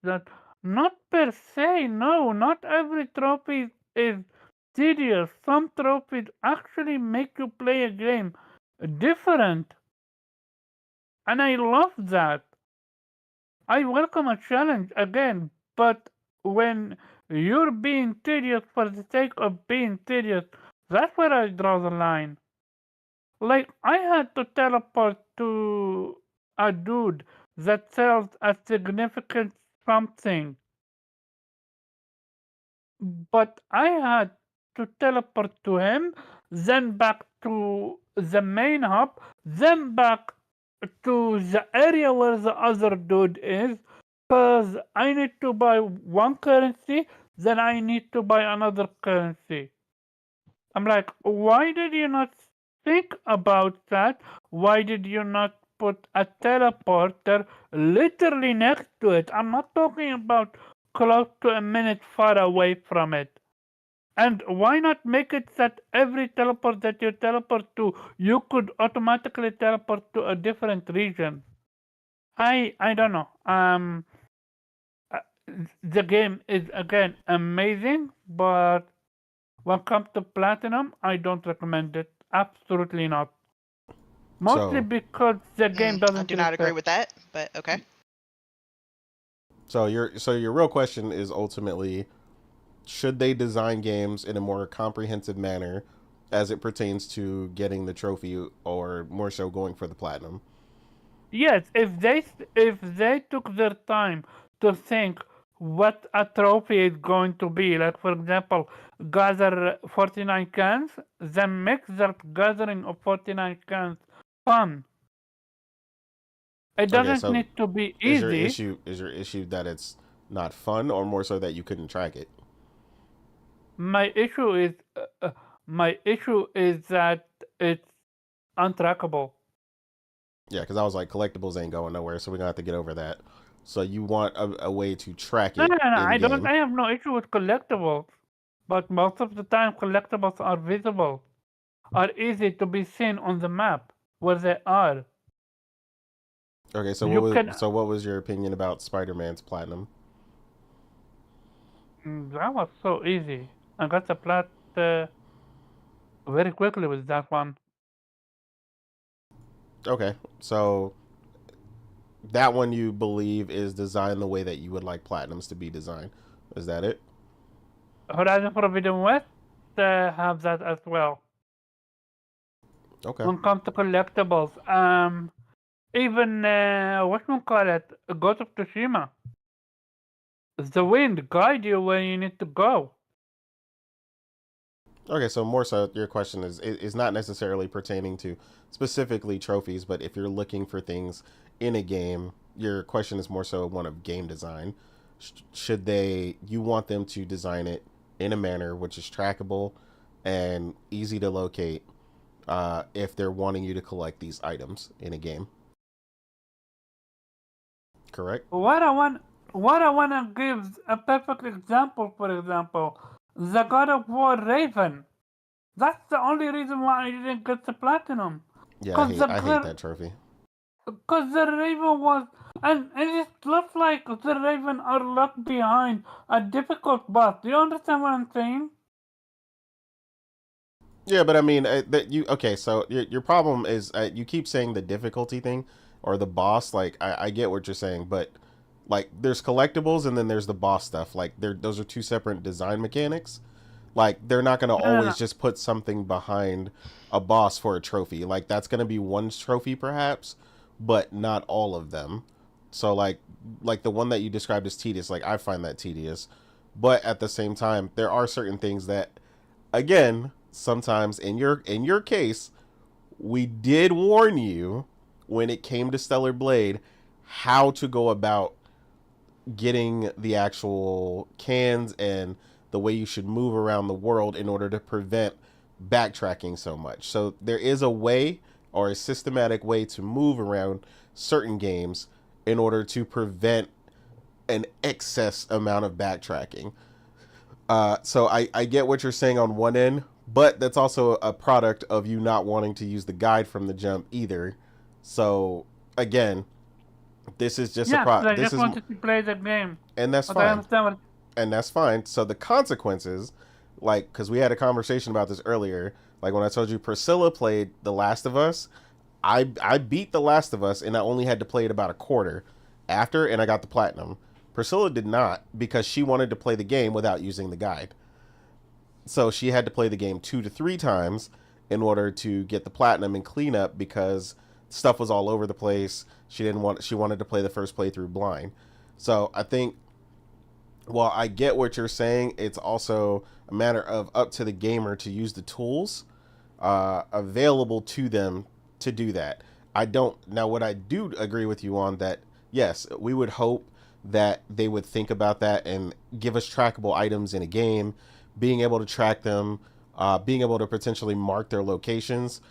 Speaker 3: that not per se. No, not every trophy is tedious. Some trophies actually make you play a game different. And I love that. I welcome a challenge again, but when you're being tedious for the sake of being tedious, that's where I draw the line. Like, I had to teleport to a dude that sells a significant something, but I had to teleport to him, then back to the main hub, then back to the area where the other dude is, because I need to buy one currency, then I need to buy another currency. I'm like, why did you not think about that? Why did you not put a teleporter literally next to it? I'm not talking about close to a minute far away from it. And why not make it that every teleport that you teleport to, you could automatically teleport to a different region? I don't know. Uh, the game is again amazing, but when it comes to platinum, I don't recommend it. Absolutely not. Mostly
Speaker 1: So,
Speaker 3: because the game
Speaker 4: I
Speaker 3: doesn't
Speaker 4: do not agree
Speaker 3: reset.
Speaker 4: with that, but okay.
Speaker 1: so your real question is ultimately, should they design games in a more comprehensive manner as it pertains to getting the trophy, or more so going for the platinum?
Speaker 3: Yes, if they took their time to think what a trophy is going to be, like for example, gather 49 cans, then make that gathering of 49 cans fun. It
Speaker 1: Okay,
Speaker 3: doesn't
Speaker 1: so
Speaker 3: need to be
Speaker 1: is your
Speaker 3: easy.
Speaker 1: issue that it's not fun, or more so that you couldn't track it?
Speaker 3: My issue is my issue is that it's untrackable.
Speaker 1: Yeah, because I was like, collectibles ain't going nowhere, so we're gonna have to get over that. So you want a way to track
Speaker 3: No,
Speaker 1: it
Speaker 3: no, no, no.
Speaker 1: in
Speaker 3: I don't.
Speaker 1: game.
Speaker 3: I have no issue with collectibles, but most of the time, collectibles are visible, are easy to be seen on the map where they are.
Speaker 1: Okay, so
Speaker 3: You can.
Speaker 1: what was your opinion about Spider-Man's platinum?
Speaker 3: That was so easy. I got the plot very quickly with that one.
Speaker 1: Okay, so that one you believe is designed the way that you would like platinums to be designed. Is that it?
Speaker 3: Horizon Forbidden West have that as well.
Speaker 1: Okay.
Speaker 3: When it comes to collectibles, even what we call it, Ghost of Tsushima. The wind guide you where you need to go.
Speaker 1: Okay, so more so your question is not necessarily pertaining to specifically trophies, but if you're looking for things in a game, your question is more so one of game design. Should they you want them to design it in a manner which is trackable and easy to locate, if they're wanting you to collect these items in a game? Correct?
Speaker 3: What I wanna give a perfect example, for example, the God of War Raven. That's the only reason why I didn't get the platinum.
Speaker 1: Yeah,
Speaker 3: Cause the
Speaker 1: I hate
Speaker 3: girl,
Speaker 1: that trophy.
Speaker 3: cause the Raven was, and it looks like the Raven are locked behind a difficult boss. Do you understand what I'm saying?
Speaker 1: Yeah, but I mean, that you okay? So your problem is, you keep saying the difficulty thing or the boss. Like, I get what you're saying, but like, there's collectibles and then there's the boss stuff. Like, those are two separate design mechanics. Like, they're not gonna
Speaker 3: No, no, no.
Speaker 1: always just put something behind a boss for a trophy. Like, that's gonna be one trophy perhaps, but not all of them. So like the one that you described as tedious. Like, I find that tedious, but at the same time, there are certain things that, again, sometimes in your case, we did warn you when it came to Stellar Blade how to go about getting the actual cans and the way you should move around the world in order to prevent backtracking so much. So there is a way, or a systematic way, to move around certain games in order to prevent an excess amount of backtracking. So I get what you're saying on one end, but that's also a product of you not wanting to use the guide from the jump either. So again, this is just a
Speaker 3: Yes,
Speaker 1: pro.
Speaker 3: I
Speaker 1: This
Speaker 3: just
Speaker 1: is,
Speaker 3: wanted to play the game,
Speaker 1: and that's
Speaker 3: but I
Speaker 1: fine,
Speaker 3: understand what.
Speaker 1: and that's fine. So the consequences, like, because we had a conversation about this earlier. Like when I told you Priscilla played The Last of Us, I beat The Last of Us, and I only had to play it about a quarter. after, and I got the platinum. Priscilla did not, because she wanted to play the game without using the guide. So she had to play the game 2 to 3 times in order to get the platinum and cleanup, because stuff was all over the place. She wanted to play the first playthrough blind. So I think, while I get what you're saying, it's also a matter of up to the gamer to use the tools available to them to do that. Now what I do agree with you on, that yes, we would hope that they would think about that and give us trackable items in a game, being able to track them, being able to potentially mark their locations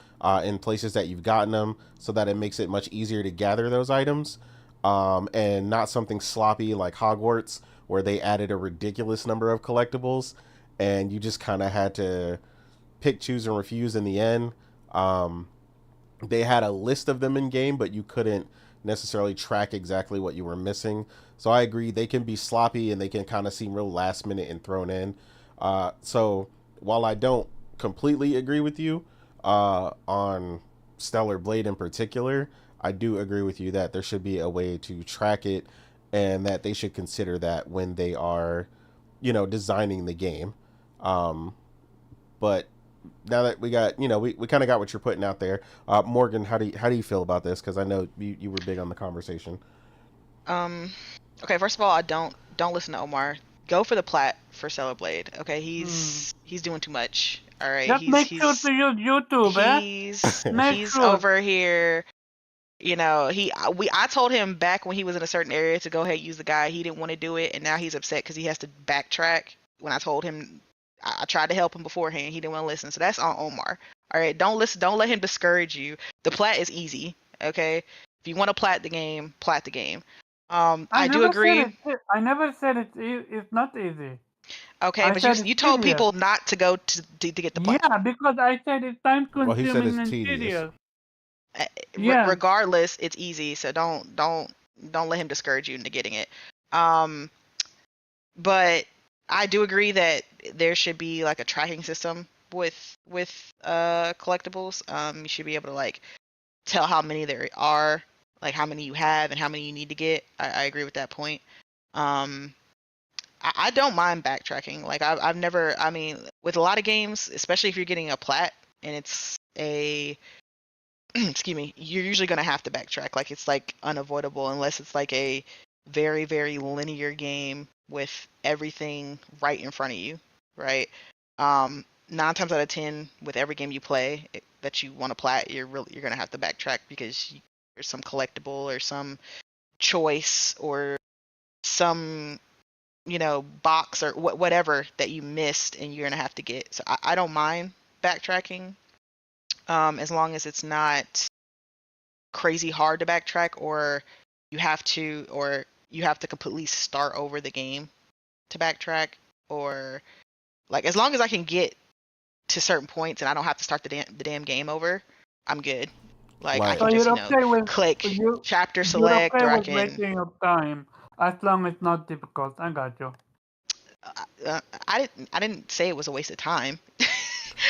Speaker 1: in places that you've gotten them, so that it makes it much easier to gather those items, and not something sloppy like Hogwarts, where they added a ridiculous number of collectibles and you just kind of had to pick, choose, and refuse in the end. They had a list of them in game, but you couldn't necessarily track exactly what you were missing. So I agree, they can be sloppy and they can kind of seem real last minute and thrown in. So while I don't completely agree with you on Stellar Blade in particular, I do agree with you that there should be a way to track it, and that they should consider that when they are, designing the game. But now that we got, we kind of got what you're putting out there. Morgan, how do you feel about this? Because I know you were big on the conversation.
Speaker 4: Okay, first of all, I don't listen to Omar. Go for the plat for Stellar Blade. Okay, he's doing too much. All right,
Speaker 3: Just make sure to use YouTube,
Speaker 4: he's over here. I told him back when he was in a certain area to go ahead and use the guide. He didn't want to do it, and now he's upset because he has to backtrack. When I told him, I tried to help him beforehand. He didn't want to listen, so that's on Omar. All right, don't listen. Don't let him discourage you. The plat is easy. Okay, if you want to plat the game, plat the game. I do agree.
Speaker 3: I never said it's not easy.
Speaker 4: Okay, but you told people not to go to get the plat.
Speaker 3: Yeah, because I said it's time consuming.
Speaker 1: Well, he said it's
Speaker 3: and
Speaker 1: tedious.
Speaker 4: Regardless, it's easy, so don't let him discourage you into getting it. But I do agree that there should be like a tracking system with collectibles. You should be able to like tell how many there are, like how many you have and how many you need to get. I agree with that point. I don't mind backtracking. Like I've never, with a lot of games, especially if you're getting a plat and it's a excuse me, you're usually going to have to backtrack. Like it's like unavoidable unless it's like a very, very linear game with everything right in front of you, right? 9 times out of 10 with every game you play that you want to plat, you're going to have to backtrack because there's some collectible or some choice or some, box or whatever that you missed and you're going to have to get. So I don't mind backtracking. As long as it's not crazy hard to backtrack, or you have to completely start over the game to backtrack, or like as long as I can get to certain points and I don't have to start the damn game over, I'm good. Like I can just click chapter select,
Speaker 3: you're okay
Speaker 4: or I
Speaker 3: with
Speaker 4: can
Speaker 3: wasting your time as long as it's not difficult. I got you.
Speaker 4: I didn't say it was a waste of time.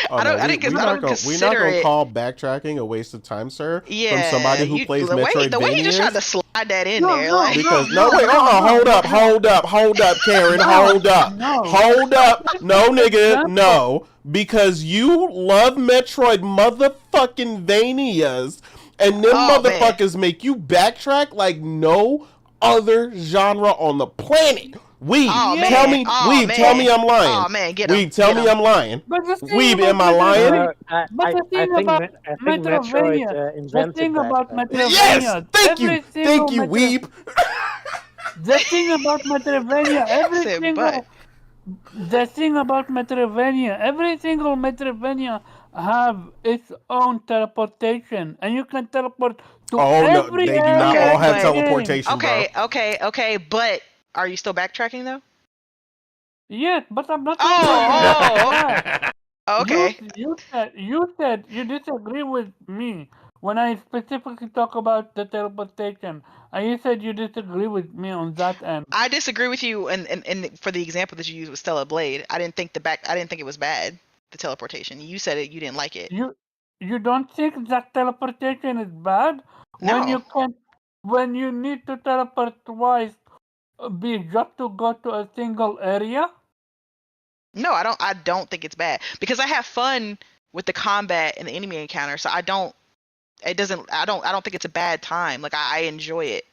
Speaker 1: We're not gonna call backtracking a waste of time, sir.
Speaker 4: Yeah,
Speaker 1: from somebody who plays Metroidvania.
Speaker 4: The way you just tried to slide that in there, like
Speaker 1: because hold up, Karen, hold up, no, nigga, no, because you love Metroid motherfucking Vanias, and them motherfuckers make you backtrack like no other genre on the planet. Tell me I'm lying.
Speaker 4: Oh man,
Speaker 1: tell me I'm lying. Weeb, am I lying?
Speaker 2: I think Metroid invented that.
Speaker 1: Yes, thank you, Weeb.
Speaker 3: The thing about Metroidvania, every single Metroidvania have its own teleportation, and you can teleport to every
Speaker 1: they do not all have teleportation.
Speaker 4: Okay, but are you still backtracking though?
Speaker 3: Yes, but I'm not.
Speaker 4: Okay.
Speaker 3: You said you disagree with me when I specifically talk about the teleportation, and you said you disagree with me on that end.
Speaker 4: I disagree with you, and for the example that you used with Stellar Blade, I didn't think it was bad. The teleportation. You said you didn't like it.
Speaker 3: You don't think that teleportation is bad?
Speaker 4: No.
Speaker 3: When you can when you need to teleport twice, be just to go to a single area?
Speaker 4: No, I don't think it's bad because I have fun with the combat and the enemy encounter. So I don't think it's a bad time. Like I enjoy it.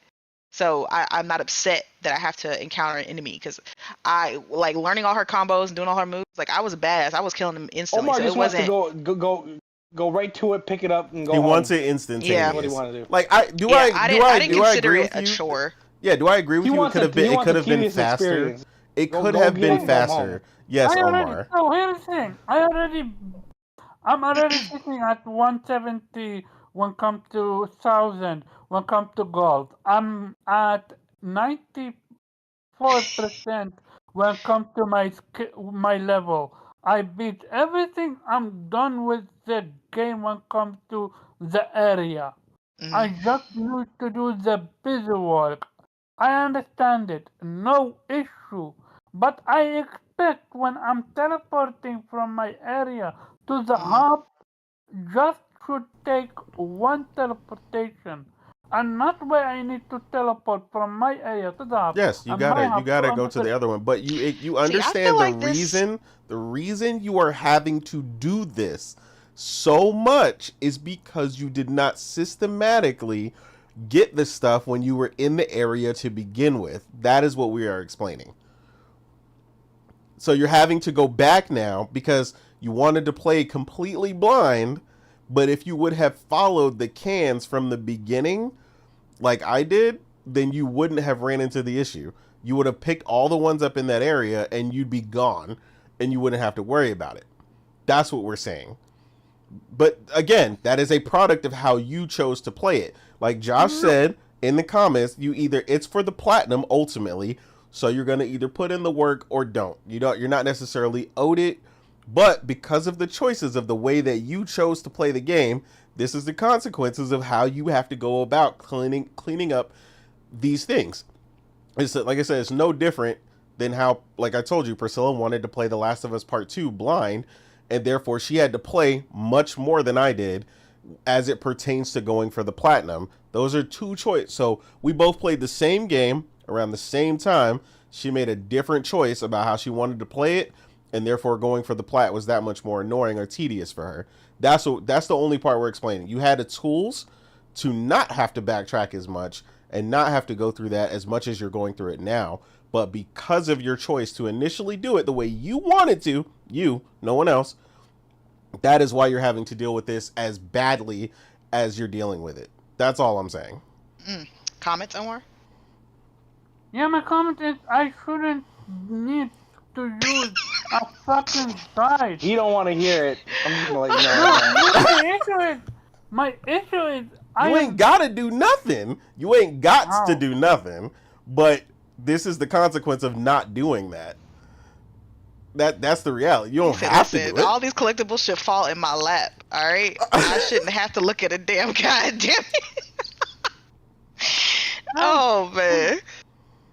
Speaker 4: So I'm not upset that I have to encounter an enemy because I like learning all her combos and doing all her moves. Like I was badass. I was killing them instantly.
Speaker 5: Omar
Speaker 4: So
Speaker 5: just
Speaker 4: it
Speaker 5: wants to
Speaker 4: wasn't.
Speaker 5: go right to it, pick it up, and go.
Speaker 1: He
Speaker 5: home.
Speaker 1: wants it instantaneous.
Speaker 4: Yeah.
Speaker 5: That's what he want to do.
Speaker 1: Like
Speaker 4: I didn't consider
Speaker 1: agree
Speaker 4: it
Speaker 1: with
Speaker 4: a
Speaker 1: you?
Speaker 4: chore.
Speaker 1: Yeah, do I agree with
Speaker 5: He
Speaker 1: you?
Speaker 5: wants
Speaker 1: It
Speaker 5: he wants
Speaker 1: could
Speaker 5: a
Speaker 1: have been
Speaker 5: tedious
Speaker 1: faster.
Speaker 5: experience.
Speaker 1: It
Speaker 5: Go-
Speaker 1: could
Speaker 5: go
Speaker 1: have
Speaker 5: get
Speaker 1: been
Speaker 5: it, go
Speaker 1: faster.
Speaker 5: home.
Speaker 1: Yes,
Speaker 3: I already,
Speaker 1: Omar.
Speaker 3: so here's the thing. I'm already sitting at 170 when come to 1000 when come to gold. I'm at 94% when come to my level. I beat everything. I'm done with the game when come to the area. I
Speaker 4: Mm.
Speaker 3: just need to do the busy work. I understand it, no issue. But I expect when I'm teleporting from my area to the
Speaker 4: Mm.
Speaker 3: hub, just should take one teleportation. And not where I need to teleport from my area to the hub
Speaker 1: Yes, you
Speaker 3: and my
Speaker 1: gotta
Speaker 3: hub to
Speaker 1: go to the
Speaker 3: another.
Speaker 1: other one. But you
Speaker 4: See, I feel
Speaker 1: understand
Speaker 4: like this.
Speaker 1: the reason you are having to do this so much is because you did not systematically get the stuff when you were in the area to begin with. That is what we are explaining. So you're having to go back now because you wanted to play completely blind, but if you would have followed the cans from the beginning, like I did, then you wouldn't have ran into the issue. You would have picked all the ones up in that area and you'd be gone and you wouldn't have to worry about it. That's what we're saying. But again, that is a product of how you chose to play it. Like Josh said in the comments, it's for the platinum ultimately, so you're going to either put in the work or don't. You're not necessarily owed it, but because of the choices of the way that you chose to play the game, this is the consequences of how you have to go about cleaning up these things. It's like I said, it's no different than how, like I told you, Priscilla wanted to play The Last of Us Part 2 blind, and therefore she had to play much more than I did as it pertains to going for the platinum. Those are two choices. So we both played the same game around the same time. She made a different choice about how she wanted to play it, and therefore going for the plat was that much more annoying or tedious for her. That's the only part we're explaining. You had the tools to not have to backtrack as much and not have to go through that as much as you're going through it now. But because of your choice to initially do it the way you wanted to, no one else, that is why you're having to deal with this as badly as you're dealing with it. That's all I'm saying.
Speaker 4: Comments, Omar?
Speaker 3: Yeah, my comment is I shouldn't need to use a fucking site.
Speaker 5: He don't want to hear it. I'm just gonna let you know.
Speaker 3: My issue is
Speaker 1: You ain't gotta do nothing. You ain't got to
Speaker 3: How?
Speaker 1: do nothing. But this is the consequence of not doing that. That's the reality. You don't have to do it.
Speaker 4: All these collectibles should fall in my lap. All right, I shouldn't have to look at a damn goddamn. Oh man.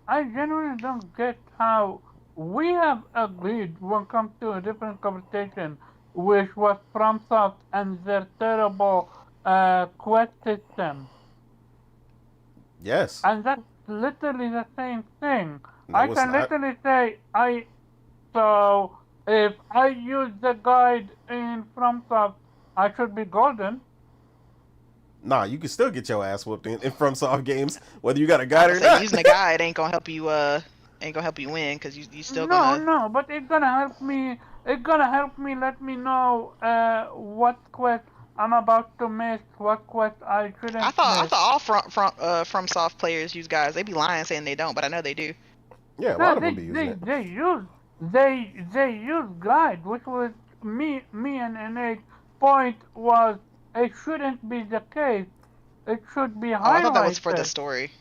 Speaker 3: I genuinely don't get how we have agreed when it comes to a different conversation, which was FromSoft and their terrible quest system.
Speaker 1: Yes.
Speaker 3: And that's literally the same thing.
Speaker 1: No,
Speaker 3: I
Speaker 1: it's
Speaker 3: can
Speaker 1: not.
Speaker 3: literally say, so if I use the guide in FromSoft, I should be golden.
Speaker 1: Nah, you can still get your ass whooped in FromSoft games, whether you got a guide or
Speaker 4: So
Speaker 1: not.
Speaker 4: using a guide ain't gonna help you win because you still gonna.
Speaker 3: No, but it's gonna help me. It's gonna help me. Let me know what quest I'm about to miss. What quest I shouldn't
Speaker 4: I thought
Speaker 3: miss.
Speaker 4: all FromSoft players use guides. They be lying saying they don't, but I know they do.
Speaker 1: Yeah, a
Speaker 3: No,
Speaker 1: lot of them be using it.
Speaker 3: they use guide, which was me and Nate's point was it shouldn't be the case. It should be
Speaker 4: Oh, I
Speaker 3: highlighted.
Speaker 4: thought that was for the story.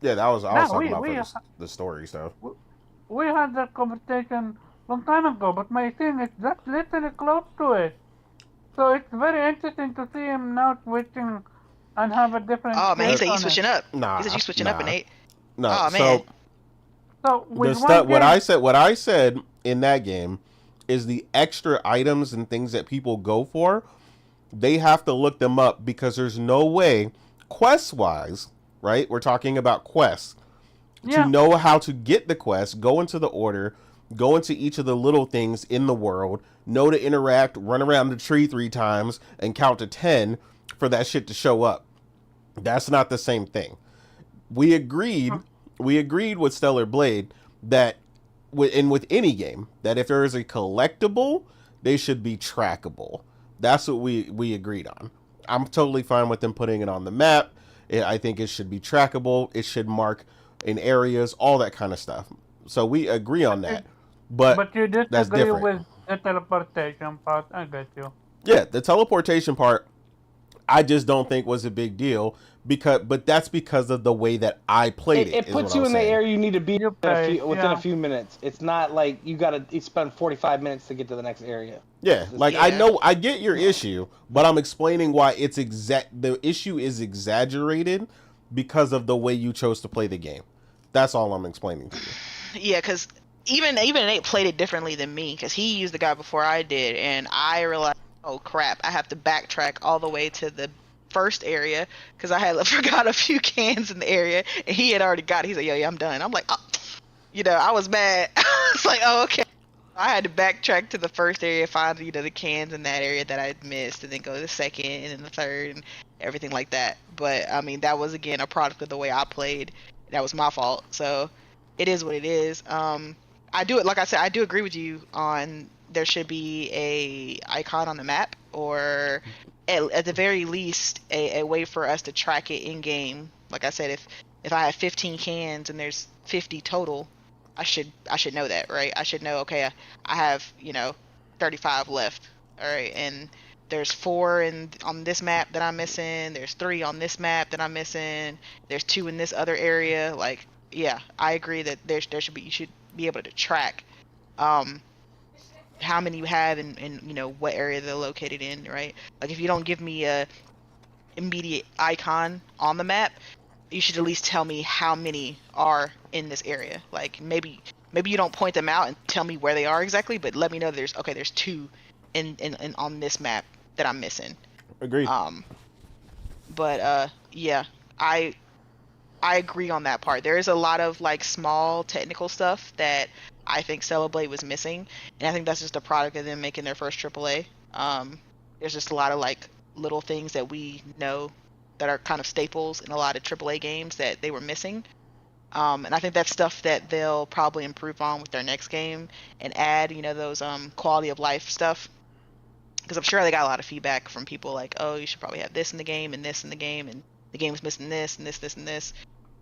Speaker 1: Yeah, I was
Speaker 3: No,
Speaker 1: talking about for the story stuff.
Speaker 3: We had that conversation long time ago, but my thing is that's literally close to it. So it's very interesting to see him now switching and have a different.
Speaker 4: Oh man, he
Speaker 3: take
Speaker 4: said you
Speaker 3: on it.
Speaker 4: switching up.
Speaker 1: Nah,
Speaker 4: He said you switching up, Nate.
Speaker 1: No,
Speaker 4: Oh,
Speaker 1: so
Speaker 4: man.
Speaker 3: So
Speaker 1: the
Speaker 3: with
Speaker 1: stuff
Speaker 3: one game,
Speaker 1: what I said in that game is the extra items and things that people go for, they have to look them up because there's no way quest wise right? We're talking about quests.
Speaker 3: Yeah.
Speaker 1: To know how to get the quest, go into the order, go into each of the little things in the world, know to interact, run around the tree 3 times, and count to 10 for that shit to show up. That's not the same thing. We agreed with Stellar Blade that with any game, that if there is a collectible, they should be trackable. That's what we agreed on. I'm totally fine with them putting it on the map. I think it should be trackable. It should mark in areas, all that kind of stuff. So we agree on that. But
Speaker 3: you
Speaker 1: that's
Speaker 3: disagree
Speaker 1: different.
Speaker 3: with the teleportation part. I get you.
Speaker 1: Yeah, the teleportation part, I just don't think was a big deal but that's because of the way that I played it.
Speaker 5: It puts you in the area you need to be within a few minutes. It's not like you spend 45 minutes to get to the next area.
Speaker 1: Yeah, like I know I get your issue, but I'm explaining why the issue is exaggerated because of the way you chose to play the game. That's all I'm explaining to you.
Speaker 4: Yeah, because even Nate played it differently than me, because he used the guy before I did, and I realized, oh crap, I have to backtrack all the way to the first area because I had forgot a few cans in the area, and he had already got it. He's like, yeah, I'm done. I'm like, oh. I was mad. It's like, oh, okay. I had to backtrack to the first area, find the cans in that area that I missed, and then go to the second and then the third and everything like that. But I mean, that was again a product of the way I played. That was my fault. So it is what it is. I do it, like I said, I do agree with you on there should be a icon on the map, or at the very least a way for us to track it in game. Like I said, if I have 15 cans and there's 50 total, I should know that, right? I should know, okay, I have 35 left, all right, and there's 4 on this map that I'm missing, there's 3 on this map that I'm missing, there's 2 in this other area. Like, yeah, I agree that you should be able to track how many you have and what area they're located in, right? Like, if you don't give me a immediate icon on the map, you should at least tell me how many are in this area. Like, maybe you don't point them out and tell me where they are exactly, but let me know there's 2 in on this map that I'm missing.
Speaker 1: Agreed.
Speaker 4: But yeah, I agree on that part. There is a lot of like small technical stuff that I think Celeblade was missing, and I think that's just a product of them making their first AAA. There's just a lot of like little things that we know that are kind of staples in a lot of AAA games that they were missing. And I think that's stuff that they'll probably improve on with their next game and add, those quality of life stuff. Because I'm sure they got a lot of feedback from people like, oh, you should probably have this in the game and this in the game, and the game's missing this and this and this.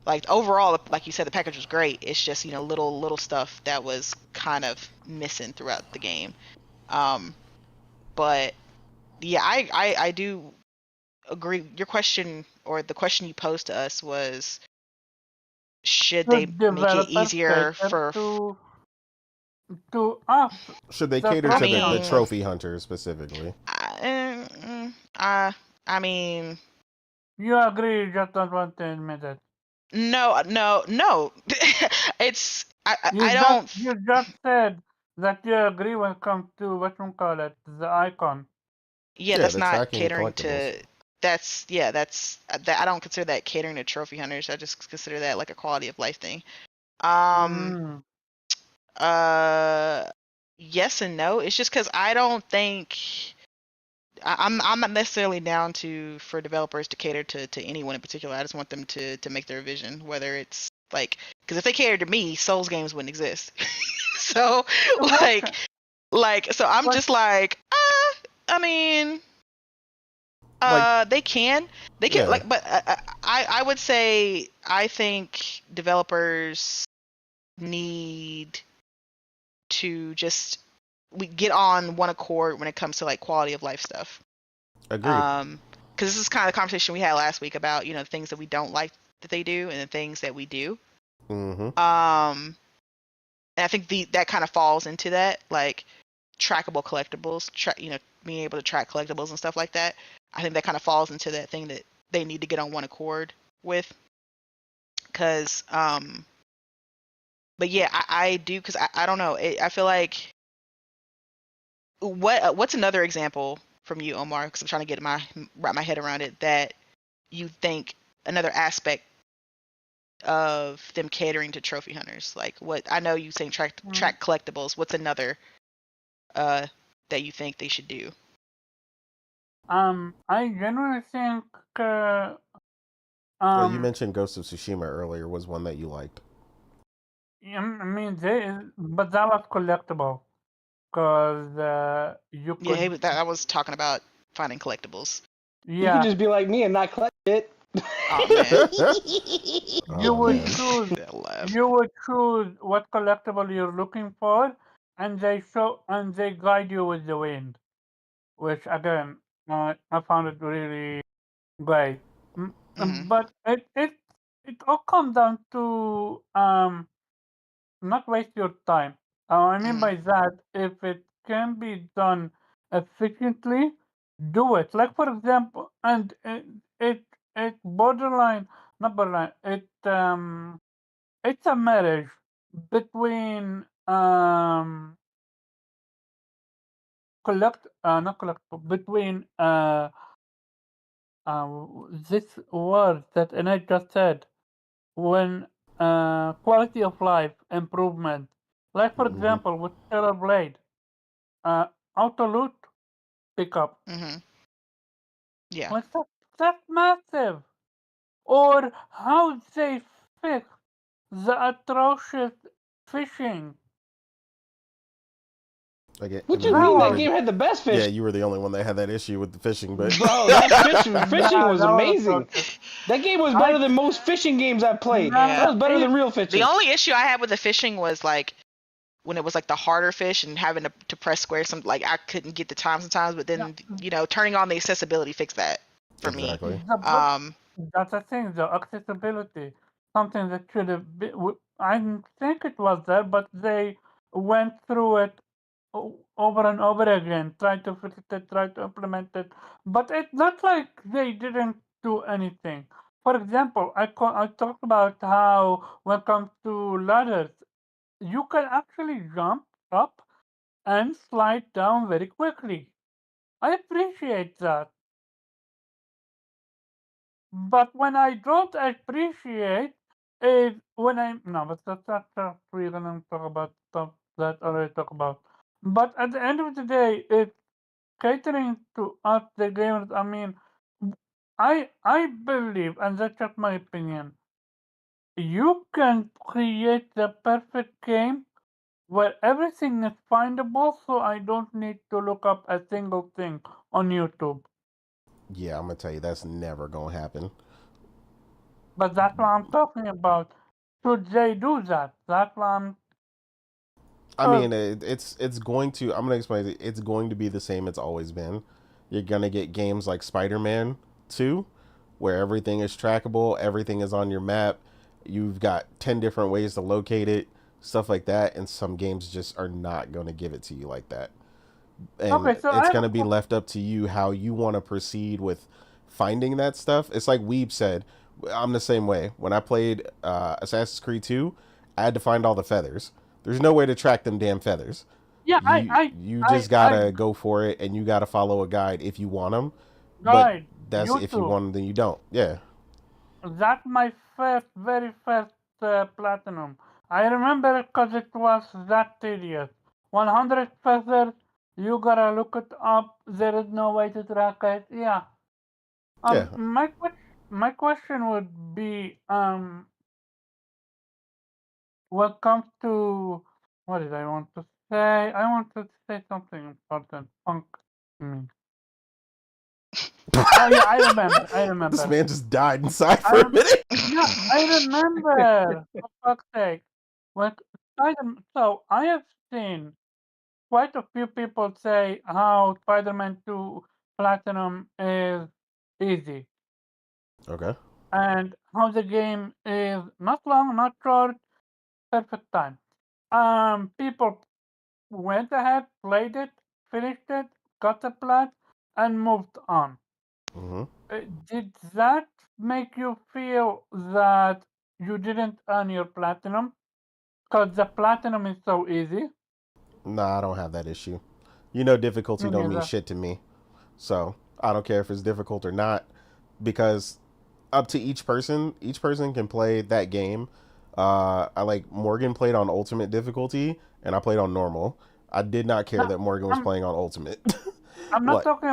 Speaker 4: Like, overall, like you said, the package was great. It's just, little stuff that was kind of missing throughout the game. But yeah, I do agree. Your question, or the question you posed to us, was should they make it easier for
Speaker 3: to us?
Speaker 1: Should they cater to the trophy hunters specifically?
Speaker 4: I mean,
Speaker 3: you agree, you just don't want to admit it.
Speaker 4: No. It's I don't.
Speaker 3: You just said that you agree when it comes to the icon.
Speaker 4: Yeah, that's not catering to. That's I don't consider that catering to trophy hunters. I just consider that like a quality of life thing. Yes and no. It's just because I don't think I'm not necessarily down for developers to cater to anyone in particular. I just want them to make their vision, whether it's like, because if they catered to me, Souls games wouldn't exist. So so I'm just like, I mean, they can, yeah. Like, but I would say I think developers need to just get on one accord when it comes to like quality of life stuff.
Speaker 1: Agreed.
Speaker 4: Because this is kind of the conversation we had last week about the things that we don't like that they do and the things that we do.
Speaker 1: Mm-hmm.
Speaker 4: And I think that kind of falls into that, like trackable collectibles, being able to track collectibles and stuff like that. I think that kind of falls into that thing that they need to get on one accord with. Because, but yeah, I do, because I don't know. I feel like, what's another example from you, Omar? Because I'm trying to wrap my head around it, that you think another aspect of them catering to trophy hunters? Like, what I know you saying track collectibles. What's another that you think they should do?
Speaker 3: I genuinely think
Speaker 1: Well, you mentioned Ghost of Tsushima earlier was one that you liked.
Speaker 3: I mean but that was collectible because you could.
Speaker 4: Yeah, I was talking about finding collectibles.
Speaker 5: You
Speaker 3: Yeah,
Speaker 5: could just be like me and not collect it.
Speaker 4: Oh man,
Speaker 3: you
Speaker 1: Oh,
Speaker 3: would
Speaker 1: man.
Speaker 3: choose.
Speaker 4: that laugh.
Speaker 3: You would choose what collectible you're looking for, and they guide you with the wind, which again, I found it really great.
Speaker 4: Mhm.
Speaker 3: But it all comes down to not waste your time. I mean
Speaker 4: Mhm.
Speaker 3: by that, if it can be done efficiently, do it. Like for example, and it borderline, not borderline. It's a marriage between not collect between this word that Annette just said when quality of life improvement. Like for
Speaker 1: Mhm.
Speaker 3: example with Stellar Blade, uh, auto loot pickup.
Speaker 4: Mhm. Yeah.
Speaker 3: Like that's massive. Or how they fix the atrocious fishing.
Speaker 1: Like, I
Speaker 5: What you
Speaker 1: mean,
Speaker 5: mean?
Speaker 1: you
Speaker 5: That
Speaker 1: were,
Speaker 5: game had the best
Speaker 1: yeah,
Speaker 5: fish.
Speaker 1: you were the only one that had that issue with the fishing, but
Speaker 5: Bro, that fishing
Speaker 3: Yeah,
Speaker 5: was
Speaker 3: that was
Speaker 5: amazing.
Speaker 3: atrocious.
Speaker 5: That game was
Speaker 3: I
Speaker 5: better than most fishing games I've played.
Speaker 3: nah,
Speaker 5: That was better than real
Speaker 4: The
Speaker 5: fishing.
Speaker 4: only issue I had with the fishing was like when it was like the harder fish and having to press square. Some like I couldn't get the time sometimes, but
Speaker 3: yeah,
Speaker 4: then turning on the accessibility fixed that for me.
Speaker 1: exactly.
Speaker 3: that's the thing, the accessibility. Something that should have been. I think it was there, but they went through it over and over again, tried to fix it, tried to implement it. But it's not like they didn't do anything. For example, I talked about how when it comes to ladders, you can actually jump up and slide down very quickly. I appreciate that. But when I don't appreciate is when I no, but that's we're gonna talk about stuff that I already talk about. But at the end of the day, it's catering to us, the gamers. I mean, I believe, and that's just my opinion. You can create the perfect game where everything is findable, so I don't need to look up a single thing on YouTube.
Speaker 1: Yeah, I'm gonna tell you that's never gonna happen.
Speaker 3: But that's what I'm talking about. Should they do that? That's what I'm.
Speaker 1: I mean, it's going to. I'm gonna explain it. It's going to be the same it's always been. You're gonna get games like Spider-Man 2, where everything is trackable, everything is on your map. You've got 10 different ways to locate it, stuff like that. And some games just are not gonna give it to you like that. And
Speaker 3: Okay, so I
Speaker 1: it's
Speaker 3: have
Speaker 1: gonna be left up to you how you want to proceed with finding that stuff. It's like Weeb said. I'm the same way. When I played Assassin's Creed 2, I had to find all the feathers. There's no way to track them damn feathers.
Speaker 3: yeah,
Speaker 1: You just gotta go for it, and you gotta follow a guide if you want them. But
Speaker 3: guide
Speaker 1: that's if you
Speaker 3: YouTube.
Speaker 1: want them, then you don't. Yeah.
Speaker 3: That's my very first platinum. I remember because it was that tedious. 100 feathers, you gotta look it up. There is no way to track it. Yeah.
Speaker 1: Yeah.
Speaker 3: My question would be when it comes to what did I want to say? I wanted to say something important. Punk me. Oh yeah, I remember. I
Speaker 1: This
Speaker 3: remember.
Speaker 1: man just died inside
Speaker 3: I
Speaker 1: for a
Speaker 3: rem-
Speaker 1: minute.
Speaker 3: yeah, I remember. For fuck's sake. When so I have seen quite a few people say how Spider-Man 2 Platinum is easy
Speaker 1: Okay.
Speaker 3: and how the game is not long, not short, perfect time. People went ahead, played it, finished it, got the plat, and moved on.
Speaker 1: Hmm.
Speaker 3: Did that make you feel that you didn't earn your platinum? Because the platinum is so easy.
Speaker 1: Nah, I don't have that issue. You know, difficulty
Speaker 3: Me
Speaker 1: don't mean
Speaker 3: neither.
Speaker 1: shit to me. So I don't care if it's difficult or not, because up to each person. Each person can play that game. Morgan played on ultimate difficulty, and I played on normal. I did not care
Speaker 3: No,
Speaker 1: that Morgan was
Speaker 3: I'm
Speaker 1: playing on ultimate.
Speaker 3: I'm not
Speaker 1: What?
Speaker 3: talking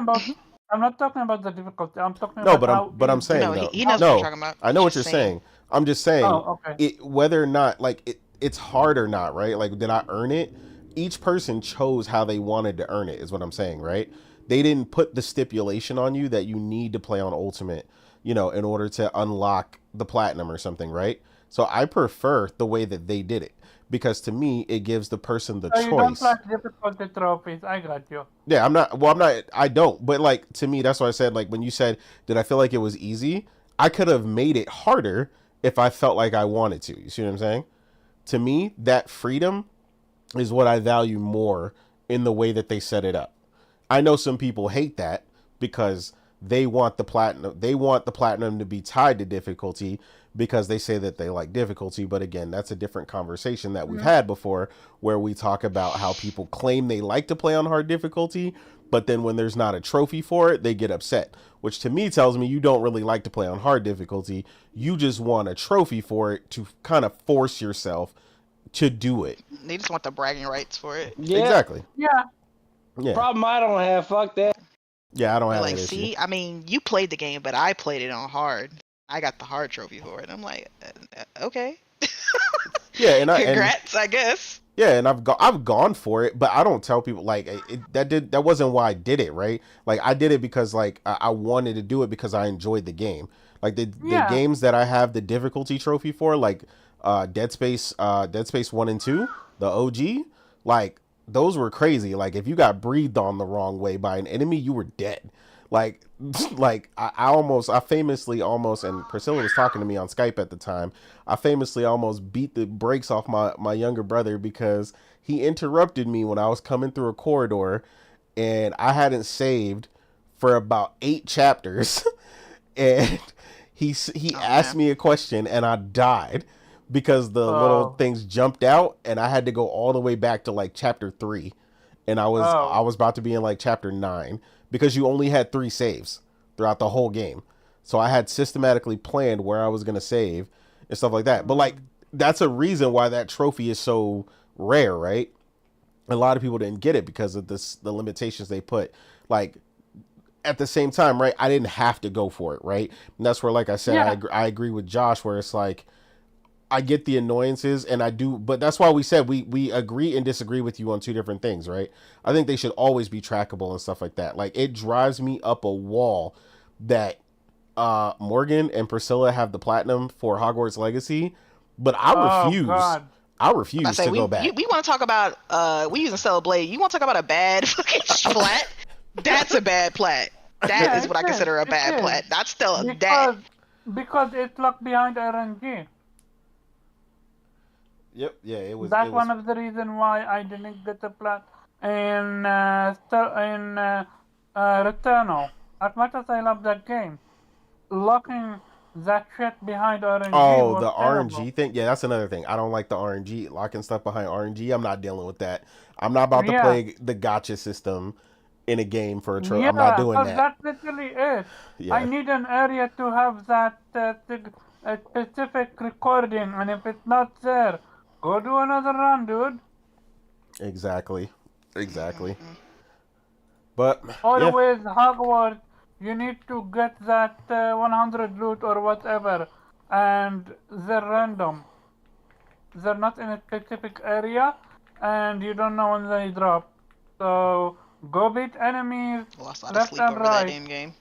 Speaker 3: about the difficulty. I'm talking
Speaker 1: No,
Speaker 3: about how
Speaker 1: I'm
Speaker 3: easy.
Speaker 1: saying
Speaker 4: No,
Speaker 1: though.
Speaker 4: he knows what you're
Speaker 1: No,
Speaker 4: talking about.
Speaker 1: I know
Speaker 4: He's
Speaker 1: what you're
Speaker 4: just saying.
Speaker 1: saying. I'm just saying
Speaker 3: Oh, okay.
Speaker 1: it whether or not it's hard or not, right? Like, did I earn it? Each person chose how they wanted to earn it, is what I'm saying, right? They didn't put the stipulation on you that you need to play on ultimate, in order to unlock the platinum or something, right? So I prefer the way that they did it because to me it gives the person the
Speaker 3: So you don't
Speaker 1: choice.
Speaker 3: like difficulty trophies. I got you.
Speaker 1: Yeah, I'm not. Well, I'm not. I don't. But like to me, that's why I said like when you said, did I feel like it was easy? I could have made it harder if I felt like I wanted to. You see what I'm saying? To me, that freedom is what I value more in the way that they set it up. I know some people hate that because they want the platinum. They want the platinum to be tied to difficulty because they say that they like difficulty. But again, that's a different conversation that we've had before, where we talk about how people claim they like to play on hard difficulty, but then when there's not a trophy for it, they get upset. Which to me tells me you don't really like to play on hard difficulty. You just want a trophy for it to kind of force yourself to do it.
Speaker 4: They just want the bragging rights for it.
Speaker 5: Yeah.
Speaker 1: Exactly.
Speaker 3: Yeah.
Speaker 1: Yeah.
Speaker 5: Problem I don't have. Fuck that.
Speaker 1: Yeah, I don't
Speaker 4: They're
Speaker 1: have
Speaker 4: like,
Speaker 1: that issue.
Speaker 4: see, I mean, you played the game, but I played it on hard. I got the hard trophy for it. I'm like, okay.
Speaker 1: Yeah, and
Speaker 4: Congrats, I guess.
Speaker 1: Yeah, and I've gone for it, but I don't tell people like that wasn't why I did it, right? Like I did it because like I wanted to do it because I enjoyed the game. Like the games that I have the difficulty trophy for, like Dead Space 1 and 2, the OG, like those were crazy. Like if you got breathed on the wrong way by an enemy, you were dead. Like I famously almost, and Priscilla was talking to me on Skype at the time, I famously almost beat the brakes off my younger brother because he interrupted me when I was coming through a corridor and I hadn't saved for about 8 chapters and he asked me a question and I died because the little things jumped out and I had to go all the way back to like chapter 3 and I was about to be in like chapter 9 because you only had 3 saves throughout the whole game. So I had systematically planned where I was going to save and stuff like that. But like, that's a reason why that trophy is so rare, right? A lot of people didn't get it because of the limitations they put. Like, at the same time, right, I didn't have to go for it, right? And that's where, like I said, I agree with Josh, where it's like, I get the annoyances and I do, but that's why we said we agree and disagree with you on 2 different things, right? I think they should always be trackable and stuff like that. Like it drives me up a wall that Morgan and Priscilla have the platinum for Hogwarts Legacy, but I refuse. I refuse to go back.
Speaker 4: We want to talk about we using Stellar Blade. You want to talk about a bad fucking plat? That's a bad plat. That is what I consider a bad plat. Not Stella.
Speaker 3: Because it's locked behind RNG.
Speaker 1: Yep. Yeah. It was.
Speaker 3: That's one of the reasons why I didn't get the plat in Returnal. As much as I love that game, locking that shit behind RNG.
Speaker 1: Oh, the
Speaker 3: terrible.
Speaker 1: RNG thing. Yeah, that's another thing. I don't like the RNG, locking stuff behind RNG. I'm not dealing with that. I'm not about to play the gotcha system in a game for a trophy. I'm not doing that.
Speaker 3: That's literally it.
Speaker 1: Yeah.
Speaker 3: I need an area to have that specific recording, and if it's not there, go do another run, dude.
Speaker 1: Exactly. But
Speaker 3: always Hogwarts, you need to get that 100 loot or whatever, and they're random. They're not in a specific area, and you don't know when they drop. So go beat enemies left and right.
Speaker 4: That game.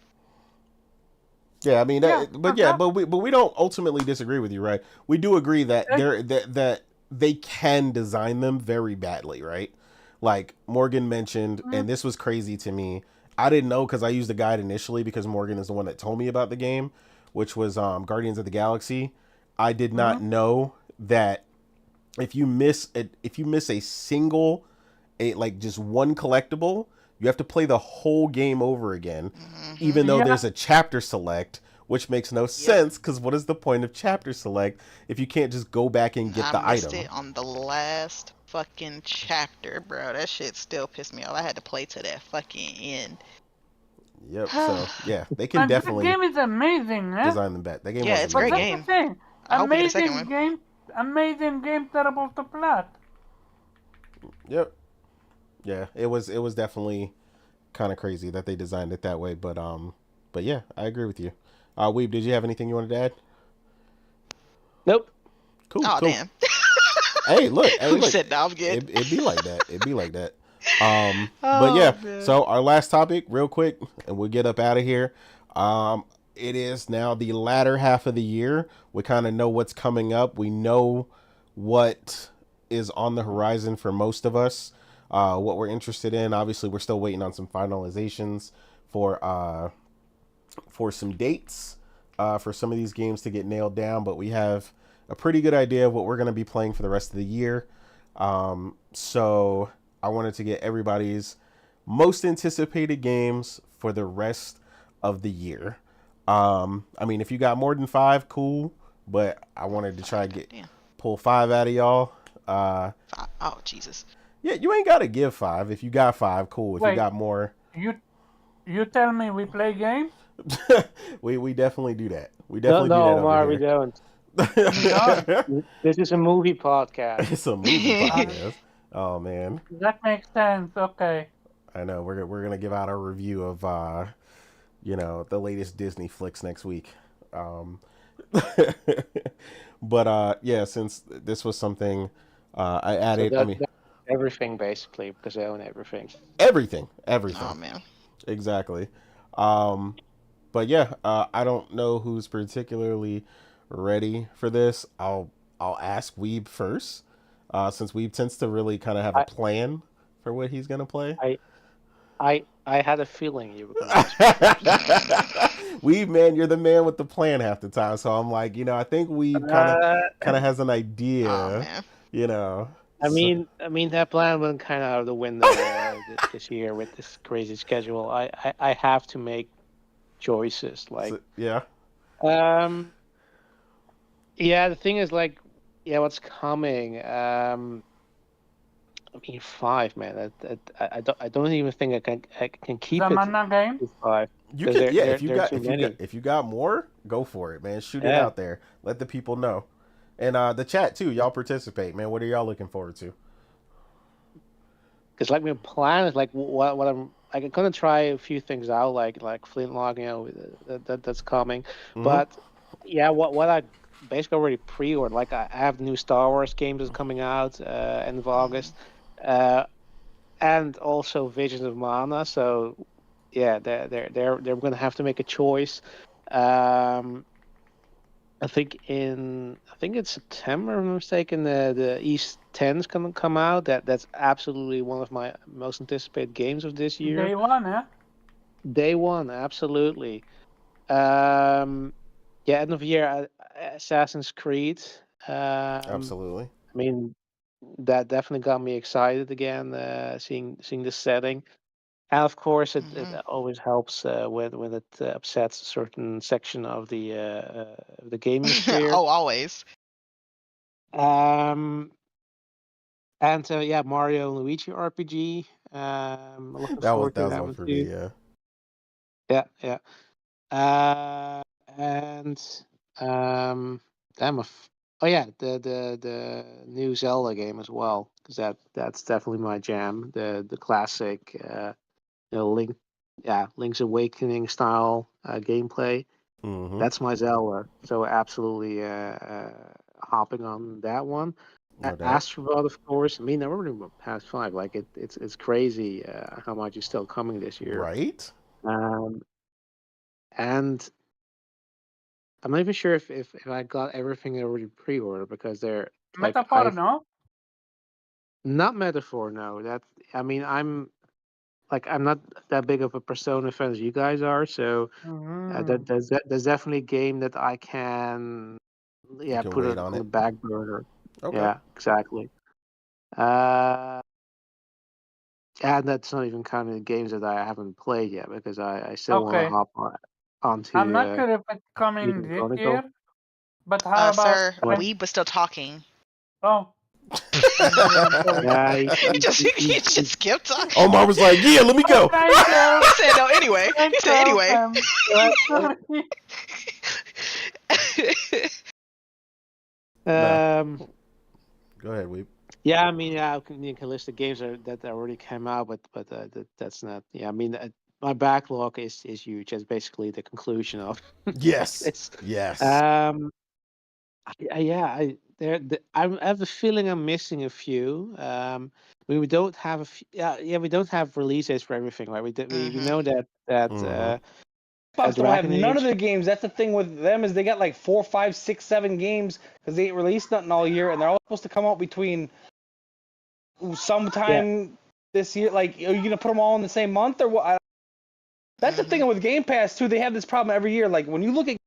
Speaker 1: Yeah, I mean, but we don't ultimately disagree with you, right? We do agree that that they can design them very badly, right? Like Morgan mentioned, and this was crazy to me. I didn't know because I used the guide initially because Morgan is the one that told me about the game, which was Guardians of the Galaxy. I did not know that if you miss a single, like just one collectible, you have to play the whole game over again, even though there's a chapter select, which makes no sense because what is the point of chapter select if you can't just go back and get the item? I missed
Speaker 4: it on the last fucking chapter, bro. That shit still pissed me off. I had to play to that fucking end.
Speaker 1: Yep. So yeah, they can
Speaker 3: And that
Speaker 1: definitely
Speaker 3: game is amazing, eh?
Speaker 1: design them better. That game
Speaker 4: Yeah,
Speaker 1: was
Speaker 4: it's a
Speaker 3: But
Speaker 4: great
Speaker 1: amazing.
Speaker 3: that's the
Speaker 4: game.
Speaker 3: thing.
Speaker 4: I hope we get a second one.
Speaker 3: Amazing game, terrible to plot.
Speaker 1: Yep. Yeah, it was definitely kind of crazy that they designed it that way, but yeah, I agree with you. Weeb, did you have anything you wanted to add?
Speaker 2: Nope.
Speaker 1: Cool.
Speaker 4: Oh
Speaker 1: cool.
Speaker 4: damn.
Speaker 1: Hey, look.
Speaker 4: Who said no? I'm good.
Speaker 1: It'd be like that. It'd be like that.
Speaker 4: Oh,
Speaker 1: But yeah.
Speaker 4: man.
Speaker 1: So our last topic, real quick, and we'll get up out of here. It is now the latter half of the year. We kind of know what's coming up. We know what is on the horizon for most of us. What we're interested in. Obviously, we're still waiting on some finalizations for some dates for some of these games to get nailed down. But we have a pretty good idea of what we're going to be playing for the rest of the year. So I wanted to get everybody's most anticipated games for the rest of the year. I mean, if you got more than 5, cool. But I wanted to try to pull 5 out of y'all.
Speaker 4: Oh Jesus.
Speaker 1: Yeah, you ain't got to give 5. If you got 5, cool. If you got more,
Speaker 3: you tell me we play games.
Speaker 1: we definitely do that. We definitely
Speaker 2: No,
Speaker 1: do that
Speaker 2: Omar,
Speaker 1: over
Speaker 2: we
Speaker 1: here.
Speaker 2: don't. This is a movie podcast.
Speaker 1: It's a movie podcast. Oh man,
Speaker 3: That makes sense. Okay.
Speaker 1: I know. We're gonna give out our review of the latest Disney flicks next week. But yeah, since this was something I added,
Speaker 2: So that's everything basically because they own everything.
Speaker 1: Everything.
Speaker 4: Oh man.
Speaker 1: Exactly. But yeah, I don't know who's particularly ready for this. I'll ask Weeb first, since Weeb tends to really kind of have a plan for what he's gonna play.
Speaker 2: I had a feeling you were gonna
Speaker 1: Weeb, man, you're the man with the plan half the time. So I'm like, I think Weeb kind of has an idea.
Speaker 4: Oh man.
Speaker 2: I mean, that plan went kind of out of the window this year with this crazy schedule. I have to make choices. Like,
Speaker 1: yeah.
Speaker 2: Yeah, the thing is, like, what's coming? I mean, 5, man. I don't even think I can keep
Speaker 3: the
Speaker 2: it
Speaker 3: Mana game.
Speaker 2: to 5.
Speaker 1: You can, if you got more, go for it, man. Shoot it out there. Let the people know. And the chat too, y'all participate, man. What are y'all looking forward to?
Speaker 2: Because like my plan is like what I'm gonna try a few things out, like Flintlock, that's coming. Mm-hmm. But yeah, what I basically already pre-ordered. Like I have new Star Wars games that's coming out end of August, and also Visions of Mana. So yeah, they're gonna have to make a choice. I think it's September, if I'm not mistaken, the East 10's gonna come out. That's absolutely one of my most anticipated games of this year.
Speaker 3: Day 1, eh?
Speaker 2: Day 1, absolutely. End of year, Assassin's Creed.
Speaker 1: Absolutely.
Speaker 2: I mean, that definitely got me excited again, seeing the setting. And of course, it always helps when it upsets a certain section of the gaming sphere.
Speaker 4: Oh, always.
Speaker 2: And Mario and Luigi RPG. Looking forward to that one for me. Yeah. The new Zelda game as well, because that's definitely my jam. The classic. Link's Awakening style gameplay.
Speaker 1: Mm-hmm.
Speaker 2: That's my Zelda. So absolutely hopping on that one. Astrobot, of course. I mean, I've already past 5. Like it's crazy how much is still coming this year.
Speaker 1: Right.
Speaker 2: And I'm not even sure if I got everything already pre-ordered, because they're
Speaker 3: Metaphor, no?
Speaker 2: Not Metaphor, no. I'm not that big of a Persona fan as you guys are, so there's definitely a game that I can put it on the back burner.
Speaker 1: Okay.
Speaker 2: Yeah, exactly. And that's not even counting the games that I haven't played yet, because I still want to hop onto.
Speaker 3: I'm not sure if it's coming this year, but how about?
Speaker 4: Sir, we were still talking.
Speaker 3: Oh.
Speaker 2: Yeah,
Speaker 4: He just skipped on.
Speaker 1: Omar was like, "Yeah, let me go."
Speaker 4: He said no anyway. He said anyway.
Speaker 2: Um,
Speaker 1: Go ahead, Weep.
Speaker 2: yeah, I mean, yeah, you can list the games that already came out, but that's not. Yeah, I mean, my backlog is huge. It's basically the conclusion of
Speaker 1: Yes.
Speaker 2: this.
Speaker 1: Yes.
Speaker 2: I have the feeling I'm missing a few. We don't have we don't have release dates for everything, right? We know that
Speaker 1: Mhm.
Speaker 5: Xbox don't have
Speaker 2: Dragon
Speaker 5: none of
Speaker 2: Age-
Speaker 5: their games. That's the thing with them is they got like 4, 5, 6, 7 games because they ain't released nothing all year, and they're all supposed to come out between sometime this year. Like, are you gonna put them all in the same month or what? That's the thing with Game Pass too. They have this problem every year. Like when you look at,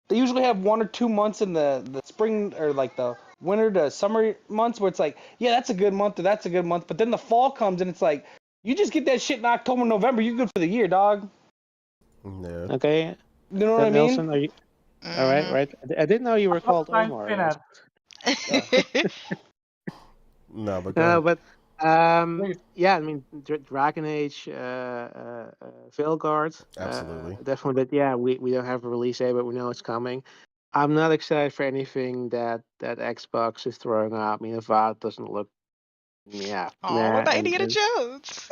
Speaker 5: they usually have 1 or 2 months in the spring or like the winter to summer months where it's like, yeah, that's a good month or that's a good month. But then the fall comes and it's like, you just get that shit in October, November, you're good for the year, dog.
Speaker 1: Yeah.
Speaker 2: Okay,
Speaker 5: You know what I
Speaker 2: Nelson,
Speaker 5: mean?
Speaker 2: are you all right? Right. I didn't know you were called
Speaker 3: Time
Speaker 2: Omar.
Speaker 3: spinner.
Speaker 1: No, but go ahead.
Speaker 2: But
Speaker 3: Please.
Speaker 2: yeah, I mean, Dragon Age, Veilguard,
Speaker 1: Absolutely.
Speaker 2: definitely. But yeah, we don't have a release date, but we know it's coming. I'm not excited for anything that Xbox is throwing out. I mean, Avowed doesn't look, yeah,
Speaker 4: Oh, what about Indiana
Speaker 2: and
Speaker 4: Jones?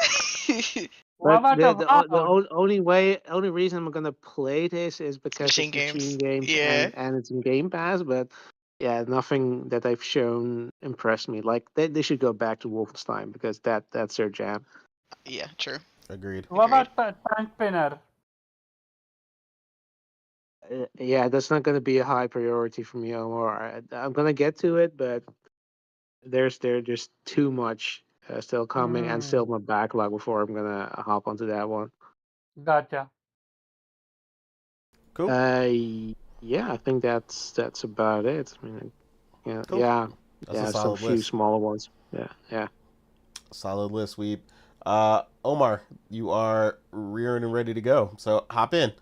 Speaker 3: What
Speaker 2: but
Speaker 3: about Avowed?
Speaker 2: only reason I'm gonna play this is because
Speaker 4: Machine
Speaker 2: it's machine
Speaker 4: games.
Speaker 2: games
Speaker 4: Yeah.
Speaker 2: and it's in Game Pass. But yeah, nothing that they've shown impressed me. Like they should go back to Wolfenstein because that's their jam.
Speaker 4: Yeah, true.
Speaker 1: Agreed.
Speaker 3: What
Speaker 4: Agreed.
Speaker 3: about Time Spinner?
Speaker 2: Yeah, that's not gonna be a high priority for me, Omar. I'm gonna get to it, but there's just too much still coming and still my backlog before I'm gonna hop onto that one.
Speaker 3: Gotcha.
Speaker 1: Cool.
Speaker 2: Yeah, I think that's about it. I mean, yeah,
Speaker 1: Cool.
Speaker 2: yeah,
Speaker 1: That's a
Speaker 2: some
Speaker 1: solid
Speaker 2: few
Speaker 1: list.
Speaker 2: smaller ones. Yeah.
Speaker 1: Solid list, Weep. Omar, you are rearing and ready to go. So hop in.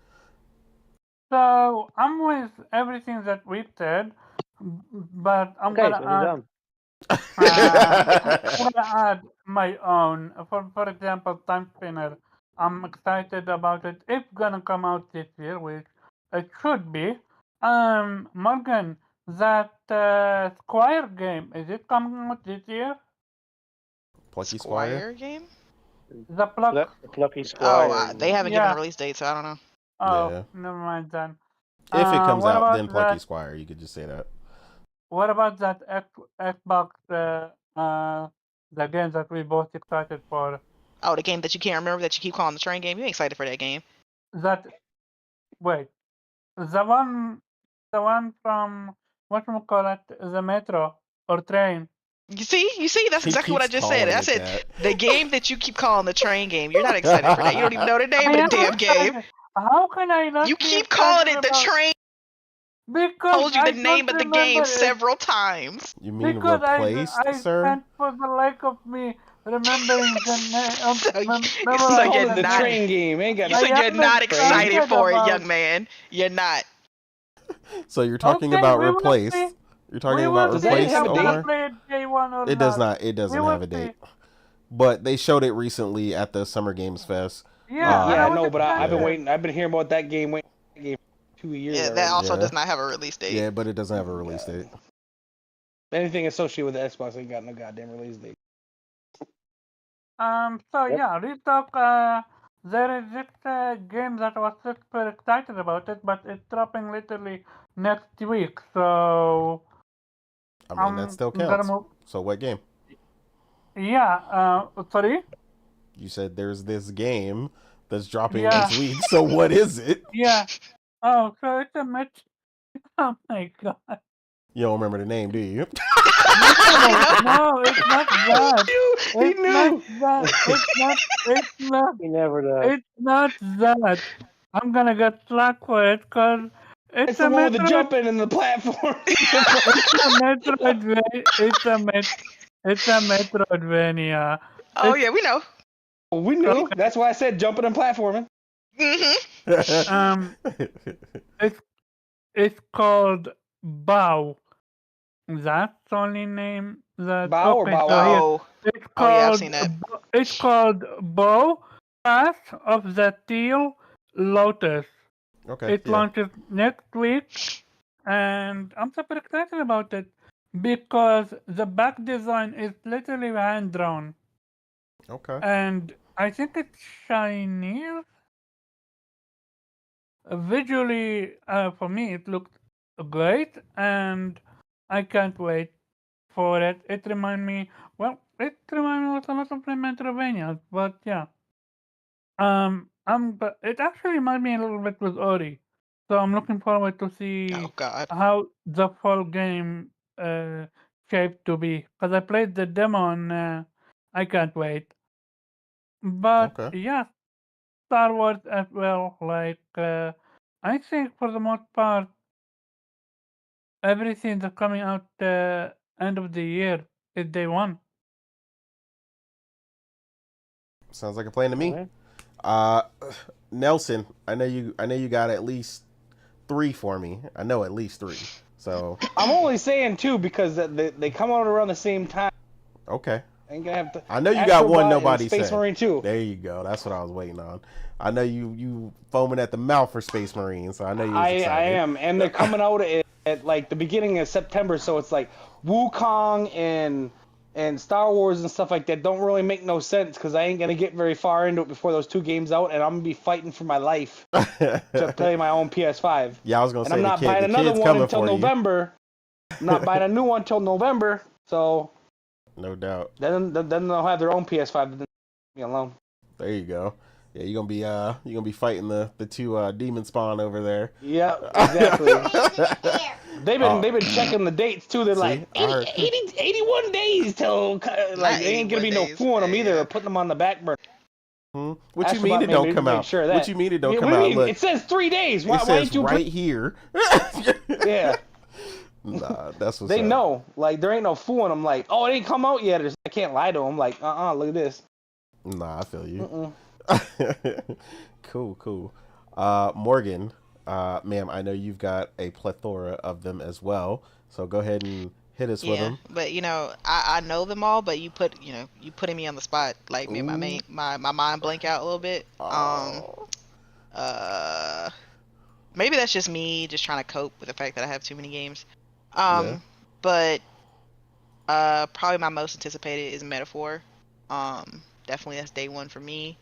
Speaker 3: So I'm with everything that we said, but I'm
Speaker 2: Okay,
Speaker 3: gonna
Speaker 2: so we're done.
Speaker 3: I'm gonna add my own. For example, Time Spinner. I'm excited about it. It's gonna come out this year, which it should be. Morgan, that Squire game, is it coming out this year?
Speaker 1: Plucky Squire.
Speaker 4: Squire game?
Speaker 3: The Pluck.
Speaker 2: Plucky
Speaker 4: Oh,
Speaker 2: Squire.
Speaker 4: they haven't given a
Speaker 3: Yeah.
Speaker 4: release date, so I don't know.
Speaker 3: Oh,
Speaker 1: Yeah.
Speaker 3: never mind then.
Speaker 1: If it comes
Speaker 3: what
Speaker 1: out,
Speaker 3: about
Speaker 1: then Plucky
Speaker 3: that?
Speaker 1: Squire. You could just say that.
Speaker 3: What about that Xbox? The game that we both excited for.
Speaker 4: Oh, the game that you can't remember that you keep calling the train game? You ain't excited for that game.
Speaker 3: That wait, the one from whatchamacallit, the metro or train.
Speaker 4: You see, that's
Speaker 1: He
Speaker 4: exactly what I
Speaker 1: keeps
Speaker 4: just said.
Speaker 1: calling
Speaker 4: I
Speaker 1: it
Speaker 4: said
Speaker 1: that.
Speaker 4: the game that you keep calling the train game. You're not excited for that. You don't even know the name of the damn game.
Speaker 3: How can I not?
Speaker 4: You
Speaker 3: be
Speaker 4: keep calling
Speaker 3: excited
Speaker 4: it the
Speaker 3: about-
Speaker 4: train.
Speaker 3: Because
Speaker 4: Told you
Speaker 3: I
Speaker 4: the name
Speaker 3: don't
Speaker 4: of the
Speaker 3: remember
Speaker 4: game
Speaker 3: it.
Speaker 4: several times.
Speaker 1: You mean
Speaker 3: Because
Speaker 1: replaced,
Speaker 3: I
Speaker 1: sir?
Speaker 3: can't for the like of me remembering the name.
Speaker 4: So you
Speaker 5: Call
Speaker 4: you're
Speaker 5: it the
Speaker 4: not-
Speaker 5: train game. Ain't got
Speaker 4: You
Speaker 3: I
Speaker 4: said you're
Speaker 3: am
Speaker 4: not excited
Speaker 3: excited
Speaker 4: for it,
Speaker 3: about-
Speaker 4: young man. You're not.
Speaker 1: So you're talking
Speaker 3: Okay,
Speaker 1: about
Speaker 3: we will
Speaker 1: replaced.
Speaker 3: see.
Speaker 1: You're talking
Speaker 3: We
Speaker 1: about
Speaker 3: will
Speaker 5: Does that
Speaker 3: see
Speaker 1: replaced,
Speaker 5: have
Speaker 3: if
Speaker 5: a
Speaker 3: I'm
Speaker 1: Omar?
Speaker 3: gonna play it day one or
Speaker 1: It does
Speaker 3: not.
Speaker 1: not. It doesn't
Speaker 3: We will
Speaker 1: have a
Speaker 3: see.
Speaker 1: date. But they showed it recently at the Summer Games Fest.
Speaker 3: Yeah, and
Speaker 5: Yeah, I
Speaker 3: was
Speaker 5: know, but I've been
Speaker 3: excited.
Speaker 5: waiting. I've been hearing about that game. Waiting for that game for 2 years.
Speaker 4: Yeah,
Speaker 5: already.
Speaker 4: that also
Speaker 1: Yeah.
Speaker 4: does not have a release date.
Speaker 1: Yeah, but it doesn't have a release date.
Speaker 5: Anything associated with the Xbox ain't got no goddamn release date.
Speaker 3: So
Speaker 2: Yep.
Speaker 3: yeah, real talk. There is this game that I was super excited about it, but it's dropping literally next week. So
Speaker 1: I mean, that still
Speaker 3: I'm gonna
Speaker 1: counts.
Speaker 3: move.
Speaker 1: So what game?
Speaker 3: Yeah. Sorry.
Speaker 1: You said there's this game that's dropping
Speaker 3: Yeah.
Speaker 1: this week. So what is it?
Speaker 3: Yeah. Oh, so it's a match. Oh my god.
Speaker 1: You don't remember the name, do you?
Speaker 3: No, it's not that.
Speaker 5: He
Speaker 3: It's
Speaker 5: knew.
Speaker 3: not that. It's not.
Speaker 2: He never does.
Speaker 3: It's not that. I'm gonna get slack for it because
Speaker 5: It's the one with the jumping and the platform.
Speaker 3: It's a Metroidvania.
Speaker 4: Oh yeah, we know.
Speaker 5: We knew. That's why I said jumping and platforming.
Speaker 3: It's called Bow. That's the only name that.
Speaker 5: Bow or
Speaker 3: Okay,
Speaker 5: Bow
Speaker 3: so
Speaker 5: Wow?
Speaker 3: here
Speaker 4: Oh,
Speaker 3: it's
Speaker 4: oh yeah, I've
Speaker 3: called
Speaker 4: seen that.
Speaker 3: it's called Bow Path of the Teal Lotus.
Speaker 1: Okay,
Speaker 3: It
Speaker 1: yeah.
Speaker 3: launches next week, and I'm super excited about it because the back design is literally hand drawn,
Speaker 1: Okay.
Speaker 3: and I think it's Chinese. Visually, for me, it looked great, and I can't wait for it. It reminds me of a lot of Metroidvania, but yeah. But it actually reminds me a little bit with Ori, so I'm looking forward to
Speaker 4: Oh
Speaker 3: see
Speaker 4: God.
Speaker 3: how the full game shaped to be. Cause I played the demo and I can't wait. But
Speaker 1: Okay.
Speaker 3: yeah, Star Wars as well. I think for the most part, everything that's coming out end of the year is day one.
Speaker 1: Sounds like a plan to me.
Speaker 2: Okay.
Speaker 1: Uh, Nelson, I know you. I know you got at least 3 for me. I know at least 3. So
Speaker 5: I'm only saying 2 because they come out around the same time.
Speaker 1: okay.
Speaker 5: I ain't gonna have to.
Speaker 1: I know you got one
Speaker 5: Astrobot
Speaker 1: nobody
Speaker 5: and Space
Speaker 1: said.
Speaker 5: Marine 2.
Speaker 1: There you go. That's what I was waiting on. I know you foaming at the mouth for Space Marine, so I know you was excited.
Speaker 5: I am, and they're coming out at like the beginning of September, so it's like Wukong and Star Wars and stuff like that don't really make no sense because I ain't gonna get very far into it before those 2 games out, and I'm gonna be fighting for my life to play my own PS5.
Speaker 1: Yeah, I was gonna
Speaker 5: And
Speaker 1: say
Speaker 5: I'm not buying
Speaker 1: the
Speaker 5: another
Speaker 1: kid's
Speaker 5: one
Speaker 1: coming
Speaker 5: until
Speaker 1: for
Speaker 5: November. I'm not buying a new one until November, so
Speaker 1: you. No doubt.
Speaker 5: then they'll have their own PS5. Then leave me alone.
Speaker 1: There you go. Yeah, you're gonna be fighting the 2 demon spawn over there.
Speaker 5: Yeah, exactly. They've
Speaker 1: Oh.
Speaker 5: been checking the dates too. They're
Speaker 1: See?
Speaker 5: like
Speaker 1: I heard-
Speaker 5: 81 days till like they ain't gonna
Speaker 4: 81
Speaker 5: be no
Speaker 4: days,
Speaker 5: fooling them
Speaker 4: okay,
Speaker 5: either
Speaker 4: yeah.
Speaker 5: or putting them on the back burner.
Speaker 1: What you
Speaker 5: Astrobot
Speaker 1: mean it don't come
Speaker 5: made
Speaker 1: out?
Speaker 5: sure of that.
Speaker 1: What you mean it don't
Speaker 5: Yeah,
Speaker 1: come
Speaker 5: what do you
Speaker 1: out?
Speaker 5: mean?
Speaker 1: Look,
Speaker 5: It says 3 days.
Speaker 1: it
Speaker 5: Why
Speaker 1: says
Speaker 5: ain't you
Speaker 1: right here.
Speaker 5: Yeah,
Speaker 1: Nah, that's what's
Speaker 5: they
Speaker 1: up.
Speaker 5: know. Like there ain't no fooling them. Like, oh, it ain't come out yet. I can't lie to them. Like, look at this.
Speaker 1: Nah, I feel you.
Speaker 5: Mm-mm.
Speaker 1: Cool. Morgan, ma'am, I know you've got a plethora of them as well. So go ahead and hit us with
Speaker 4: Yeah,
Speaker 1: them.
Speaker 4: but I know them all, but you putting me on the spot, like made my mind blank out a little bit.
Speaker 1: Oh.
Speaker 4: Maybe that's just me just trying to cope with the fact that I have too many games.
Speaker 1: Yeah.
Speaker 4: But probably my most anticipated is Metaphor. Definitely that's day one for me.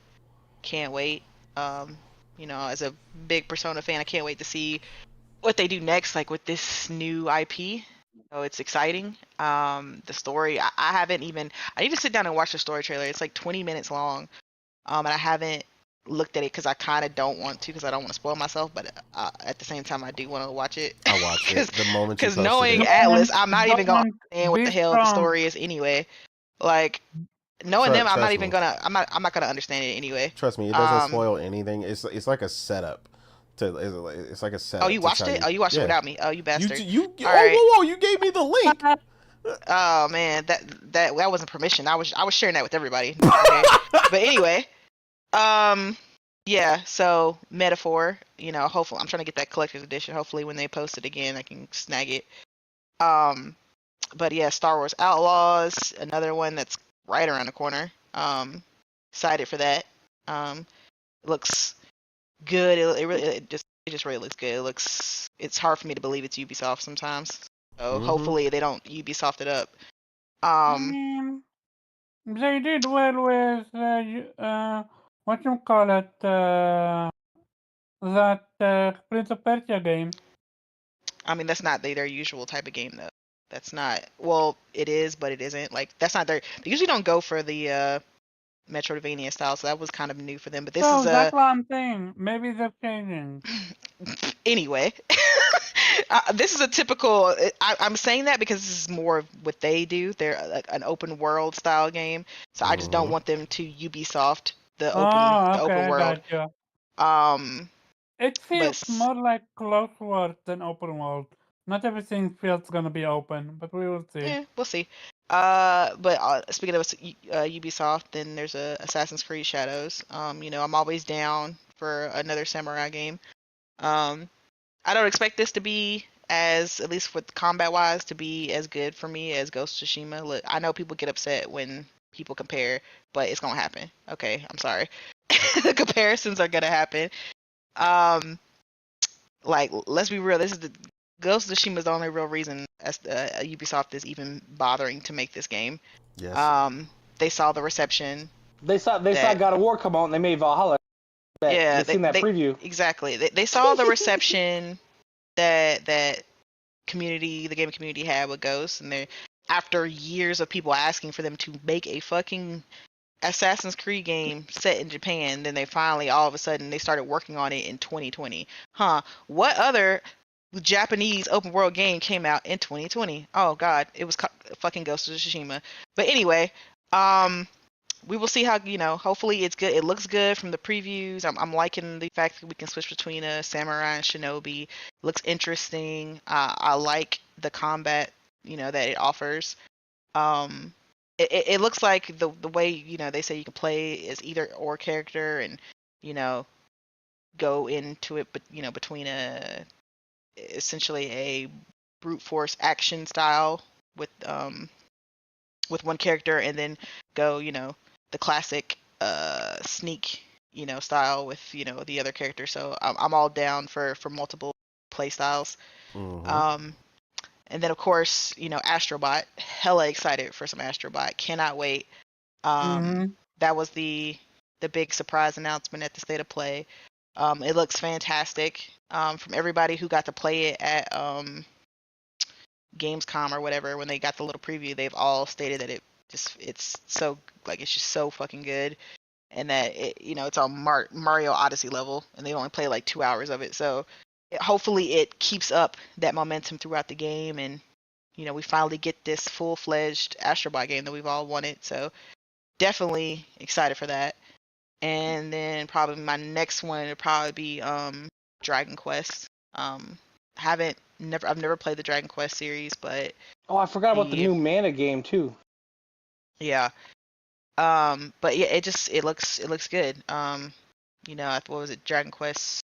Speaker 4: Can't wait. As a big Persona fan, I can't wait to see what they do next, like with this new IP. So it's exciting. The story, I haven't even. I need to sit down and watch the story trailer. It's like 20 minutes long. And I haven't looked at it because I kind of don't want to, because I don't want to spoil myself. But at the same time, I do want to watch it.
Speaker 1: I watched it the moment you
Speaker 4: Because
Speaker 1: posted
Speaker 4: knowing
Speaker 1: it.
Speaker 4: Atlas, I'm not even gonna
Speaker 3: Don't
Speaker 4: understand what
Speaker 3: be
Speaker 4: the hell the
Speaker 3: strong.
Speaker 4: story is anyway. Like knowing them, I'm not even
Speaker 1: me.
Speaker 4: gonna. I'm not gonna understand it anyway.
Speaker 1: Trust me, it doesn't spoil anything. It's like a setup. It's like a setup.
Speaker 4: Oh, you watched it? Oh, you watched it without me? Oh, you bastard!
Speaker 1: You
Speaker 4: All right.
Speaker 1: whoa! You gave me the link.
Speaker 4: Oh man, that wasn't permission. I was sharing that with everybody. Okay. But anyway, yeah. So Metaphor, hopefully I'm trying to get that collector's edition. Hopefully when they post it again, I can snag it. But yeah, Star Wars Outlaws, another one that's right around the corner. Excited for that. Looks good. It just really looks good. It's hard for me to believe it's Ubisoft sometimes. So hopefully they don't Ubisoft it up.
Speaker 3: They did well with what you call it, that Prince of Persia game.
Speaker 4: I mean, that's not their usual type of game though. That's not. Well, it is, but it isn't. Like that's not their. They usually don't go for the Metroidvania style, so that was kind of new for them. But this is
Speaker 3: that's what I'm saying. Maybe they're changing.
Speaker 4: Anyway, this is a typical. I'm saying that because this is more of what they do. They're like an open world style game, so I just don't want them to Ubisoft the open world.
Speaker 3: Gotcha. It feels
Speaker 4: but
Speaker 3: more like closed world than open world. Not everything feels gonna be open, but we will see.
Speaker 4: Yeah, we'll see. But speaking of Ubisoft, then there's Assassin's Creed Shadows. I'm always down for another samurai game. I don't expect this to be as, at least with combat wise, to be as good for me as Ghost of Tsushima. Look, I know people get upset when people compare, but it's gonna happen. Okay, I'm sorry. The comparisons are gonna happen. Like, let's be real. This is the Ghost of Tsushima is the only real reason as Ubisoft is even bothering to make this game.
Speaker 1: Yes.
Speaker 4: They saw the reception.
Speaker 5: They saw
Speaker 4: that-
Speaker 5: God of War come out and they made Valhalla.
Speaker 4: Yeah,
Speaker 5: they seen that preview.
Speaker 4: Exactly. They saw the reception that the gaming community had with Ghost, and after years of people asking for them to make a fucking Assassin's Creed game set in Japan, then they finally all of a sudden they started working on it in 2020. What other Japanese open world game came out in 2020? Oh god, it was fucking Ghost of Tsushima. But anyway, we will see how, hopefully it's good. It looks good from the previews. I'm liking the fact that we can switch between a samurai and shinobi. It looks interesting. I like the combat, that it offers. It looks like the way, they say you can play as either or character and, go into it, but, between essentially a brute force action style with one character, and then go, the classic sneak, style with, the other character. So I'm all down for multiple play styles.
Speaker 1: Mm-hmm.
Speaker 4: And then of course, Astrobot. Hella excited for some Astrobot. Cannot wait. That was the big surprise announcement at the State of Play. It looks fantastic. From everybody who got to play it at Gamescom or whatever, when they got the little preview, they've all stated that it's just so fucking good, and that it's on Mario Odyssey level, and they only play like 2 hours of it. So hopefully it keeps up that momentum throughout the game, and we finally get this full-fledged Astrobot game that we've all wanted. So definitely excited for that. And then probably my next one would probably be Dragon Quest. I've never played the Dragon Quest series, but
Speaker 5: I forgot about the new Mana game too.
Speaker 4: Yeah. But yeah, it looks good. What was it, Dragon Quest?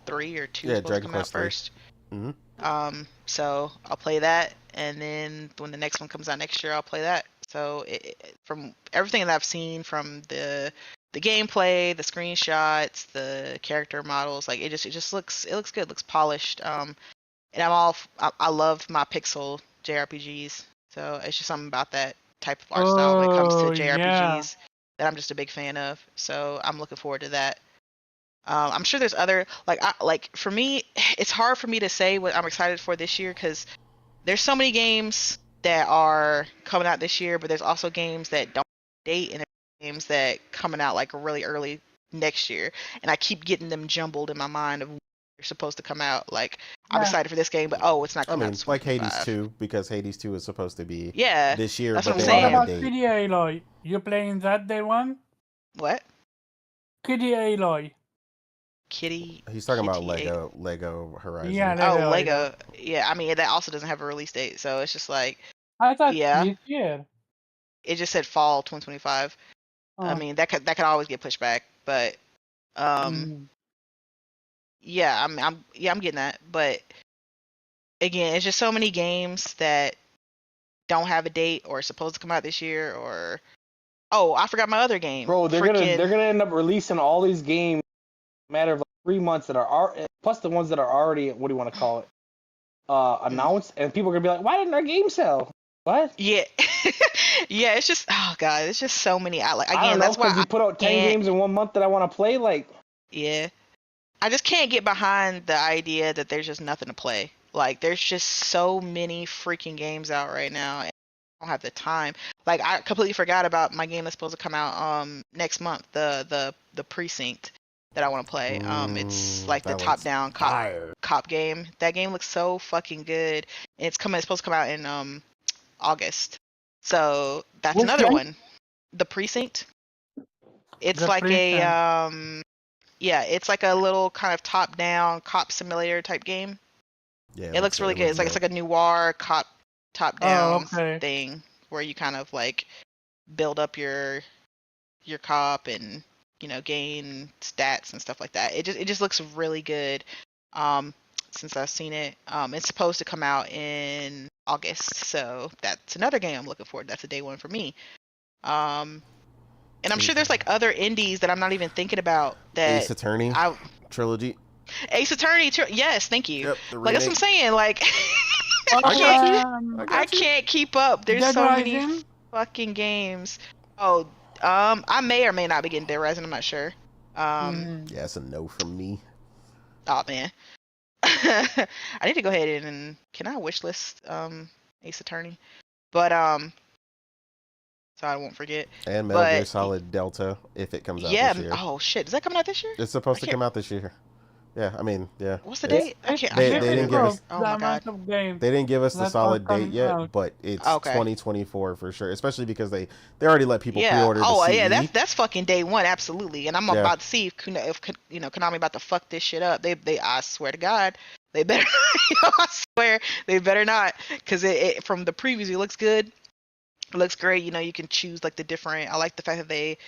Speaker 4: 3 or 2
Speaker 1: Yeah,
Speaker 4: supposed
Speaker 1: Dragon
Speaker 4: to come out
Speaker 1: Quest 3.
Speaker 4: first.
Speaker 1: Mm-hmm.
Speaker 4: So I'll play that, and then when the next one comes out next year, I'll play that. So from everything that I've seen, from the gameplay, the screenshots, the character models, like it just looks good. It looks polished. And I love my pixel JRPGs. So it's just something about that type of art style when it comes to JRPGs that I'm just a big fan of. So I'm looking forward to that. I'm sure there's other, for me, it's hard for me to say what I'm excited for this year, because there's so many games that are coming out this year, but there's also games that don't date, and there's games that coming out like really early next year, and I keep getting them jumbled in my mind of when they're supposed to come out. Like, I'm excited for this game, but it's not coming out.
Speaker 1: Like Hades 2, because Hades 2 is supposed to be
Speaker 4: Yeah,
Speaker 1: this year,
Speaker 4: that's
Speaker 1: but
Speaker 4: what
Speaker 1: they
Speaker 4: I'm
Speaker 1: don't
Speaker 4: saying.
Speaker 1: have
Speaker 3: What
Speaker 1: a
Speaker 3: about
Speaker 1: date.
Speaker 3: Kitty Aloy? You playing that day one?
Speaker 4: What?
Speaker 3: Kitty Aloy.
Speaker 4: Kitty.
Speaker 1: He's talking about
Speaker 4: Kitty
Speaker 1: Lego Horizon.
Speaker 3: Yeah,
Speaker 4: Oh,
Speaker 3: Lego.
Speaker 4: Lego. Yeah, I mean, that also doesn't have a release date, so it's just like,
Speaker 3: I thought
Speaker 4: yeah.
Speaker 3: this year.
Speaker 4: It just said fall 2025. I mean, that could always get pushed back, but yeah, I'm getting that. But again, it's just so many games that don't have a date, or are supposed to come out this year, or I forgot my other game.
Speaker 5: Bro, they're gonna end up releasing all these games in a matter of like 3 months that are plus the ones that are already, what do you want to call it, announced, and people are gonna be like, why didn't our game sell? What?
Speaker 4: Yeah. Yeah, it's just, oh god, it's just so many.
Speaker 5: I don't know,
Speaker 4: that's why
Speaker 5: you put out 10 games in 1 month that I want to play, like.
Speaker 4: Yeah. I just can't get behind the idea that there's just nothing to play. Like, there's just so many freaking games out right now, and I don't have the time. Like, I completely forgot about my game that's supposed to come out next month, the Precinct that I want to play. It's like the top-down cop game. That game looks so fucking good. And it's supposed to come out in August. So that's another one. The Precinct. It's like it's like a little kind of top-down cop simulator type game. Yeah, it looks really good. It's like a noir cop top-down thing where you kind of like build up your cop and gain stats and stuff like that. It just looks really good. since I've seen it. It's supposed to come out in August, so that's another game I'm looking forward. That's a day one for me. And I'm sure there's like other indies that I'm not even thinking about. That
Speaker 1: Ace Attorney trilogy.
Speaker 4: Ace Attorney, yes, thank you.
Speaker 1: Yep,
Speaker 4: Like that's what I'm saying. Like
Speaker 1: I
Speaker 4: I can't keep up. There's
Speaker 3: Dead
Speaker 4: so
Speaker 3: Rising?
Speaker 4: many fucking games. Oh, I may or may not be getting Dead Rising. I'm not sure.
Speaker 1: Yeah, it's a no from me.
Speaker 4: Oh man. I need to go ahead and can I wish list Ace Attorney? But so I won't forget.
Speaker 1: And Metal Gear Solid Delta if it comes out this year.
Speaker 4: Oh shit, is that coming out this year?
Speaker 1: It's supposed to come out this year. Yeah, I mean, yeah.
Speaker 4: What's the date? I can't.
Speaker 1: They didn't give us.
Speaker 4: Oh my god.
Speaker 1: They didn't give us the solid date yet, but it's 2024 for sure. Especially because they already let people pre-order.
Speaker 4: Oh
Speaker 1: the CD.
Speaker 4: yeah, that's fucking day one, absolutely. And I'm about to see if Konami about to fuck this shit up. They I swear to God, they better. I swear they better not, because it from the previews it looks good. It looks great. You can choose like the different. I like the fact that they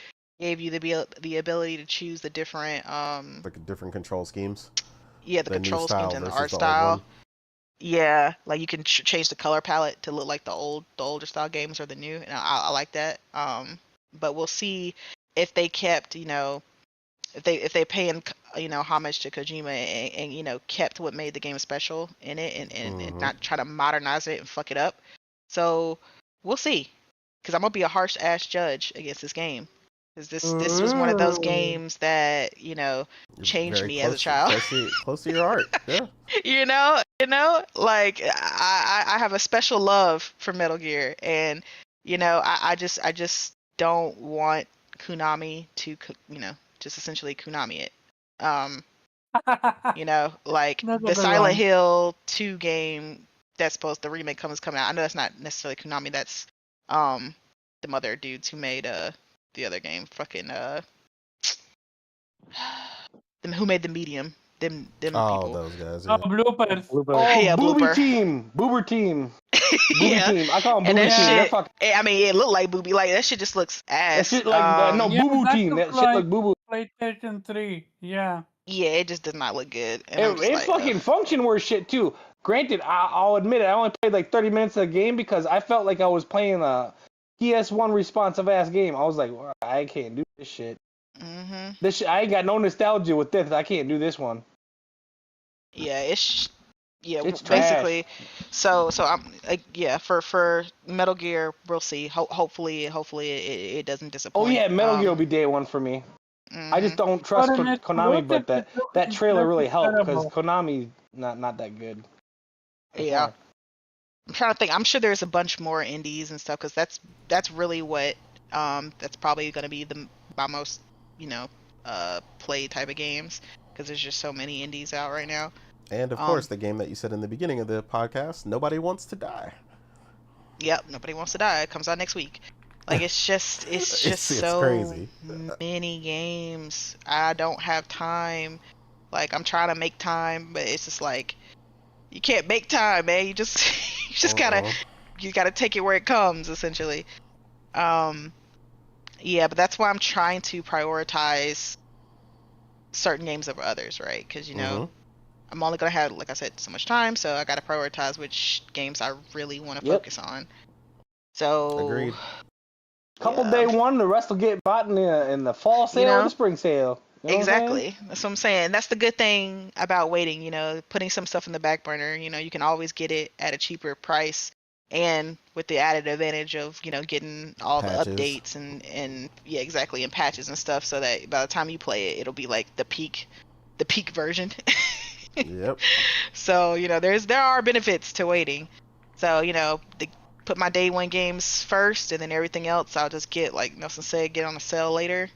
Speaker 4: gave you the ability to choose the different
Speaker 1: like different control schemes.
Speaker 4: Yeah, the control schemes and the art style. Yeah, like you can change the color palette to look like the older style games or the new, and I like that. But we'll see if they kept, if they paying homage to Kojima and kept what made the game special in it and not try to modernize it and fuck it up. So we'll see, because I'm gonna be a harsh ass judge against this game. Because this was one of those games that changed me as a child.
Speaker 1: Close to your heart, yeah.
Speaker 4: Like I have a special love for Metal Gear, and I just don't want Konami to just essentially Konami it. Like the Silent Hill 2 game that's supposed the remake coming out. I know that's not necessarily Konami. That's the mother dudes who made the other game, fucking who made the Medium? Them people.
Speaker 1: Those guys. Yeah.
Speaker 3: Bloopers.
Speaker 5: Oh,
Speaker 4: yeah,
Speaker 5: Booby
Speaker 4: Blooper.
Speaker 5: Team. Boober Team.
Speaker 4: Yeah.
Speaker 5: Team. I call them
Speaker 4: And
Speaker 5: Booby
Speaker 4: that
Speaker 5: Team.
Speaker 4: shit, I mean, it looked like Booby. Like that shit just looks ass.
Speaker 5: That shit like no
Speaker 3: Yeah,
Speaker 5: Boo Boo
Speaker 3: that
Speaker 5: Team. That
Speaker 3: looks
Speaker 5: shit
Speaker 3: like-
Speaker 5: like Boo Boo.
Speaker 3: PlayStation 3, yeah.
Speaker 4: Yeah, it just does not look good. And I'm just
Speaker 5: It
Speaker 4: like,
Speaker 5: fucking function worse shit too. Granted, I'll admit it. I only played like 30 minutes of the game because I felt like I was playing a PS1 responsive ass game. I was like, well, I can't do this shit. This shit, I ain't got no nostalgia with this. I can't do this one.
Speaker 4: Yeah, it's
Speaker 5: Trash.
Speaker 4: basically. So I'm like, yeah, for Metal Gear, we'll see. Hopefully it doesn't disappoint.
Speaker 5: Oh yeah, Metal Gear will be day one for me. I just don't trust Konami, but that trailer really helped because Konami not that good.
Speaker 4: Yeah. I'm trying to think. I'm sure there's a bunch more indies and stuff, because that's really what that's probably going to be my most played type of games, because there's just so many indies out right now.
Speaker 1: And of course, the game that you said in the beginning of the podcast, Nobody Wants to Die.
Speaker 4: Yep, Nobody Wants to Die. It comes out next week. Like it's just so
Speaker 1: crazy.
Speaker 4: Many games. I don't have time. Like I'm trying to make time, but it's just like you can't make time, man. You just gotta take it where it comes, essentially. Yeah, but that's why I'm trying to prioritize certain games over others, right? Because I'm only gonna have, like I said, so much time, so I gotta prioritize which games I really want to focus on. So
Speaker 1: agreed.
Speaker 5: Couple day one, the rest will get bought in the fall sale or the spring sale. You know
Speaker 4: exactly. That's what I'm saying. That's the good thing about waiting, putting some stuff in the back burner. You can always get it at a cheaper price, and with the added advantage of, getting all
Speaker 1: patches.
Speaker 4: The updates and yeah, exactly, and patches and stuff, so that by the time you play it, it'll be like the peak version.
Speaker 1: Yep.
Speaker 4: So, there are benefits to waiting. So, put my day one games first, and then everything else I'll just get, like Nelson said, get on a sale later,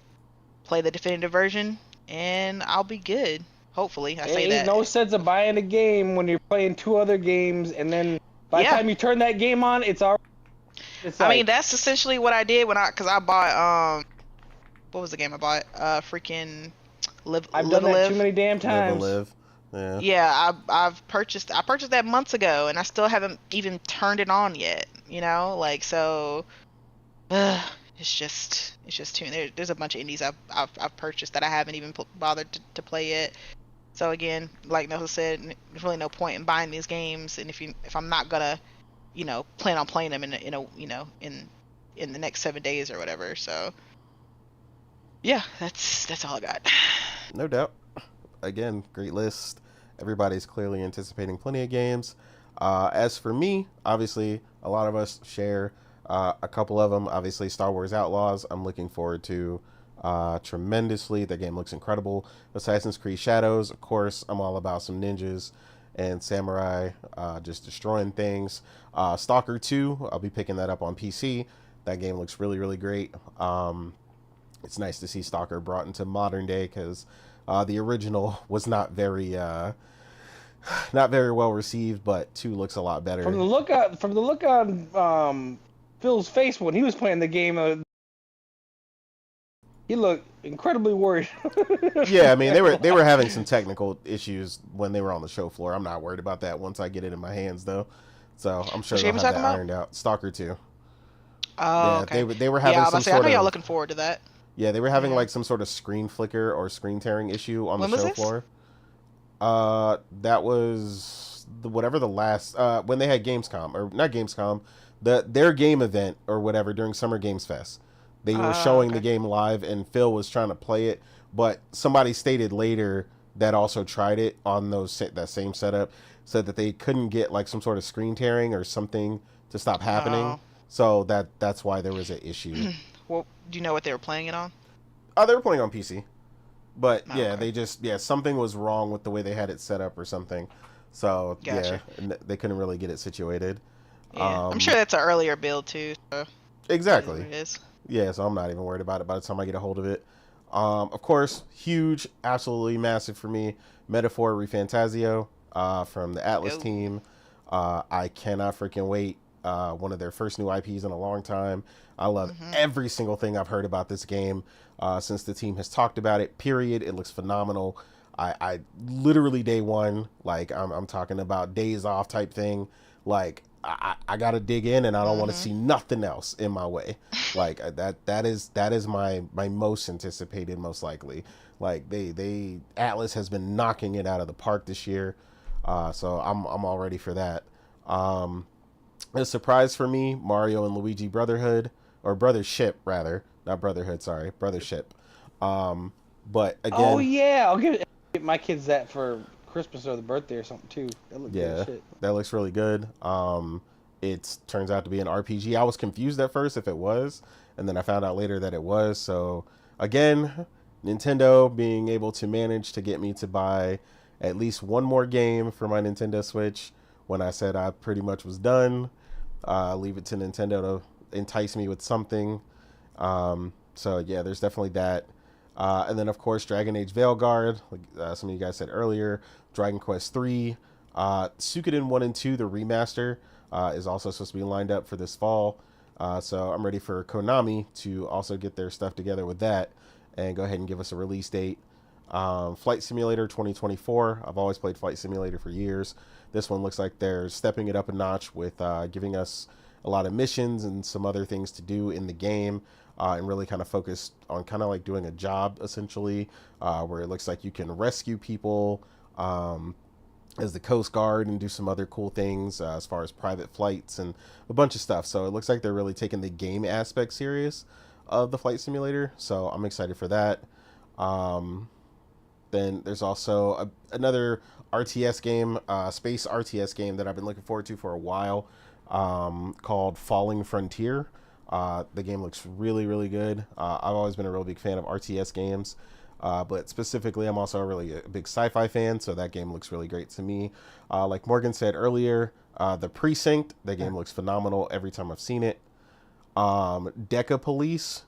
Speaker 4: play the definitive version, and I'll be good. Hopefully, I say that.
Speaker 5: Ain't no sense of buying a game when you're playing two other games, and then by the time you turn that game on, it's already.
Speaker 4: I mean, that's essentially what I did because I bought what was the game I bought? Freaking Live.
Speaker 5: I've done that too many damn times.
Speaker 1: Live. Yeah.
Speaker 4: Yeah, I purchased that months ago, and I still haven't even turned it on yet. Like so. It's just too. There's a bunch of indies I've purchased that I haven't even bothered to play yet. So again, like Noah said, there's really no point in buying these games, and if I'm not gonna, plan on playing them in the next 7 days or whatever. So yeah, that's all I got.
Speaker 1: No doubt. Again, great list. Everybody's clearly anticipating plenty of games. As for me, obviously, a lot of us share a couple of them. Obviously, Star Wars Outlaws, I'm looking forward to tremendously. The game looks incredible. Assassin's Creed Shadows, of course, I'm all about some ninjas and samurai just destroying things. Stalker 2, I'll be picking that up on PC. That game looks really, really great. It's nice to see Stalker brought into modern day because the original was not very well received, but 2 looks a lot better.
Speaker 5: From the look on Phil's face when he was playing the game, he looked incredibly worried.
Speaker 1: Yeah, I mean they were having some technical issues when they were on the show floor. I'm not worried about that once I get it in my hands though. So I'm sure they'll have that ironed out. Stalker 2.
Speaker 4: Oh,
Speaker 1: yeah,
Speaker 4: okay.
Speaker 1: They were having some
Speaker 4: I
Speaker 1: sort
Speaker 4: know y'all
Speaker 1: of
Speaker 4: looking forward to that.
Speaker 1: yeah, they were having like some sort of screen flicker or screen tearing issue on
Speaker 4: When
Speaker 1: the
Speaker 4: was
Speaker 1: show
Speaker 4: this?
Speaker 1: floor. That was whatever the last when they had Gamescom or not Gamescom, their game event or whatever during Summer Games Fest. They were showing the
Speaker 4: Okay.
Speaker 1: game live and Phil was trying to play it, but somebody stated later that also tried it on that same setup, said that they couldn't get like some sort of screen tearing or something to stop happening.
Speaker 4: Oh.
Speaker 1: So that's why there was an issue.
Speaker 4: Well, do you know what they were playing it on?
Speaker 1: They were playing on PC. But
Speaker 4: Oh,
Speaker 1: yeah,
Speaker 4: okay.
Speaker 1: something was wrong with the way they had it set up or something. So
Speaker 4: Gotcha.
Speaker 1: yeah, and they couldn't really get it situated.
Speaker 4: Yeah, I'm sure that's an earlier build too. So
Speaker 1: Exactly.
Speaker 4: it is.
Speaker 1: Yeah, so I'm not even worried about it by the time I get a hold of it. Of course, huge, absolutely massive for me, Metaphor Refantasio from the Atlas
Speaker 4: Go.
Speaker 1: team. I cannot freaking wait. One of their first new IPs in a long time. I love every single thing I've heard about this game since the team has talked about it, period. It looks phenomenal. I literally day one, like I'm talking about days off type thing. Like I gotta dig in and I don't want to see nothing else in my way. Like that is my most anticipated, most likely. Like they Atlas has been knocking it out of the park this year. So I'm all ready for that. A surprise for me, Mario and Luigi Brotherhood, or Brothership rather, not Brotherhood, sorry, Brothership. But again,
Speaker 5: Oh yeah, I'll get my kids that for Christmas or the birthday or something too. That looks good
Speaker 1: yeah,
Speaker 5: as shit.
Speaker 1: that looks really good. It turns out to be an RPG. I was confused at first if it was, and then I found out later that it was. So again, Nintendo being able to manage to get me to buy at least one more game for my Nintendo Switch when I said I pretty much was done. Leave it to Nintendo to entice me with something. So yeah, there's definitely that. And then of course Dragon Age Veilguard, like some of you guys said earlier, Dragon Quest 3, Suikoden 1 and 2, the remaster, is also supposed to be lined up for this fall. So I'm ready for Konami to also get their stuff together with that and go ahead and give us a release date. Flight Simulator 2024. I've always played Flight Simulator for years. This one looks like they're stepping it up a notch with giving us a lot of missions and some other things to do in the game, and really kind of focused on kind of like doing a job essentially, where it looks like you can rescue people as the Coast Guard and do some other cool things as far as private flights and a bunch of stuff. So it looks like they're really taking the game aspect serious of the Flight Simulator. So I'm excited for that. Then there's also another RTS game, space RTS game that I've been looking forward to for a while, called Falling Frontier. The game looks really, really good. I've always been a real big fan of RTS games, but specifically I'm also a big sci-fi fan, so that game looks really great to me. Like Morgan said earlier, The Precinct, that game looks phenomenal every time I've seen it. Deca Police,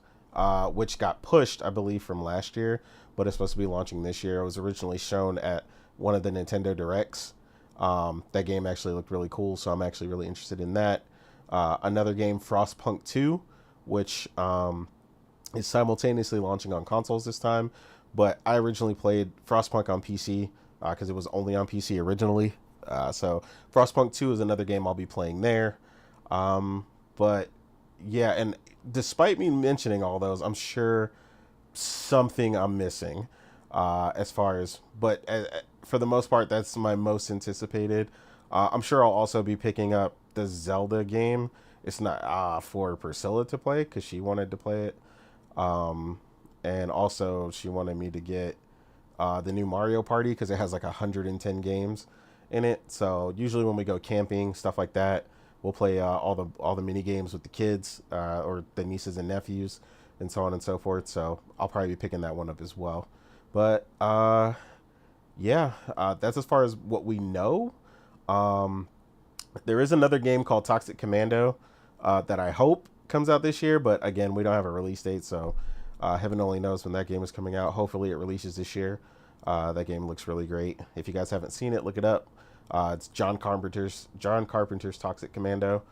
Speaker 1: which got pushed, I believe, from last year, but it's supposed to be launching this year. It was originally shown at one of the Nintendo Directs. That game actually looked really cool, so I'm actually really interested in that. Another game, Frostpunk 2, which is simultaneously launching on consoles this time, but I originally played Frostpunk on PC because it was only on PC originally. So Frostpunk 2 is another game I'll be playing there. But yeah, and despite me mentioning all those, I'm sure something I'm missing. as far as, but for the most part, that's my most anticipated. I'm sure I'll also be picking up the Zelda game. It's not for Priscilla to play because she wanted to play it. And also she wanted me to get the new Mario Party because it has like 110 games in it. So usually when we go camping, stuff like that, we'll play all the mini games with the kids or the nieces and nephews and so on and so forth. So I'll probably be picking that one up as well. But yeah, that's as far as what we know. There is another game called Toxic Commando that I hope comes out this year, but again, we don't have a release date, so heaven only knows when that game is coming out. Hopefully it releases this year. That game looks really great. If you guys haven't seen it, look it up. It's John Carpenter's Toxic Commando.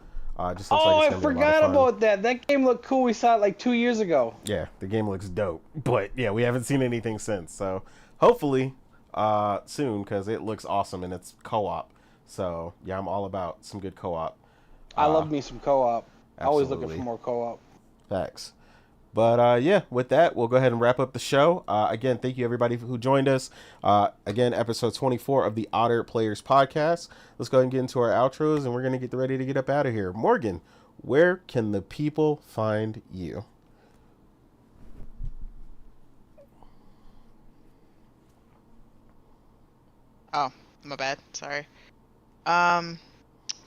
Speaker 1: Just looks like it's
Speaker 5: I
Speaker 1: gonna be a lot of
Speaker 5: forgot
Speaker 1: fun.
Speaker 5: about that. That game looked cool. We saw it like 2 years ago.
Speaker 1: Yeah, the game looks dope, but yeah, we haven't seen anything since. So hopefully soon, because it looks awesome and it's co-op. So yeah, I'm all about some good co-op.
Speaker 5: I love me some co-op. Always looking
Speaker 1: absolutely.
Speaker 5: for more co-op.
Speaker 1: Facts. But yeah, with that, we'll go ahead and wrap up the show. Again, thank you everybody who joined us. Again, episode 24 of the Otter Players Podcast. Let's go ahead and get into our outros, and we're going to get ready to get up out of here. Morgan, where can the people find you?
Speaker 4: Oh, my bad. Sorry.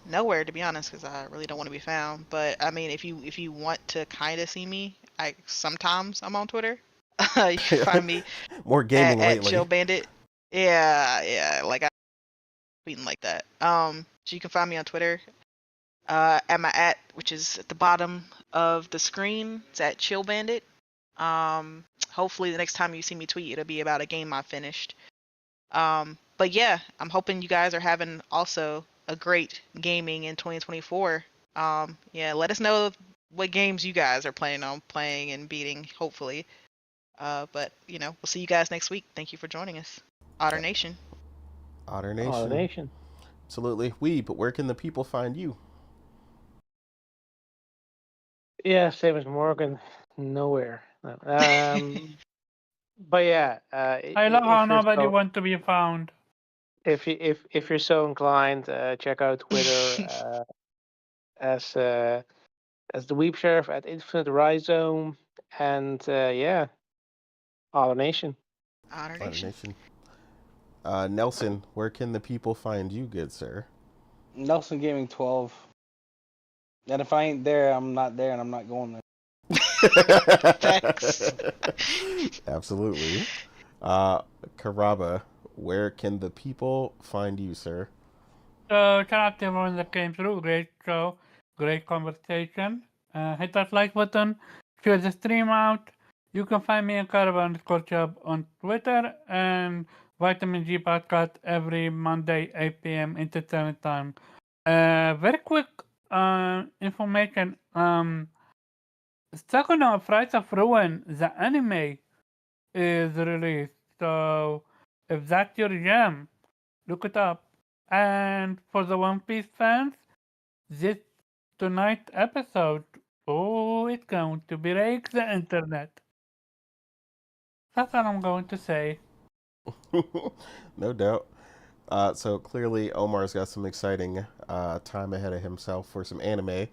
Speaker 4: Nowhere, to be honest, because I really don't want to be found. But I mean, if you want to kind of see me, sometimes I'm on Twitter. You can find me
Speaker 1: More gaming
Speaker 4: at
Speaker 1: lately.
Speaker 4: Chill Bandit. Yeah, like I tweeting like that. So you can find me on Twitter. At my which is at the bottom of the screen. It's at Chill Bandit. Hopefully the next time you see me tweet, it'll be about a game I finished. But yeah, I'm hoping you guys are having also a great gaming in 2024. Yeah, let us know what games you guys are planning on playing and beating, hopefully. But we'll see you guys next week. Thank you for joining us. Otter Nation.
Speaker 1: Otter Nation.
Speaker 2: Otter Nation.
Speaker 1: Absolutely. But where can the people find you?
Speaker 2: Yeah, same as Morgan. Nowhere. No. But yeah,
Speaker 3: I love how nobody wants to be found.
Speaker 2: If you're so inclined, check out Twitter as the Weep Sheriff at Infinite Rhizome, and yeah, Otter Nation.
Speaker 4: Otter
Speaker 1: Otter
Speaker 4: Nation.
Speaker 1: Nation. Nelson, where can the people find you, good sir?
Speaker 5: Nelson Gaming 12. And if I ain't there, I'm not there, and I'm not going there.
Speaker 4: Thanks.
Speaker 1: Absolutely. Karaba, where can the people find you, sir?
Speaker 3: So, shout out to everyone that came through. Great show, great conversation. Hit that like button, share the stream out. You can find me at Karaba_Chub on Twitter and Vitamin G Podcast every Monday, 8 p.m. Eastern Time. Very quick information. Second of Rise of Ruin, the anime is released. So if that's your jam, look it up. And for the One Piece fans, this tonight's episode, it's going to break the internet. That's all I'm going to say.
Speaker 1: No doubt. So clearly Omar's got some exciting time ahead of himself for some anime,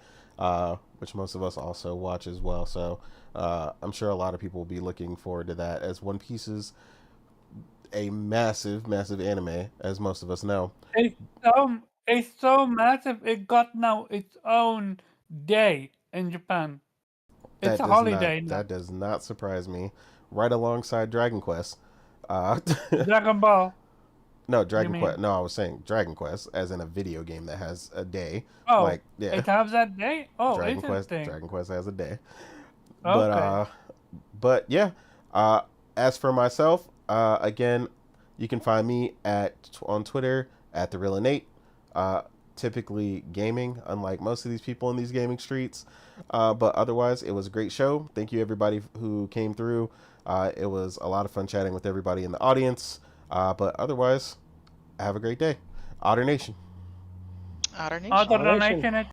Speaker 1: which most of us also watch as well. So I'm sure a lot of people will be looking forward to that, as One Piece is a massive, massive anime, as most of us know.
Speaker 3: It's so massive, it got now its own day in Japan. It's a holiday now.
Speaker 1: That does not surprise me. Right alongside Dragon Quest.
Speaker 3: Dragon Ball.
Speaker 1: No, Dragon Quest. No, I was saying Dragon Quest, as in a video game that has a day.
Speaker 3: Oh,
Speaker 1: like, yeah.
Speaker 3: It has that day? Oh,
Speaker 1: Dragon
Speaker 3: interesting.
Speaker 1: Quest has a day.
Speaker 3: Okay.
Speaker 1: But yeah. As for myself, again, you can find me on Twitter at TheRealInnate. Typically gaming, unlike most of these people in these gaming streets. But otherwise, it was a great show. Thank you everybody who came through. It was a lot of fun chatting with everybody in the audience. But otherwise, have a great day. Otter Nation.
Speaker 4: Otter Nation.
Speaker 3: Otter Nation.